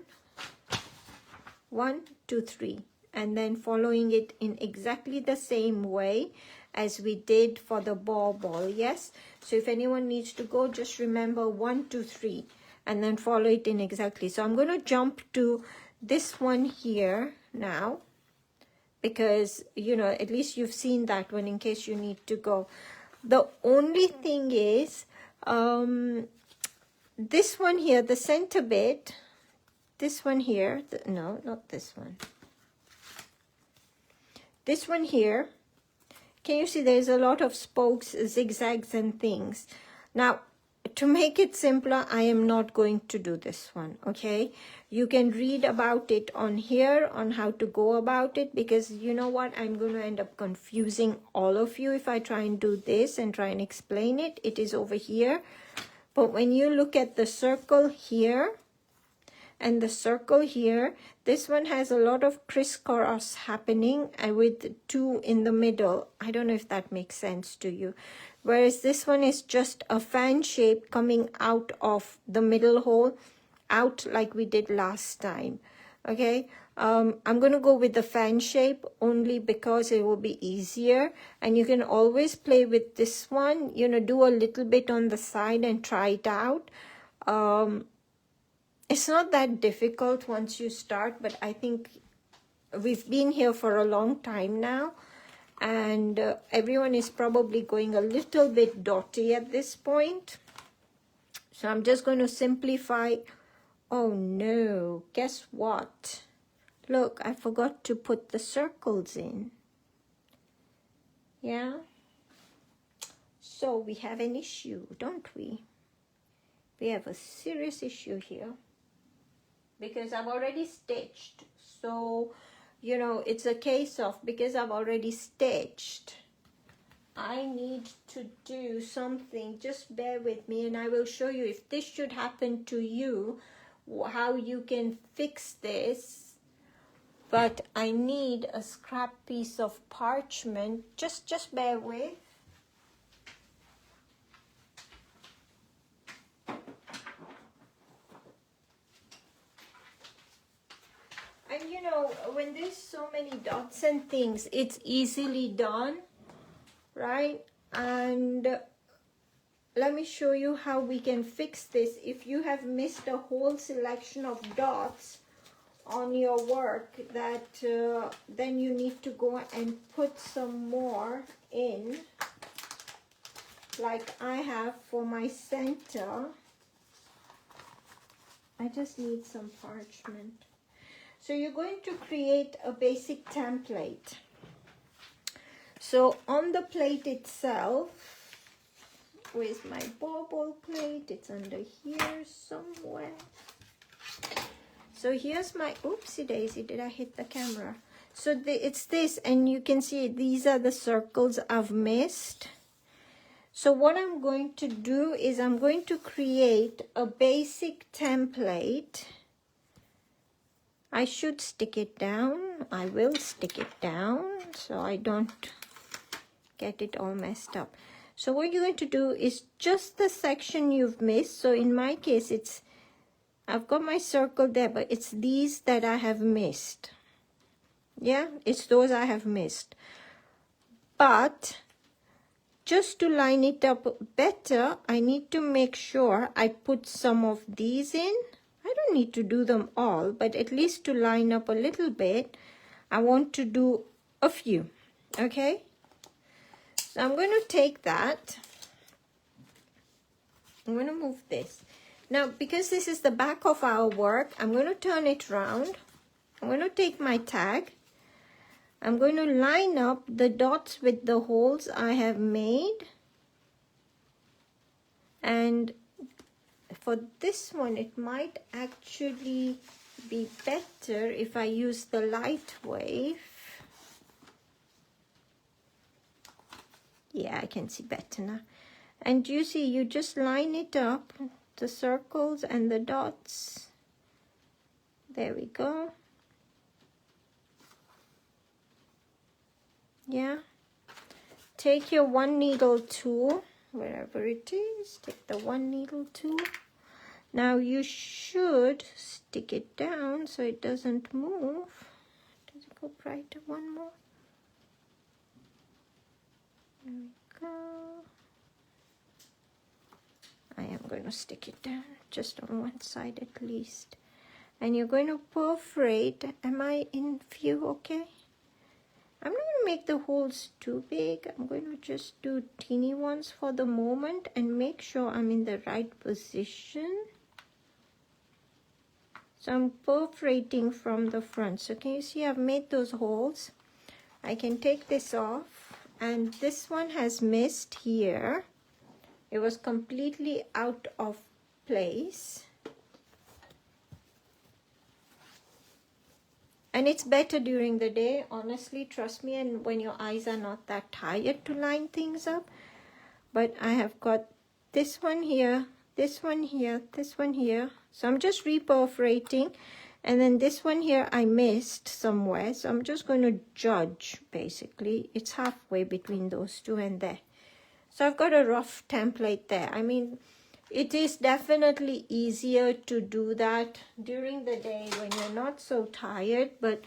2, 3, and then following it in exactly the same way as we did for the ball, yes? So if anyone needs to go, just remember 1, 2, 3. And then follow it in exactly. So I'm going to jump to this one here now because, you know, at least you've seen that one in case you need to go. The only thing is this one here, the center bit, this one here, no, not this one. This one here, can you see there's a lot of spokes, zigzags and things. Now, to make it simpler, I am not going to do this one, okay? You can read about it on here, on how to go about it, because you know what? I'm going to end up confusing all of you if I try and do this and try and explain it. It is over here. But when you look at the circle here and the circle here, this one has a lot of crisscross happening with 2 in the middle. I don't know if that makes sense to you. Whereas this one is just a fan shape coming out of the middle hole, out like we did last time, okay? I'm going to go with the fan shape only because it will be easier. And you can always play with this one, you know, do a little bit on the side and try it out. It's not that difficult once you start, but I think we've been here for a long time now. And everyone is probably going a little bit dotty at this point. So I'm just going to simplify. Oh no, guess what? Look, I forgot to put the circles in. Yeah? So we have an issue, don't we? We have a serious issue here. Because I've already stitched. So, you know, it's a case of, because I've already stitched, I need to do something. Just bear with me and I will show you if this should happen to you, how you can fix this. But I need a scrap piece of parchment. Just bear with. And you know, when there's so many dots and things, it's easily done, right? And let me show you how we can fix this. If you have missed a whole selection of dots on your work, that then you need to go and put some more in, like I have for my center. I just need some parchment. So you're going to create a basic template. So on the plate itself, where's my bauble plate? It's under here somewhere. So here's my, oopsie daisy, did I hit the camera? So it's this, and you can see these are the circles I've missed. So what I'm going to do is I'm going to create a basic template. I should stick it down. I will stick it down so I don't get it all messed up. So what you're going to do is just the section you've missed. So in my case, I've got my circle there, but it's these that I have missed. Yeah, it's those I have missed. But just to line it up better, I need to make sure I put some of these in. I don't need to do them all, but at least to line up a little bit, I want to do a few, okay? So I'm going to take that. I'm going to move this. Now, because this is the back of our work, I'm going to turn it around. I'm going to take my tag. I'm going to line up the dots with the holes I have made. And for this one, it might actually be better if I use the light wave. Yeah, I can see better now. And you see, you just line it up, the circles and the dots. There we go. Yeah. Take your 1 needle tool, wherever it is, take the 1 needle tool. Now you should stick it down so it doesn't move. Does it go brighter? One more. There we go. I am going to stick it down just on one side at least. And you're going to perforate. Am I in view okay? I'm not going to make the holes too big. I'm going to just do teeny ones for the moment and make sure I'm in the right position. So I'm perforating from the front. So can you see I've made those holes? I can take this off, and this one has missed here. It was completely out of place. And it's better during the day, honestly, trust me, and when your eyes are not that tired to line things up. But I have got this one here, this one here, this one here. So I'm just reperforating. And then this one here I missed somewhere. So I'm just going to judge, basically. It's halfway between those two and there. So I've got a rough template there. I mean, it is definitely easier to do that during the day when you're not so tired. But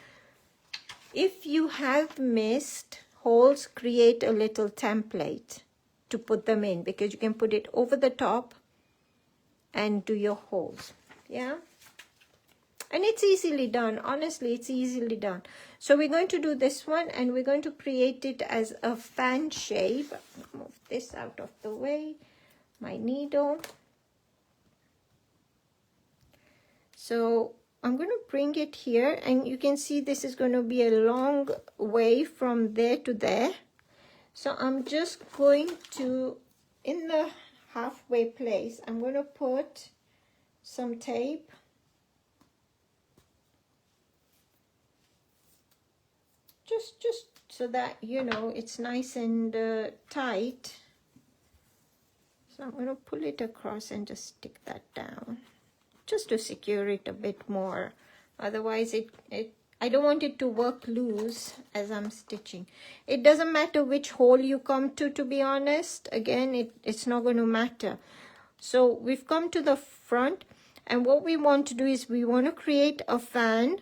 if you have missed holes, create a little template to put them in, because you can put it over the top and do your holes. Yeah. And it's easily done. Honestly, it's easily done. So we're going to do this one, and we're going to create it as a fan shape. Move this out of the way. My needle. So I'm going to bring it here, and you can see this is going to be a long way from there to there. So I'm just going to, in the halfway place, I'm going to put some tape. Just so that, you know, it's nice and tight. So I'm going to pull it across and just stick that down, just to secure it a bit more. Otherwise, I don't want it to work loose as I'm stitching. It doesn't matter which hole you come to be honest. Again, it's not going to matter. So we've come to the front, and what we want to do is we want to create a fan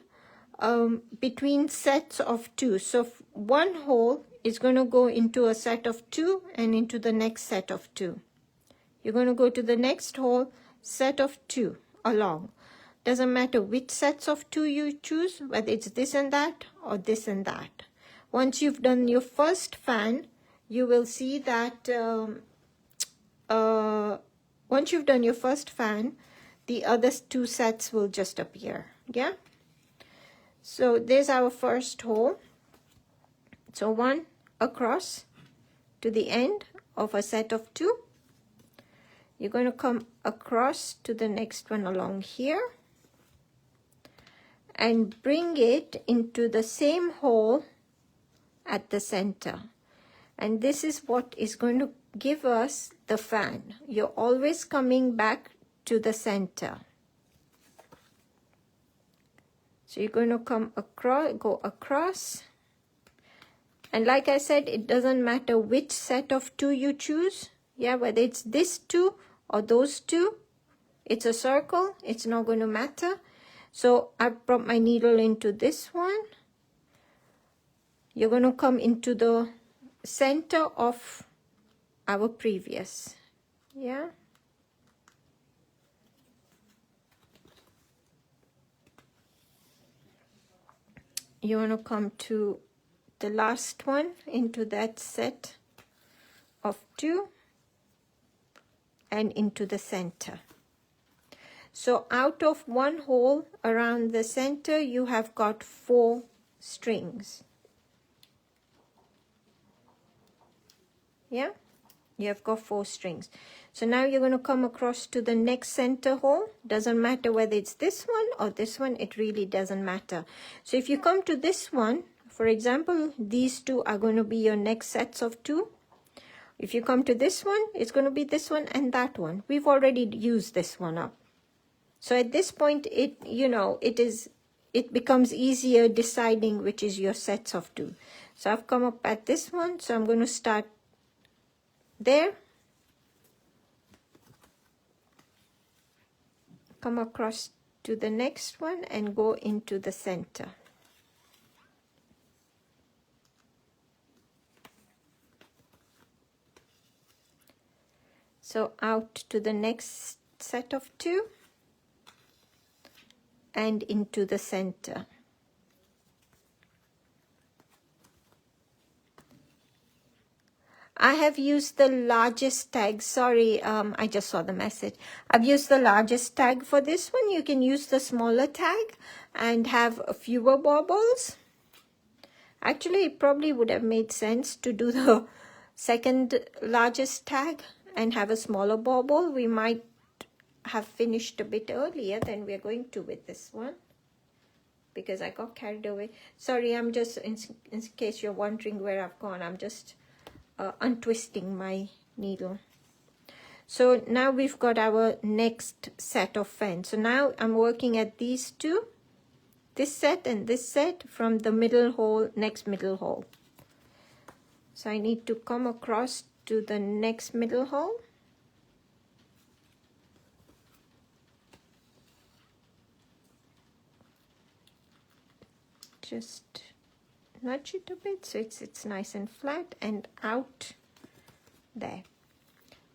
between sets of 2. So one hole is going to go into a set of 2 and into the next set of 2. You're going to go to the next hole, set of 2 along. Doesn't matter which sets of 2 you choose, whether it's this and that or this and that. Once you've done your first fan, you will see that once you've done your first fan, the other two sets will just appear. Yeah, so there's our first hole. So one across to the end of a set of two. You're going to come across to the next one along here and bring it into the same hole at the center. And this is what is going to give us the fan. You're always coming back to the center. So you're going to come across, go across. And like I said, it doesn't matter which set of two you choose. Yeah, whether it's this two or those two, it's a circle, it's not going to matter. So I brought my needle into this one. You're going to come into the center of our previous. Yeah. You want to come to the last one into that set of two and into the center. So out of one hole around the center, you have got 4 strings. Yeah, you have got 4 strings. So now you're going to come across to the next center hole. Doesn't matter whether it's this one or this one, it really doesn't matter. So if you come to this one, for example, these two are going to be your next sets of 2. If you come to this one, it's going to be this one and that one. We've already used this one up. So at this point, it becomes easier deciding which is your sets of 2. So I've come up at this one, so I'm going to start there, come across to the next one and go into the center. So out to the next set of 2 and into the center. I have used the largest tag. Sorry, I just saw the message. I've used the largest tag for this one. You can use the smaller tag and have fewer baubles. Actually, it probably would have made sense to do the second largest tag and have a smaller bauble. We might have finished a bit earlier than we're going to with this one, because I got carried away. Sorry, I'm just, in case you're wondering where I've gone, I'm just untwisting my needle. So now we've got our next set of fans. So now I'm working at these two, this set and this set, from the middle hole, next middle hole. So I need to come across to the next middle hole. Just nudge it a bit so it's nice and flat and out there.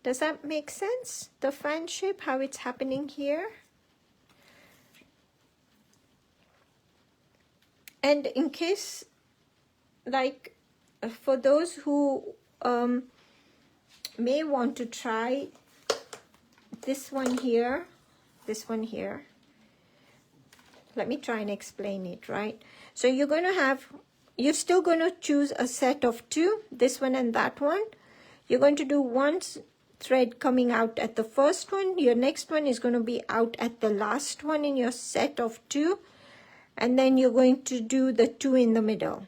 Does that make sense? The fan shape, how it's happening here? And in case, like, for those who may want to try this one here, let me try and explain it, right? So you're going to have, you're still going to choose a set of 2, this one and that one. You're going to do one thread coming out at the first one. Your next one is going to be out at the last one in your set of 2. And then you're going to do the 2 in the middle.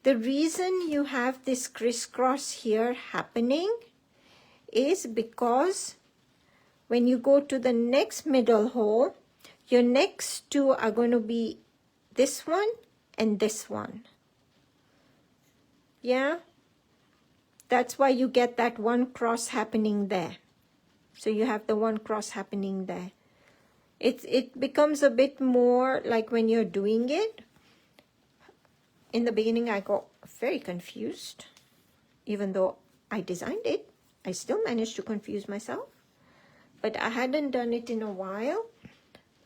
The reason you have this crisscross here happening is because when you go to the next middle hole, your next 2 are going to be this one and this one. Yeah, that's why you get that one cross happening there. So you have the one cross happening there. It becomes a bit more like when you're doing it. In the beginning, I got very confused. Even though I designed it, I still managed to confuse myself. But I hadn't done it in a while,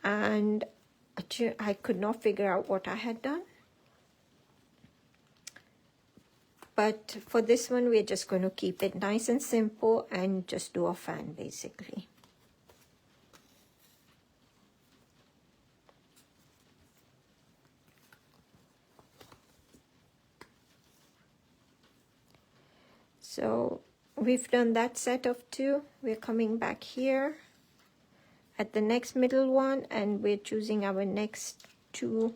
and I could not figure out what I had done. But for this one, we're just going to keep it nice and simple and just do a fan, basically. So we've done that set of 2. We're coming back here at the next middle one, and we're choosing our next 2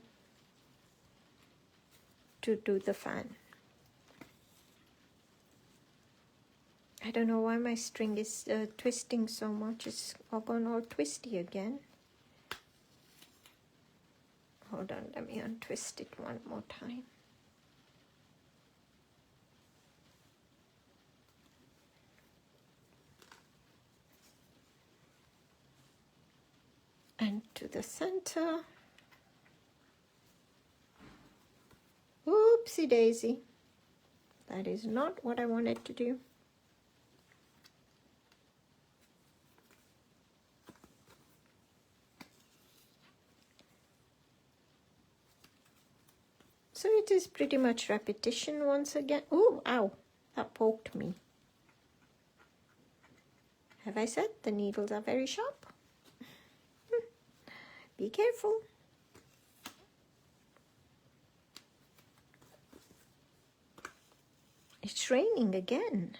to do the fan. I don't know why my string is twisting so much. It's all gone all twisty again. Hold on, let me untwist it one more time. And to the center. Oopsie daisy. That is not what I wanted to do. So it is pretty much repetition once again. Oh, ow, that poked me. Have I said the needles are very sharp? Be careful. It's raining again.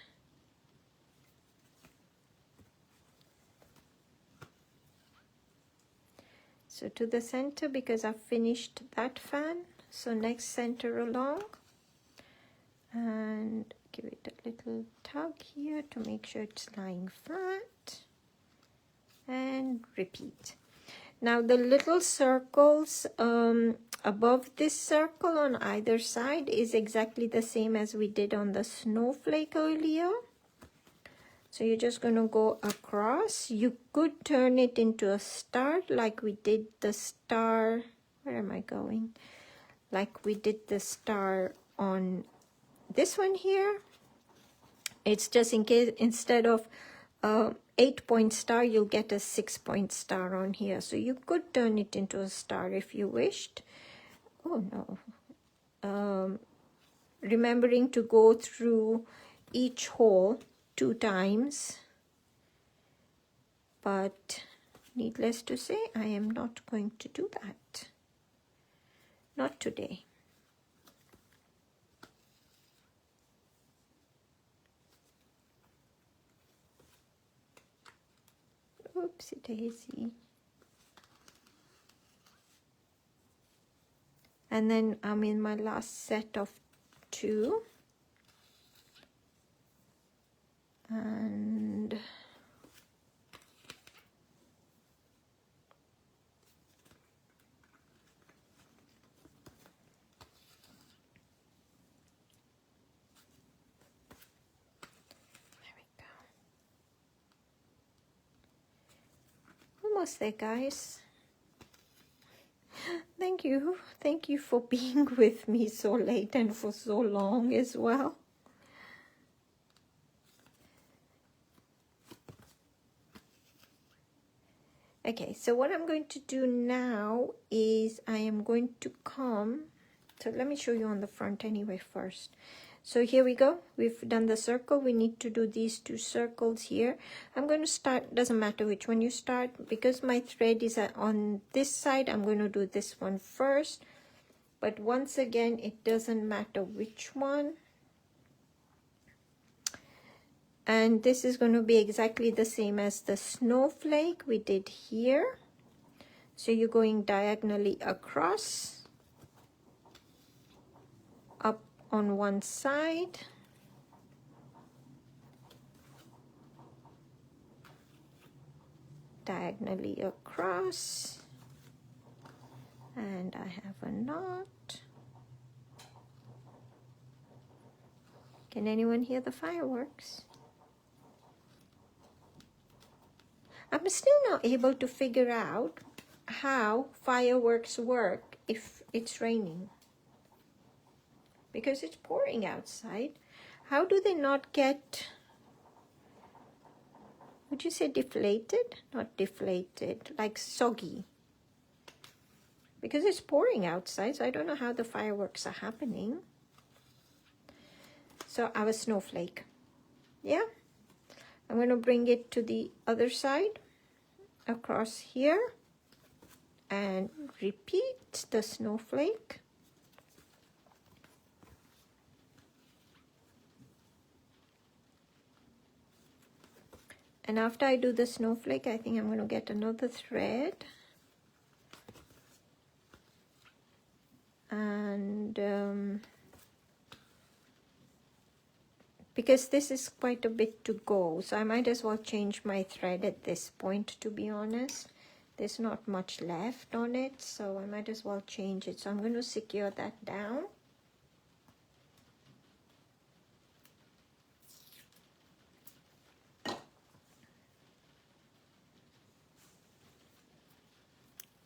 So to the center, because I've finished that fan. So next center along. And give it a little tug here to make sure it's lying flat. And repeat. Now the little circles above this circle on either side is exactly the same as we did on the snowflake earlier. So you're just going to go across. You could turn it into a star like we did the star. Where am I going? Like we did the star on this one here. It's just in case instead of 8-point star, you'll get a 6-point star on here. So you could turn it into a star if you wished. Oh no. Remembering to go through each hole 2 times. But needless to say, I am not going to do that. Not today. Oopsie daisy. And then I'm in my last set of 2. And almost there, guys. Thank you for being with me so late and for so long as well. Okay, so what I'm going to do now is I am going to come, so let me show you on the front anyway first. So here we go. We've done the circle. We need to do these 2 circles here. I'm going to start, doesn't matter which one you start, because my thread is on this side, I'm going to do this one first. But once again, it doesn't matter which one. And this is going to be exactly the same as the snowflake we did here. So you're going diagonally across, up on one side, diagonally across, and I have a knot. Can anyone hear the fireworks? I'm still not able to figure out how fireworks work if it's raining. Because it's pouring outside. How do they not get, would you say deflated? Not deflated, like soggy. Because it's pouring outside, so I don't know how the fireworks are happening. So our snowflake. Yeah? I'm going to bring it to the other side, across here, and repeat the snowflake. And after I do the snowflake, I think I'm going to get another thread. And because this is quite a bit to go, so I might as well change my thread at this point, to be honest. There's not much left on it, so I might as well change it. So I'm going to secure that down.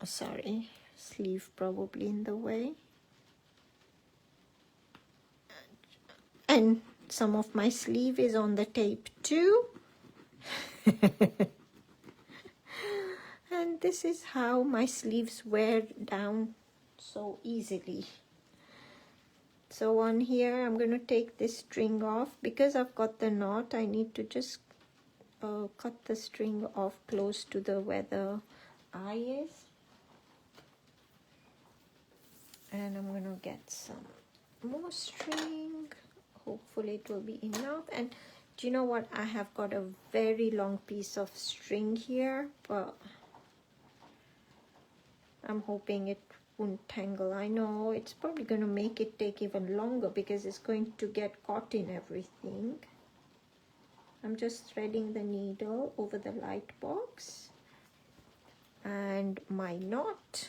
Sorry, sleeve probably in the way. And some of my sleeve is on the tape too. And this is how my sleeves wear down so easily. So on here, I'm going to take this string off. Because I've got the knot, I need to just cut the string off close to where the eye is. And I'm going to get some more string. Hopefully it will be enough. And do you know what? I have got a very long piece of string here, but I'm hoping it won't tangle. I know it's probably going to make it take even longer because it's going to get caught in everything. I'm just threading the needle over the light box and my knot.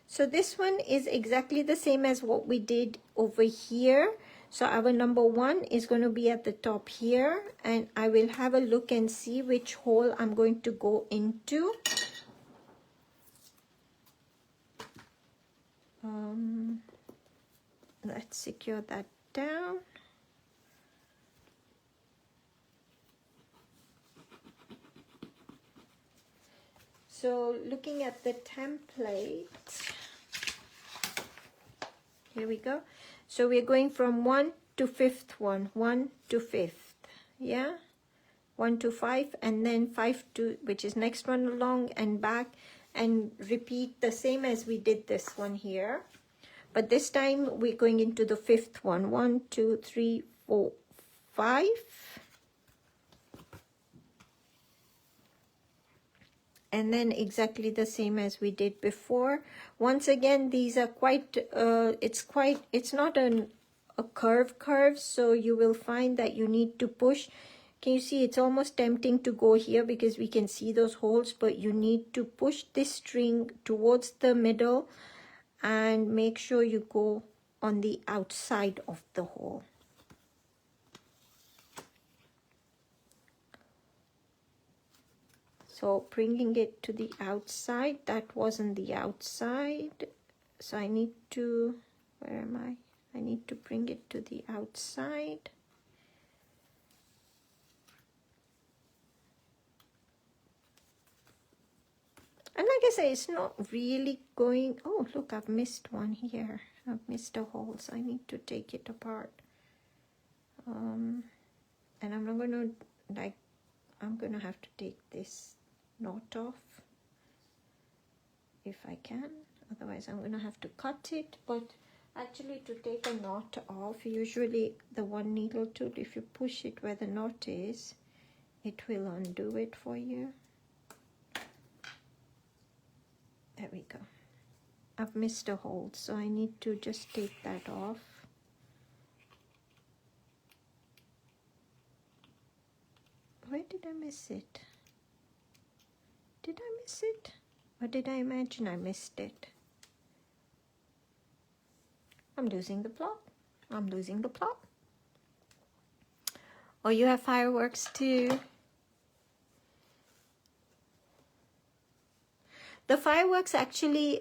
So this one is exactly the same as what we did over here. So our number 1 is going to be at the top here, and I will have a look and see which hole I'm going to go into. Let's secure that down. So looking at the template, here we go. So we're going from 1 to 5th one, 1 to 5th, yeah? 1 to 5, and then 5 to, which is next one along and back, and repeat the same as we did this one here. But this time we're going into the 5th one, 1, 2, 3, 4, 5. And then exactly the same as we did before. Once again, these are quite, it's not a curve, so you will find that you need to push. Can you see it's almost tempting to go here because we can see those holes, but you need to push this string towards the middle and make sure you go on the outside of the hole. So bringing it to the outside, that wasn't the outside. So I need to, where am I? I need to bring it to the outside. And like I say, it's not really going, oh, look, I've missed one here. I've missed a hole, so I need to take it apart. And I'm not going to, like, I'm going to have to take this knot off if I can. Otherwise, I'm going to have to cut it. But actually, to take a knot off, usually the one needle tool, if you push it where the knot is, it will undo it for you. There we go. I've missed a hole, so I need to just take that off. Where did I miss it? Did I miss it? Or did I imagine I missed it? I'm losing the plot. I'm losing the plot. Oh, you have fireworks too. The fireworks actually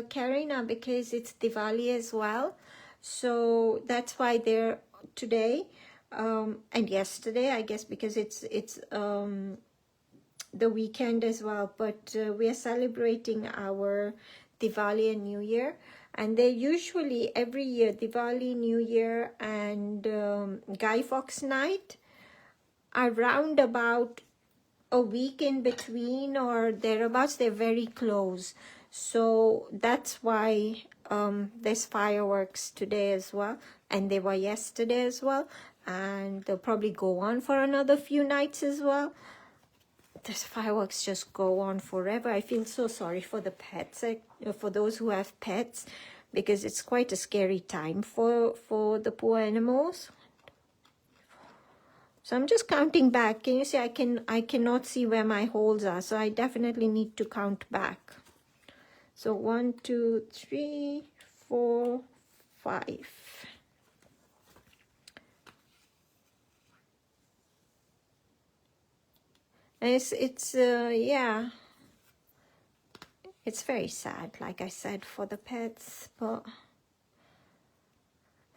carry now because it's Diwali as well. So that's why they're today and yesterday, I guess, because it's the weekend as well. But we are celebrating our Diwali and New Year. And they're usually every year, Diwali, New Year, and Guy Fawkes Night are round about a week in between or thereabouts. They're very close, so that's why there's fireworks today as well, and they were yesterday as well, and they'll probably go on for another few nights as well. These fireworks just go on forever. I feel so sorry for the pets, for those who have pets, because it's quite a scary time for the poor animals. So I'm just counting back. Can you see I cannot see where my holes are, so I definitely need to count back. So 1, 2, 3, 4, 5. And yeah, it's very sad, like I said, for the pets. But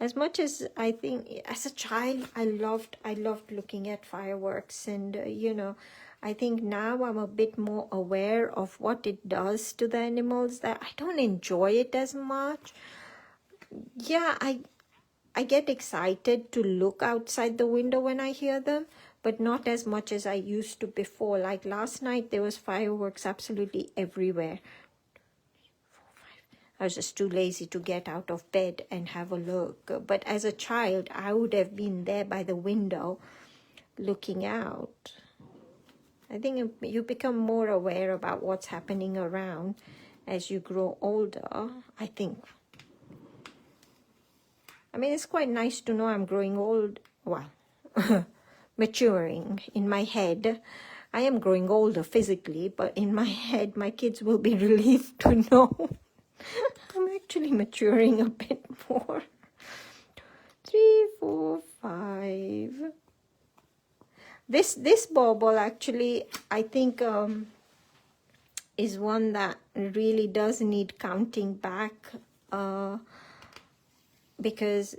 as much as I think, as a child, I loved looking at fireworks, and you know, I think now I'm a bit more aware of what it does to the animals, that I don't enjoy it as much. Yeah, I get excited to look outside the window when I hear them, but not as much as I used to before. Like last night, there was fireworks absolutely everywhere. I was just too lazy to get out of bed and have a look. But as a child, I would have been there by the window looking out. I think you become more aware about what's happening around as you grow older, I think. I mean, it's quite nice to know I'm growing old. Well, maturing in my head. I am growing older physically, but in my head, my kids will be relieved to know I'm actually maturing a bit more. 3, 4, 5. This bauble actually, I think, is one that really does need counting back, because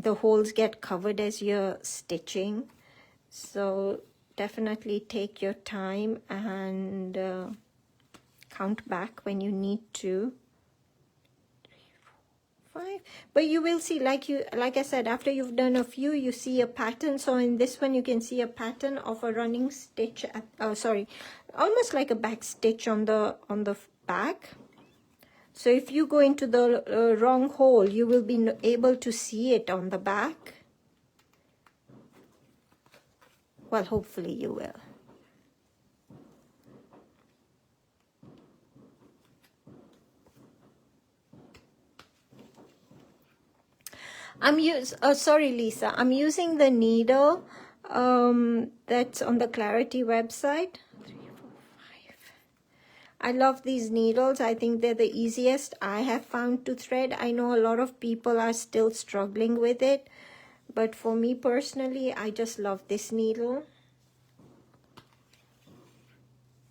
the holes get covered as you're stitching. So definitely take your time and count back when you need to. 5. But you will see, like I said, after you've done a few, you see a pattern. So in this one, you can see a pattern of a running stitch. Almost like a back stitch on the back. So if you go into the wrong hole, you will be able to see it on the back. Well, hopefully you will. Sorry, Lisa. I'm using the needle that's on the Clarity website. 3, 4, 5. I love these needles. I think they're the easiest I have found to thread. I know a lot of people are still struggling with it, but for me personally, I just love this needle.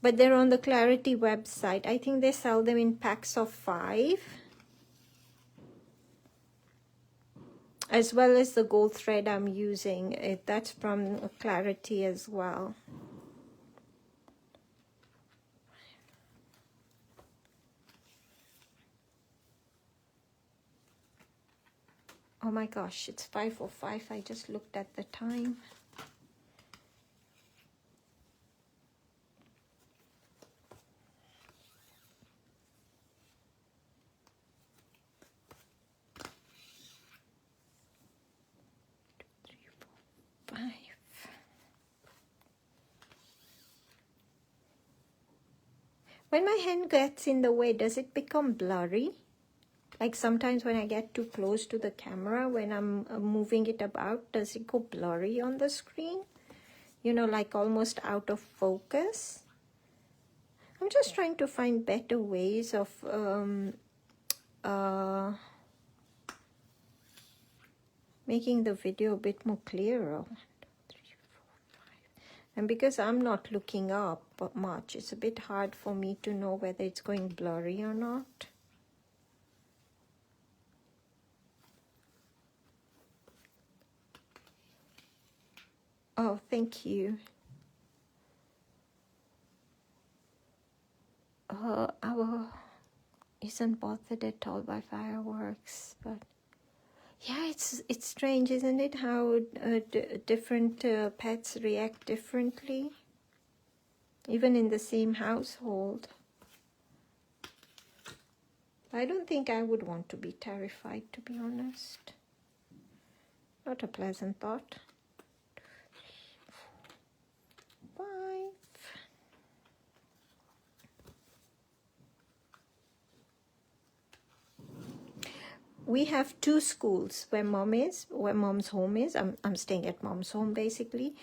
But they're on the Clarity website. I think they sell them in packs of 5. As well as the gold thread I'm using. That's from Clarity as well. Oh my gosh, it's 5:05. I just looked at the time. When my hand gets in the way, does it become blurry? Like sometimes when I get too close to the camera, when I'm moving it about, does it go blurry on the screen? You know, like almost out of focus? I'm just trying to find better ways of making the video a bit more clearer. And because I'm not looking up much, it's a bit hard for me to know whether it's going blurry or not. Oh, thank you. Our isn't bothered at all by fireworks, but yeah, it's strange, isn't it, how different pets react differently, even in the same household. I don't think I would want to be terrified, to be honest. Not a pleasant thought. 5. We have 2 schools where mom's home is. I'm staying at mom's home basically.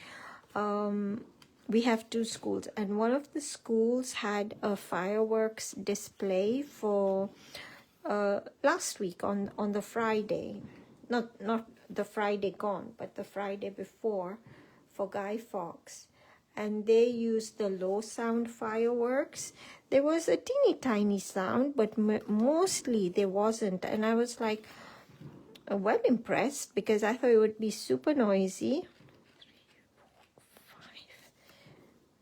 We have 2 schools, and one of the schools had a fireworks display for last week on the Friday, not the Friday gone, but the Friday before, for Guy Fawkes. And they used the low sound fireworks. There was a teeny tiny sound, but mostly there wasn't. And I was like, well impressed, because I thought it would be super noisy. 3, 4,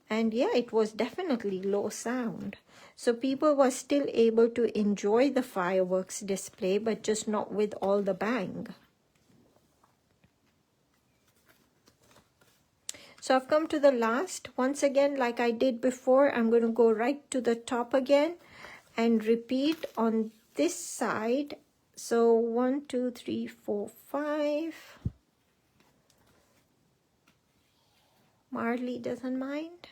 5. And yeah, it was definitely low sound. So people were still able to enjoy the fireworks display, but just not with all the bang. So I've come to the last. Once again, like I did before, I'm going to go right to the top again and repeat on this side. So 1, 2, 3, 4, 5. Marley doesn't mind.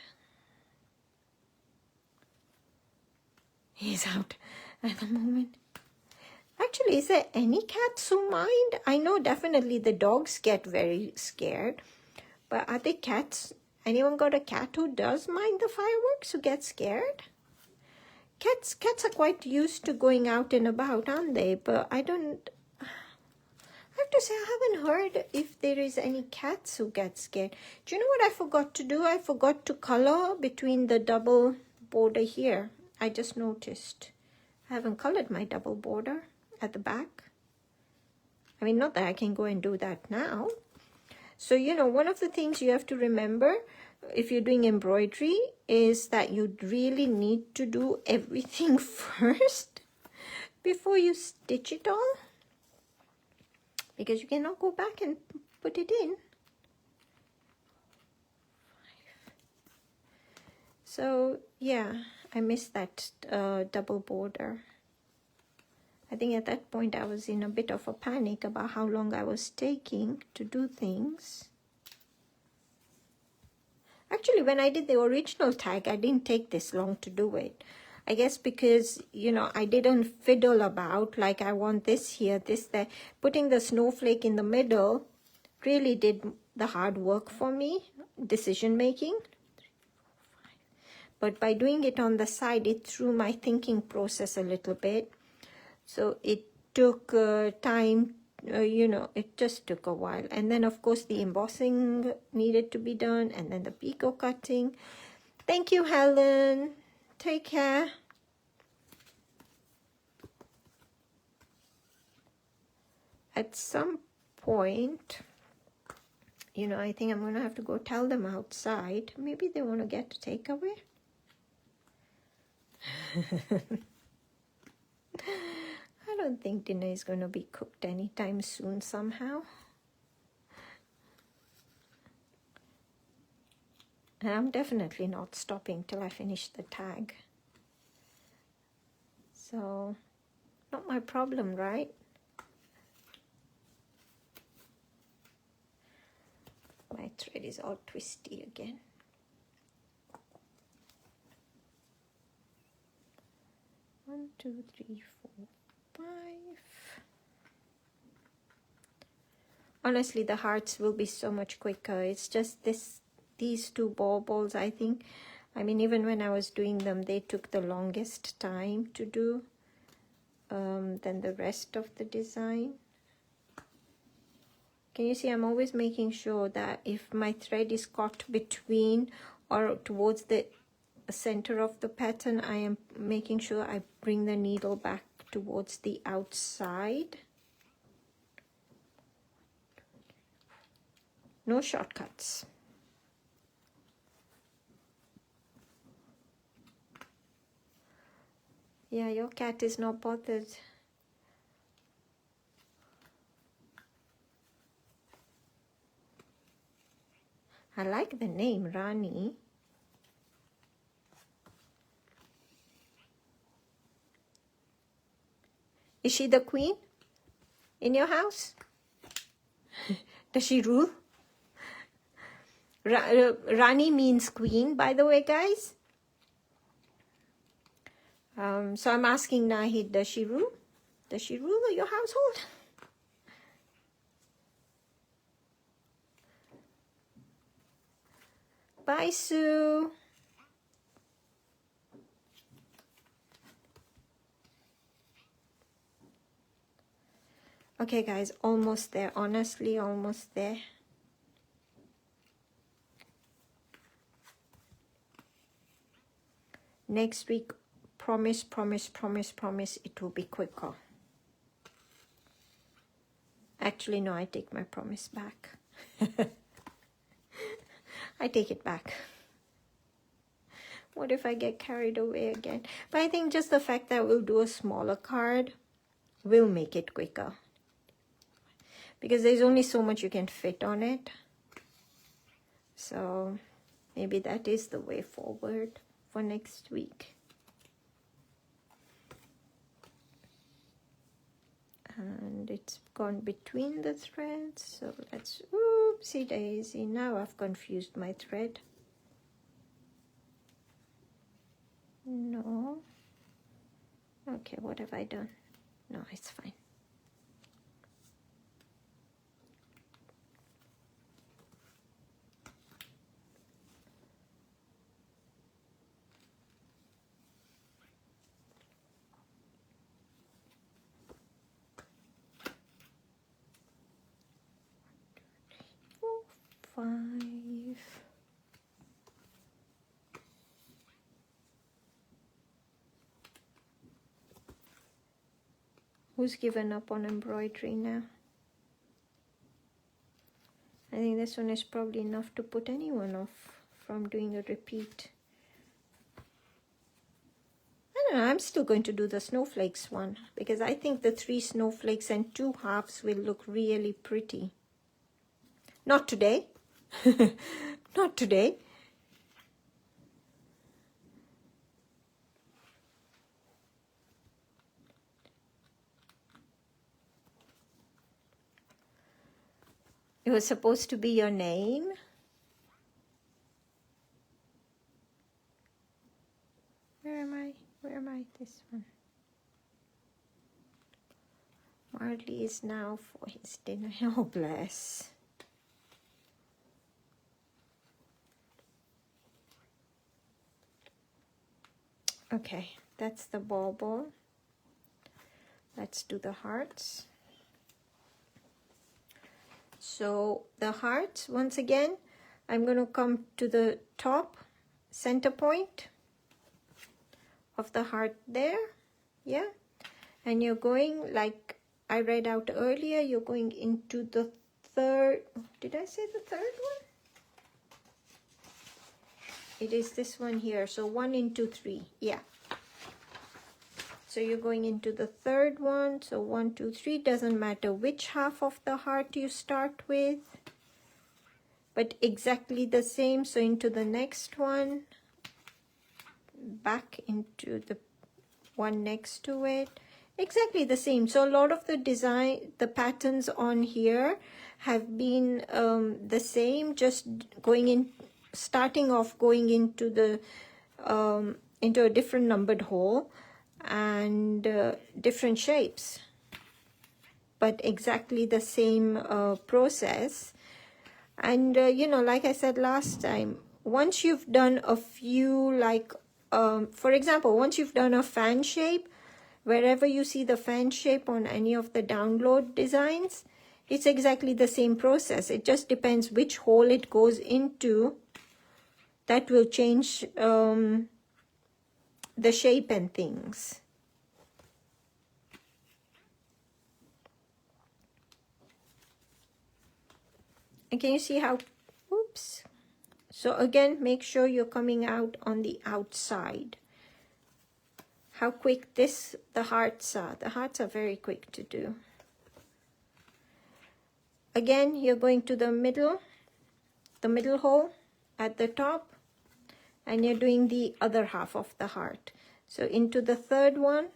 He's out at the moment. Actually, is there any cats who mind? I know definitely the dogs get very scared. But are there cats? Anyone got a cat who does mind the fireworks, who gets scared? Cats are quite used to going out and about, aren't they? But I have to say, I haven't heard if there is any cats who get scared. Do you know what I forgot to do? I forgot to color between the double border here. I just noticed. I haven't colored my double border at the back. I mean, not that I can go and do that now. So, you know, one of the things you have to remember if you're doing embroidery is that you really need to do everything first before you stitch it all, because you cannot go back and put it in. So, yeah, I missed that double border. I think at that point I was in a bit of a panic about how long I was taking to do things. Actually, when I did the original tag, I didn't take this long to do it. I guess because, you know, I didn't fiddle about, like I want this here, this there. Putting the snowflake in the middle really did the hard work for me, decision making. But by doing it on the side, it threw my thinking process a little bit. So it took time, you know, it just took a while. And then, of course, the embossing needed to be done, and then the picot cutting. Thank you, Helen. Take care. At some point, you know, I think I'm going to have to go tell them outside. Maybe they want to get a takeaway. I don't think dinner is going to be cooked anytime soon somehow. And I'm definitely not stopping till I finish the tag. So, not my problem, right? My thread is all twisty again. One, 2, 3, 4, 5. Honestly, the hearts will be so much quicker. It's just these 2 baubles, I think. I mean, even when I was doing them, they took the longest time to do than the rest of the design. Can you see, I'm always making sure that if my thread is caught between or towards the center of the pattern, I am making sure I bring the needle back towards the outside. No shortcuts. Yeah, your cat is not bothered. I like the name Rani. Is she the queen in your house? Does she rule? Rani means queen, by the way, guys. So I'm asking Nahid, does she rule? Does she rule your household? Bye, Sue. Okay, guys, almost there. Honestly, almost there. Next week, promise, it will be quicker. Actually, no, I take my promise back. I take it back. What if I get carried away again? But I think just the fact that we'll do a smaller card will make it quicker. Because there's only so much you can fit on it. So maybe that is the way forward for next week. And it's gone between the threads, so let's, oopsie daisy, now I've confused my thread. No. Okay, what have I done? No, it's fine. Five. Who's given up on embroidery now? I think this one is probably enough to put anyone off from doing a repeat. I don't know, I'm still going to do the snowflakes one because I think the 3 snowflakes and 2 halves will look really pretty. Not today. Not today. It was supposed to be your name. Where am I? Where am I? This one. Marley is now for his dinner. Oh, bless. Okay, that's the bauble. Let's do the hearts. So the hearts, once again, I'm going to come to the top center point of the heart there. Yeah. And you're going, like I read out earlier, you're going into the third. Did I say the third one? It is this one here. So 1 into 3. Yeah. So you're going into the third one. So 1, 2, 3. Doesn't matter which half of the heart you start with, but exactly the same. So into the next one, back into the one next to it, exactly the same. So a lot of the design, the patterns on here have been the same, just going in, starting off going into the into a different numbered hole and different shapes, but exactly the same process. And you know, like I said last time, once you've done a few, like for example, once you've done a fan shape, wherever you see the fan shape on any of the download designs, it's exactly the same process. It just depends which hole it goes into. That will change the shape and things. And can you see how, oops. So again, make sure you're coming out on the outside. How quick the hearts are. The hearts are very quick to do. Again, you're going to the middle hole at the top, and you're doing the other half of the heart. So into the third one,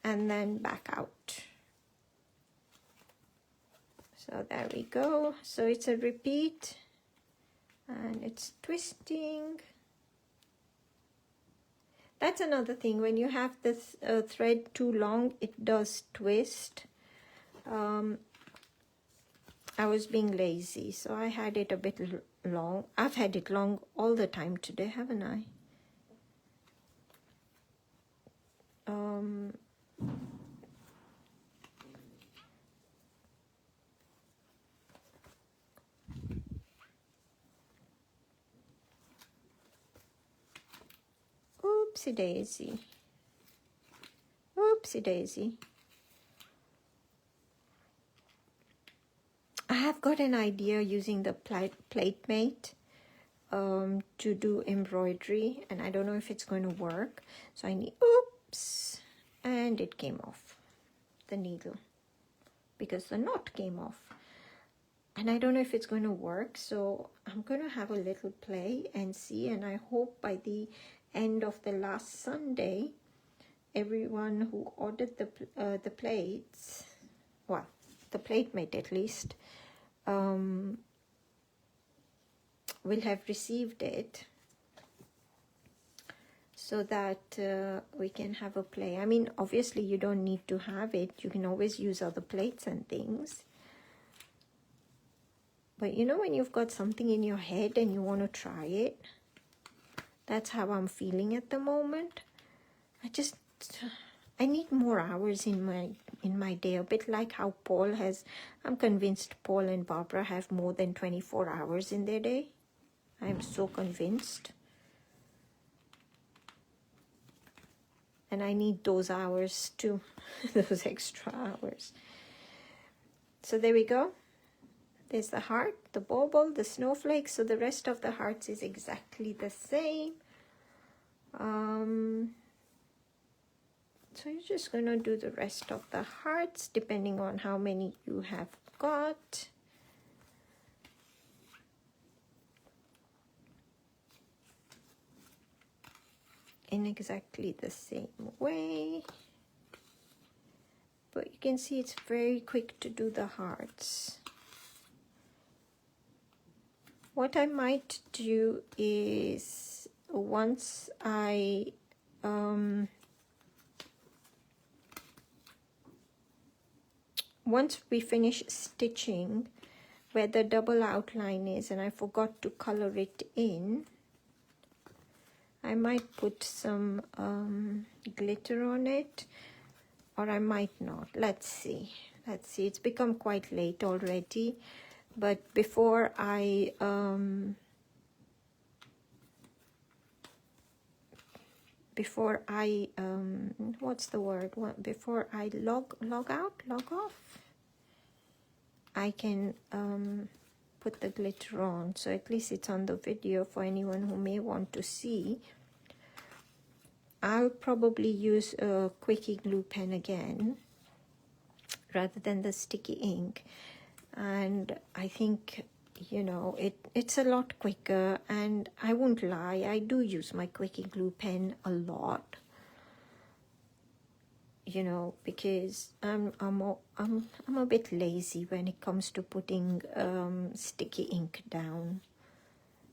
and then back out. So there we go. So it's a repeat and it's twisting. That's another thing, when you have this thread too long, it does twist. I was being lazy, so I had it a bit long. I've had it long all the time today, haven't I? Oopsie daisy. Oopsie daisy. I have got an idea using the plate mate to do embroidery, and I don't know if it's going to work. So I need, oops, and it came off, the needle, because the knot came off. And I don't know if it's going to work, so I'm going to have a little play and see, and I hope by the end of the last Sunday, everyone who ordered the plates, well, the plate mate at least, will have received it, so that we can have a play. I mean, obviously you don't need to have it. You can always use other plates and things. But you know, when you've got something in your head and you want to try it, that's how I'm feeling at the moment. I need more hours in my day, a bit like how Paul has. I'm convinced Paul and Barbara have more than 24 hours in their day. I'm so convinced. And I need those hours too, those extra hours. So there we go. There's the heart, the bauble, the snowflake. So the rest of the hearts is exactly the same. So you're just going to do the rest of the hearts depending on how many you have got. In exactly the same way. But you can see it's very quick to do the hearts. What I might do is, once we finish stitching where the double outline is, and I forgot to color it in, I might put some glitter on it, or I might not. Let's see. It's become quite late already. But before I what's the word? Before I log off, I can put the glitter on, so at least it's on the video for anyone who may want to see. I'll probably use a quickie glue pen again rather than the sticky ink. And I think, you know, it's a lot quicker, and I won't lie, I do use my quickie glue pen a lot, you know, because I'm a bit lazy when it comes to putting sticky ink down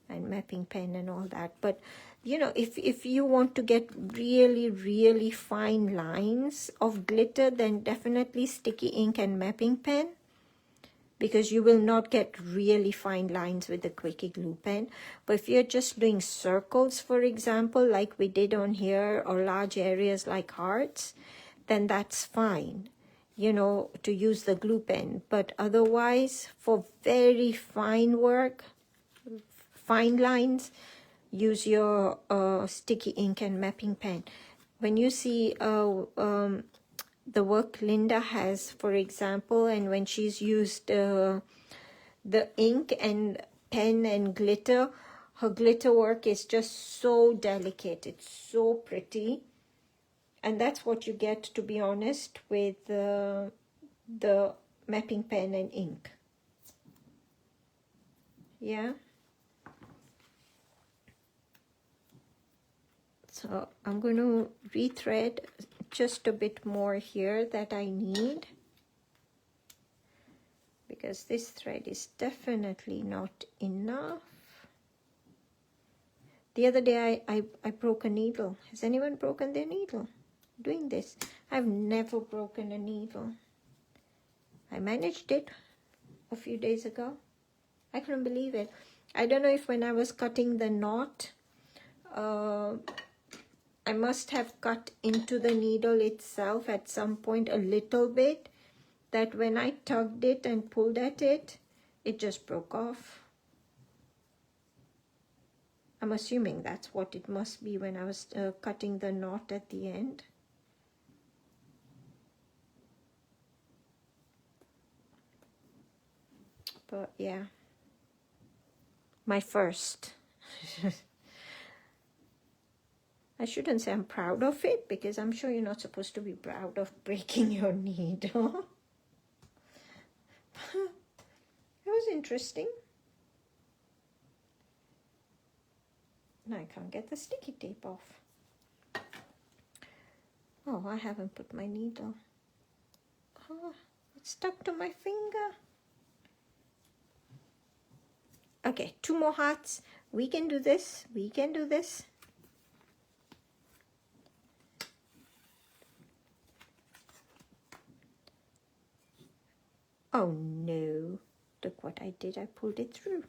and mapping pen and all that. But you know, if you want to get really fine lines of glitter, then definitely sticky ink and mapping pen, because you will not get really fine lines with the quickie glue pen. But if you're just doing circles, for example, like we did on here, or large areas like hearts, then that's fine, you know, to use the glue pen. But otherwise, for very fine work, fine lines, use your sticky ink and mapping pen. When you see the work Linda has, for example, and when she's used the ink and pen and glitter, her glitter work is just so delicate. It's so pretty. And that's what you get, to be honest, with the mapping pen and ink. Yeah. So I'm going to rethread just a bit more here that I need, because this thread is definitely not enough. The other day I broke a needle. Has anyone broken their needle doing this? I've never broken a needle. I managed it a few days ago. I couldn't believe it. I don't know if when I was cutting the knot, I must have cut into the needle itself at some point a little bit, that when I tugged it and pulled at it, it just broke off. I'm assuming that's what it must be when I was cutting the knot at the end. But yeah, my first. I shouldn't say I'm proud of it, because I'm sure you're not supposed to be proud of breaking your needle. It was interesting. Now I can't get the sticky tape off. Oh, I haven't put my needle. Oh, it's stuck to my finger. Okay, 2 more hearts. We can do this. We can do this. Oh no, look what I did. I pulled it through.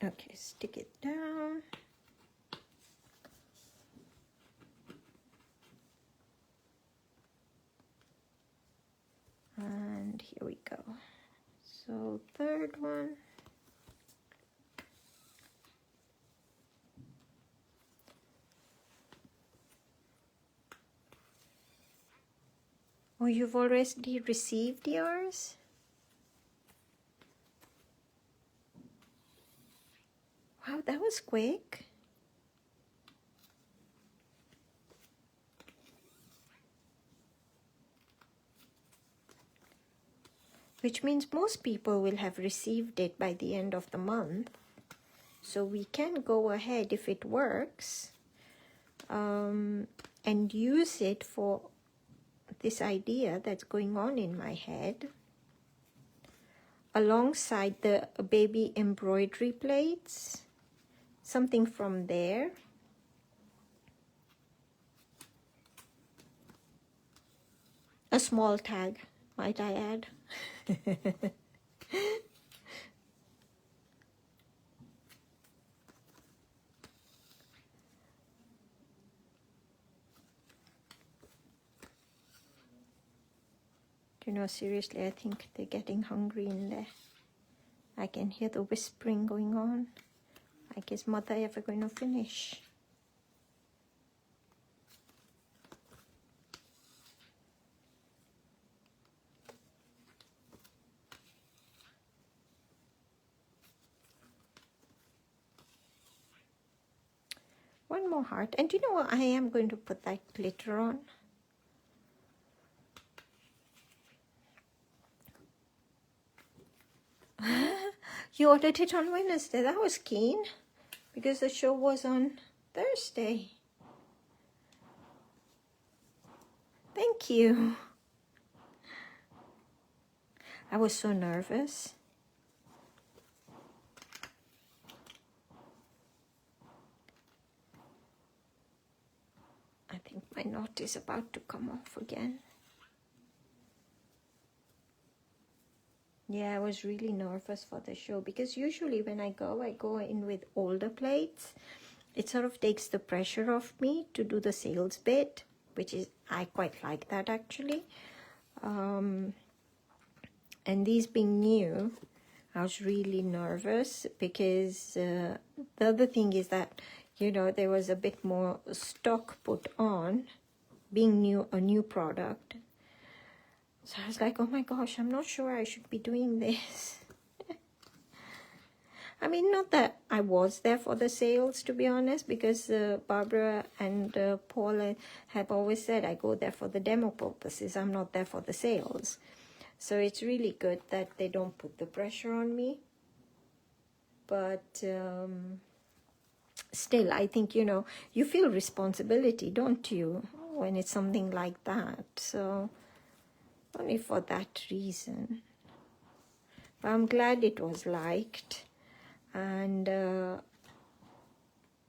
Okay, stick it down. And here we go. So third one. Oh, you've already received yours? Wow, that was quick. Which means most people will have received it by the end of the month. So we can go ahead, if it works, and use it for this idea that's going on in my head, alongside the baby embroidery plates, something from there. A small tag, might I add. You know, seriously, I think they're getting hungry in there. I can hear the whispering going on. Like, is mother ever going to finish? One more heart. And you know what? I am going to put that glitter on. You ordered it on Wednesday. That was keen, because the show was on Thursday. Thank you. I was so nervous. I think my knot is about to come off again. Yeah, I was really nervous for the show, because usually when I go in with older plates. It sort of takes the pressure off me to do the sales bit, which is, I quite like that actually. And these being new, I was really nervous, because the other thing is that, you know, there was a bit more stock put on, being new, a new product. So I was like, oh my gosh, I'm not sure I should be doing this. I mean, not that I was there for the sales, to be honest, because Barbara and Paul have always said I go there for the demo purposes. I'm not there for the sales. So it's really good that they don't put the pressure on me. but still, I think, you know, you feel responsibility, don't you, when it's something like that? So only for that reason. But I'm glad it was liked. And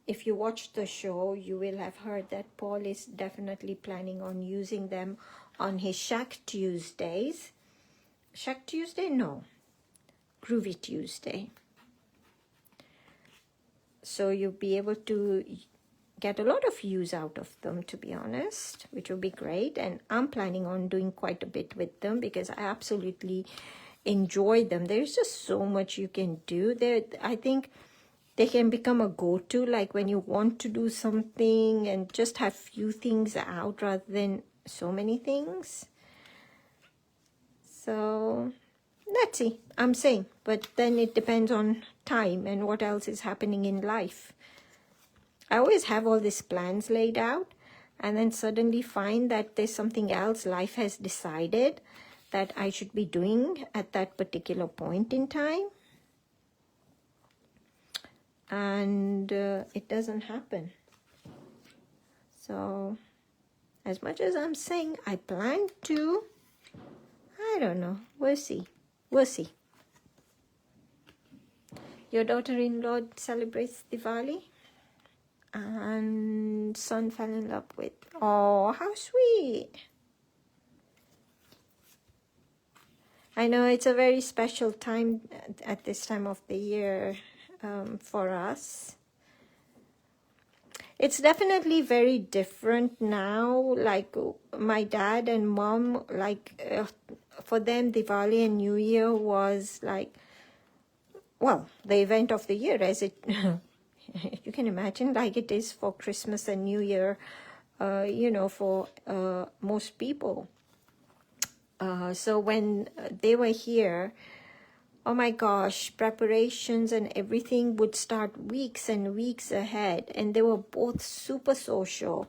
if you watched the show, you will have heard that Paul is definitely planning on using them on his Shack Tuesdays. Shack Tuesday? No. Groovi Tuesday. So you'll be able to get a lot of use out of them, to be honest, which will be great. And I'm planning on doing quite a bit with them because I absolutely enjoy them. There's just so much you can do there. I think they can become a go-to, like when you want to do something and just have few things out rather than so many things. So let's see, I'm saying, but then it depends on time and what else is happening in life. I always have all these plans laid out and then suddenly find that there's something else life has decided that I should be doing at that particular point in time. And it doesn't happen. So as much as I'm saying I plan to, I don't know, we'll see. We'll see. Your daughter-in-law celebrates Diwali and son fell in love with. Oh, how sweet. I know it's a very special time at this time of the year for us. It's definitely very different now. Like my dad and mom, like for them, Diwali and New Year was like, well, the event of the year, as it you can imagine, like it is for Christmas and New Year, you know, for most people. So when they were here, oh my gosh, preparations and everything would start weeks and weeks ahead. And they were both super social,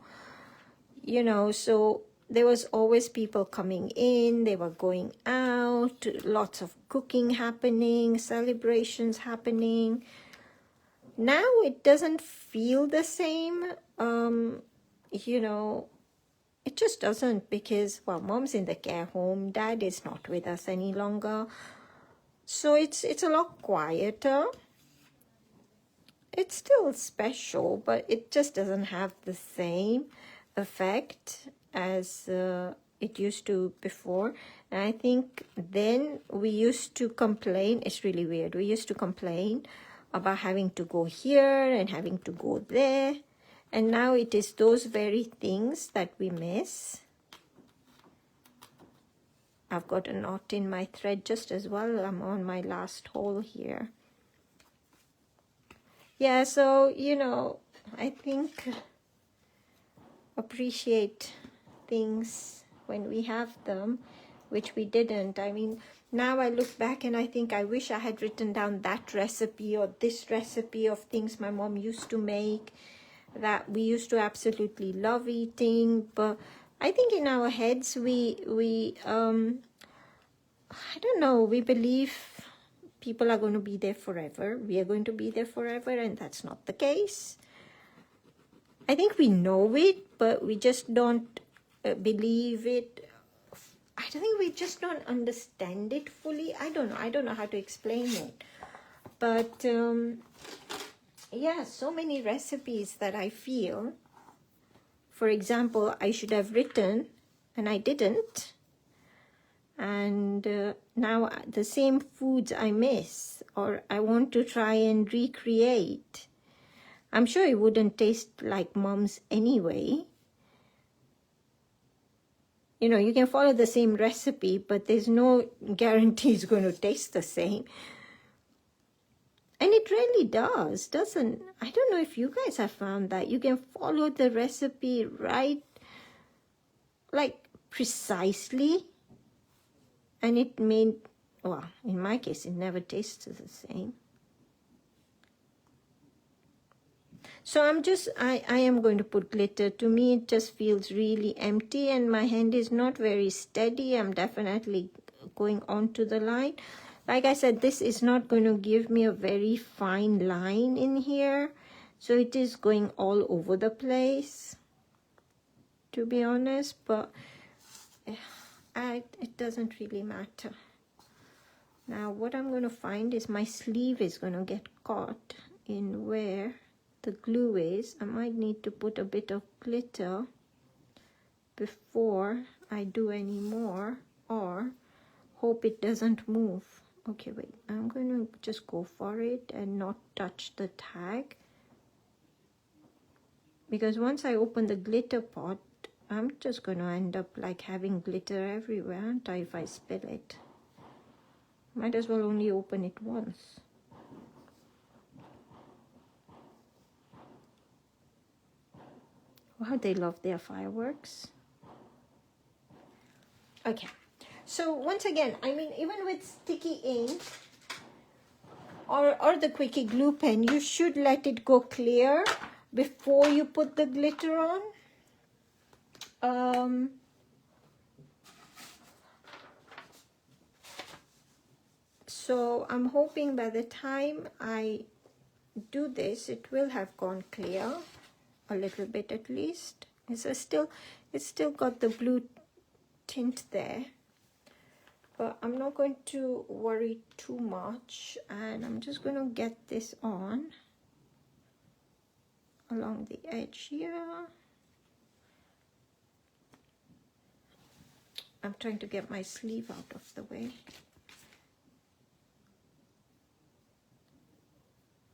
you know, so there was always people coming in, they were going out, lots of cooking happening, celebrations happening. Now it doesn't feel the same, you know, it just doesn't, because, well, mom's in the care home, dad is not with us any longer. So it's a lot quieter. It's still special, but it just doesn't have the same effect as it used to before. And I think then we used to complain. It's really weird. We used to complain about having to go here and having to go there. And now it is those very things that we miss. I've got a knot in my thread just as well. I'm on my last hole here. Yeah, so, you know, I think appreciate things when we have them, which we didn't. I mean, now I look back and I think I wish I had written down that recipe or this recipe of things my mom used to make that we used to absolutely love eating. But I think in our heads we I don't know, we believe people are going to be there forever. We are going to be there forever, and that's not the case. I think we know it, but we just don't believe it. I don't think we just don't understand it fully. I don't know how to explain it. But yeah, so many recipes that I feel, for example, I should have written and I didn't. And now the same foods I miss or I want to try and recreate. I'm sure it wouldn't taste like mom's anyway. You know, you can follow the same recipe, but there's no guarantee it's going to taste the same. And it really does, doesn't? I don't know if you guys have found that. You can follow the recipe right, like precisely. And it made, well, in my case, it never tastes the same. So I am going to put glitter. To me, it just feels really empty and my hand is not very steady. I'm definitely going onto the line. Like I said, this is not going to give me a very fine line in here. So it is going all over the place, to be honest, but it doesn't really matter. Now what I'm going to find is my sleeve is going to get caught in where the glue is. I might need to put a bit of glitter before I do any more, or hope it doesn't move. Okay, wait, I'm going to just go for it and not touch the tag, because once I open the glitter pot, I'm just going to end up like having glitter everywhere, aren't I, if I spill it? Might as well only open it once. Wow, they love their fireworks. Okay, so once again, I mean, even with sticky ink or the quickie glue pen, you should let it go clear before you put the glitter on. So I'm hoping by the time I do this, it will have gone clear a little bit at least. It's still got the blue tint there, but I'm not going to worry too much, and I'm just going to get this on along the edge here. I'm trying to get my sleeve out of the way.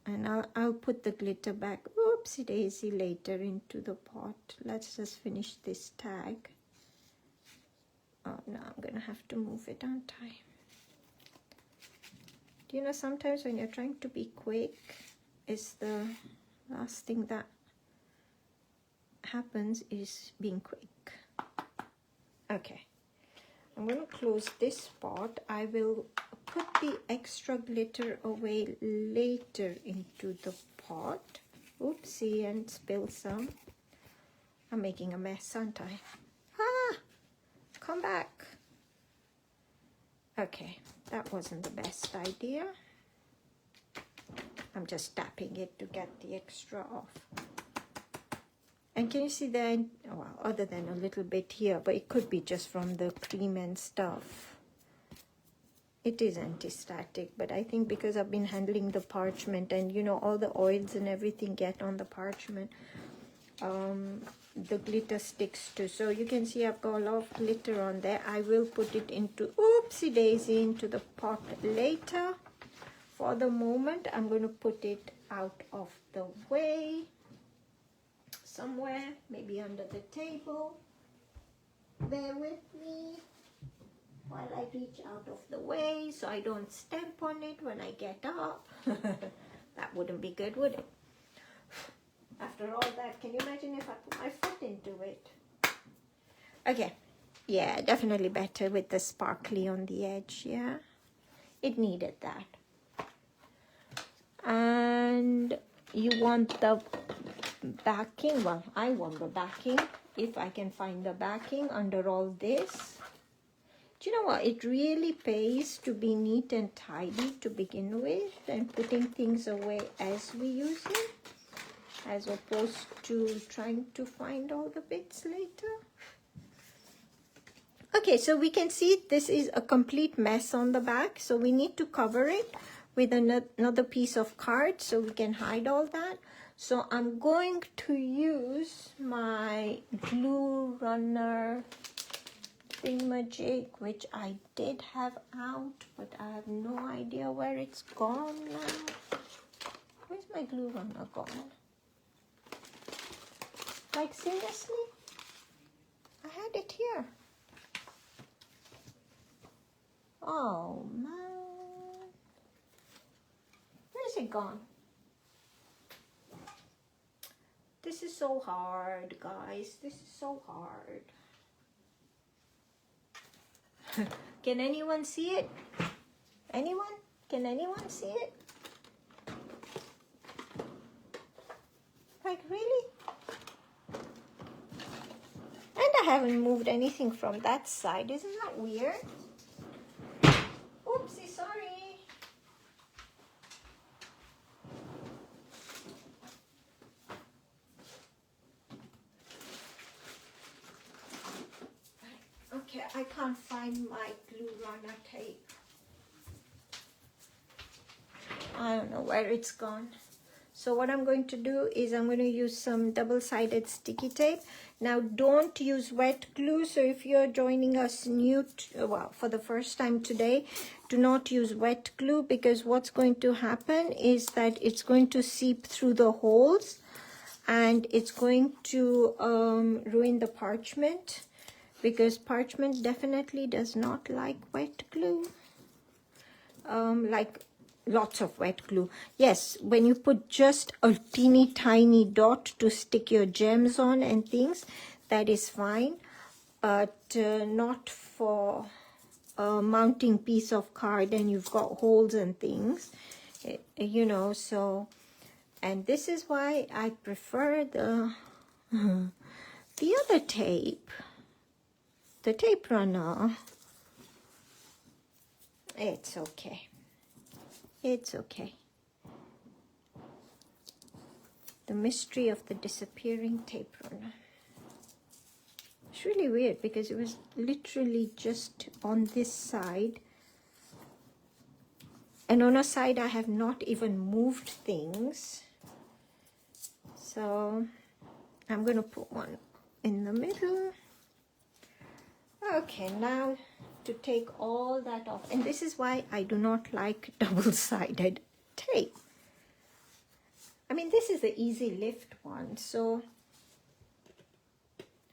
And I'll put the glitter back, oopsie daisy, later into the pot. Let's just finish this tag. Oh no, I'm gonna have to move it, aren't I? Do you know, sometimes when you're trying to be quick, it's the last thing that happens is being quick. Okay, I'm gonna close this pot. I will put the extra glitter away later into the pot. Oopsie, and spill some. I'm making a mess, aren't I? Ah, come back. Okay, that wasn't the best idea. I'm just tapping it to get the extra off. And can you see that? Well, other than a little bit here, but it could be just from the cream and stuff. It is anti-static, but I think because I've been handling the parchment, and you know, all the oils and everything get on the parchment, the glitter sticks too. So you can see I've got a lot of glitter on there. I will put it into, oopsie daisy, into the pot later. For the moment, I'm going to put it out of the way somewhere, maybe under the table. Bear with me while I reach out of the way so I don't stamp on it when I get up. That wouldn't be good, would it? After all that, can you imagine if I put my foot into it? Okay, yeah, definitely better with the sparkly on the edge, yeah. It needed that. And you want the backing, well, I want the backing, if I can find the backing under all this. Do you know what? It really pays to be neat and tidy to begin with, and putting things away as we use them, as opposed to trying to find all the bits later. Okay, so we can see this is a complete mess on the back, so we need to cover it with another piece of card so we can hide all that. So I'm going to use my glue runner thingamajig, which I did have out, but I have no idea where it's gone now. Where's my glue runner gone? Like, seriously? I had it here. Oh man, where's it gone? This is so hard, guys. This is so hard. Can anyone see it? Anyone? Can anyone see it? Like, really? And I haven't moved anything from that side. Isn't that weird? Oopsie, sorry. can't find my glue runner tape. I don't know where it's gone. So what I'm going to do is I'm going to use some double-sided sticky tape. Now don't use wet glue. So if you're joining us new, well, for the first time today, do not use wet glue, because what's going to happen is that it's going to seep through the holes and it's going to ruin the parchment, because parchment definitely does not like wet glue. Like lots of wet glue. Yes, when you put just a teeny tiny dot to stick your gems on and things, that is fine, but not for a mounting piece of card and you've got holes and things, you know. So, and this is why I prefer the other tape, the tape runner. It's okay. It's okay. The mystery of the disappearing tape runner. It's really weird because it was literally just on this side. And on a side I have not even moved things. So I'm going to put one in the middle. Okay, now to take all that off. And this is why I do not like double-sided tape. I mean, this is the easy lift one, so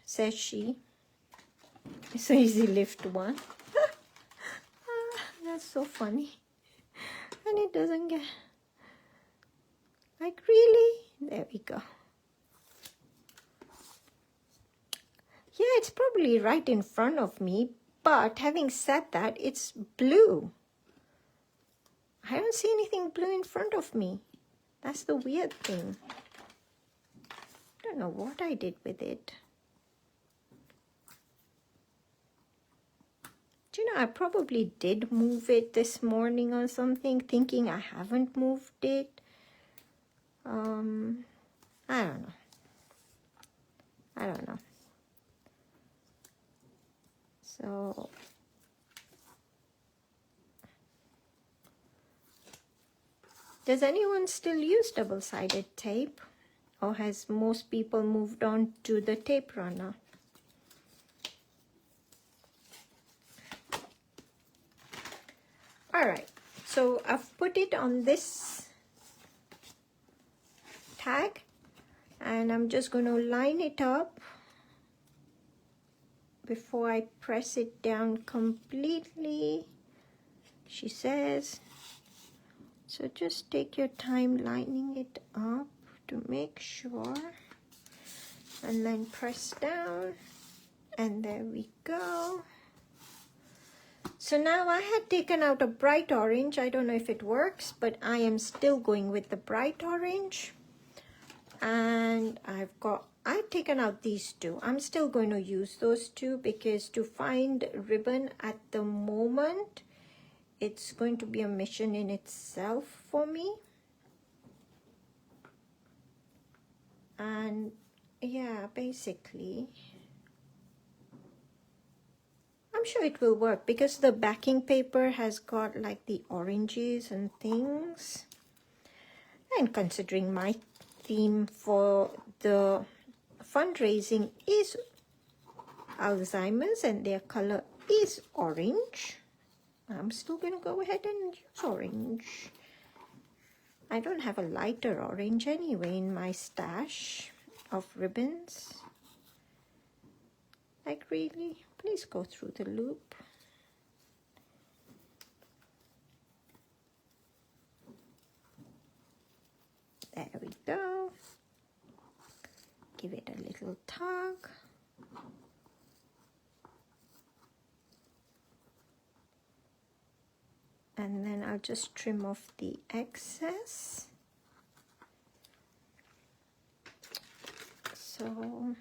says she. It's an easy lift one. That's so funny. And it doesn't get, like, really? There we go. Yeah, it's probably right in front of me, but having said that, it's blue. I don't see anything blue in front of me. That's the weird thing. I don't know what I did with it. Do you know, I probably did move it this morning or something, thinking I haven't moved it. I don't know. I don't know. So does anyone still use double-sided tape, or has most people moved on to the tape runner? All right, so I've put it on this tag and I'm just going to line it up before I press it down completely, she says. So just take your time lining it up to make sure, and then press down, and there we go. So now I had taken out a bright orange. I don't know if it works, but I am still going with the bright orange. And I've taken out these two. I'm still going to use those two because to find ribbon at the moment, it's going to be a mission in itself for me. And yeah, basically, I'm sure it will work because the backing paper has got like the oranges and things. And considering my theme for the fundraising is Alzheimer's and their color is orange, I'm still going to go ahead and use orange. I don't have a lighter orange anyway in my stash of ribbons. Like, really? Please go through the loop. There we go. Give it a little tug. And then I'll just trim off the excess. So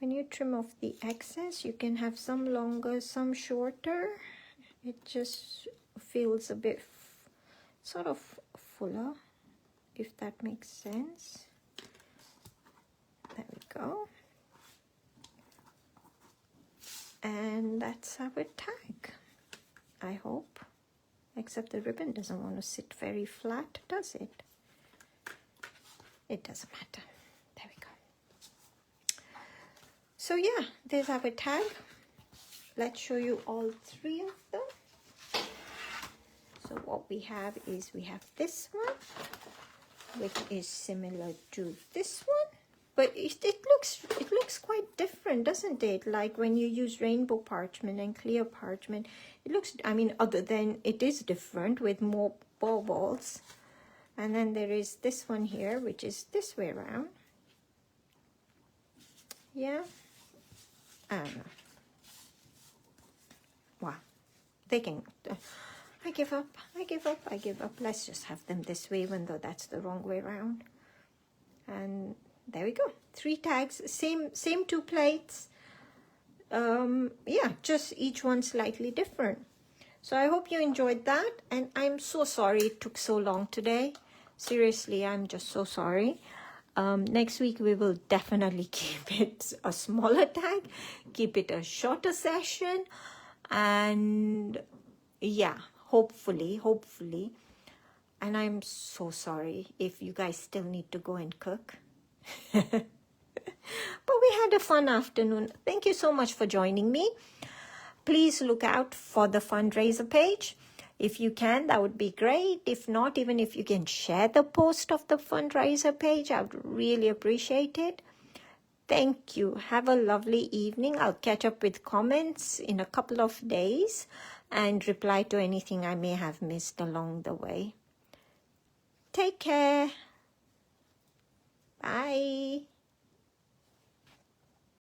when you trim off the excess, you can have some longer, some shorter. It just feels a bit sort of fuller, if that makes sense. There we go. And that's our tag, I hope. Except the ribbon doesn't want to sit very flat, does it? It doesn't matter. There we go. So yeah, there's our tag. Let's show you all three of them. So what we have is we have this one, which is similar to this one, but it looks quite different, doesn't it? Like when you use rainbow parchment and clear parchment, it looks, I mean, other than it is different with more baubles. And then there is this one here, which is this way around. Yeah, I don't know. Wow, they can. I give up. I give up. I give up. Let's just have them this way, even though that's the wrong way around. And there we go. 3 tags, same 2 plates. Yeah, just each one slightly different. So I hope you enjoyed that, and I'm so sorry it took so long today. Seriously, I'm just so sorry. Next week we will definitely keep it a smaller tag, keep it a shorter session, and yeah, hopefully. And I'm so sorry if you guys still need to go and cook. But we had a fun afternoon. Thank you so much for joining me. Please look out for the fundraiser page. If you can, that would be great. If not, even if you can share the post of the fundraiser page, I would really appreciate it. Thank you. Have a lovely evening. I'll catch up with comments in a couple of days and reply to anything I may have missed along the way. Take care. Bye.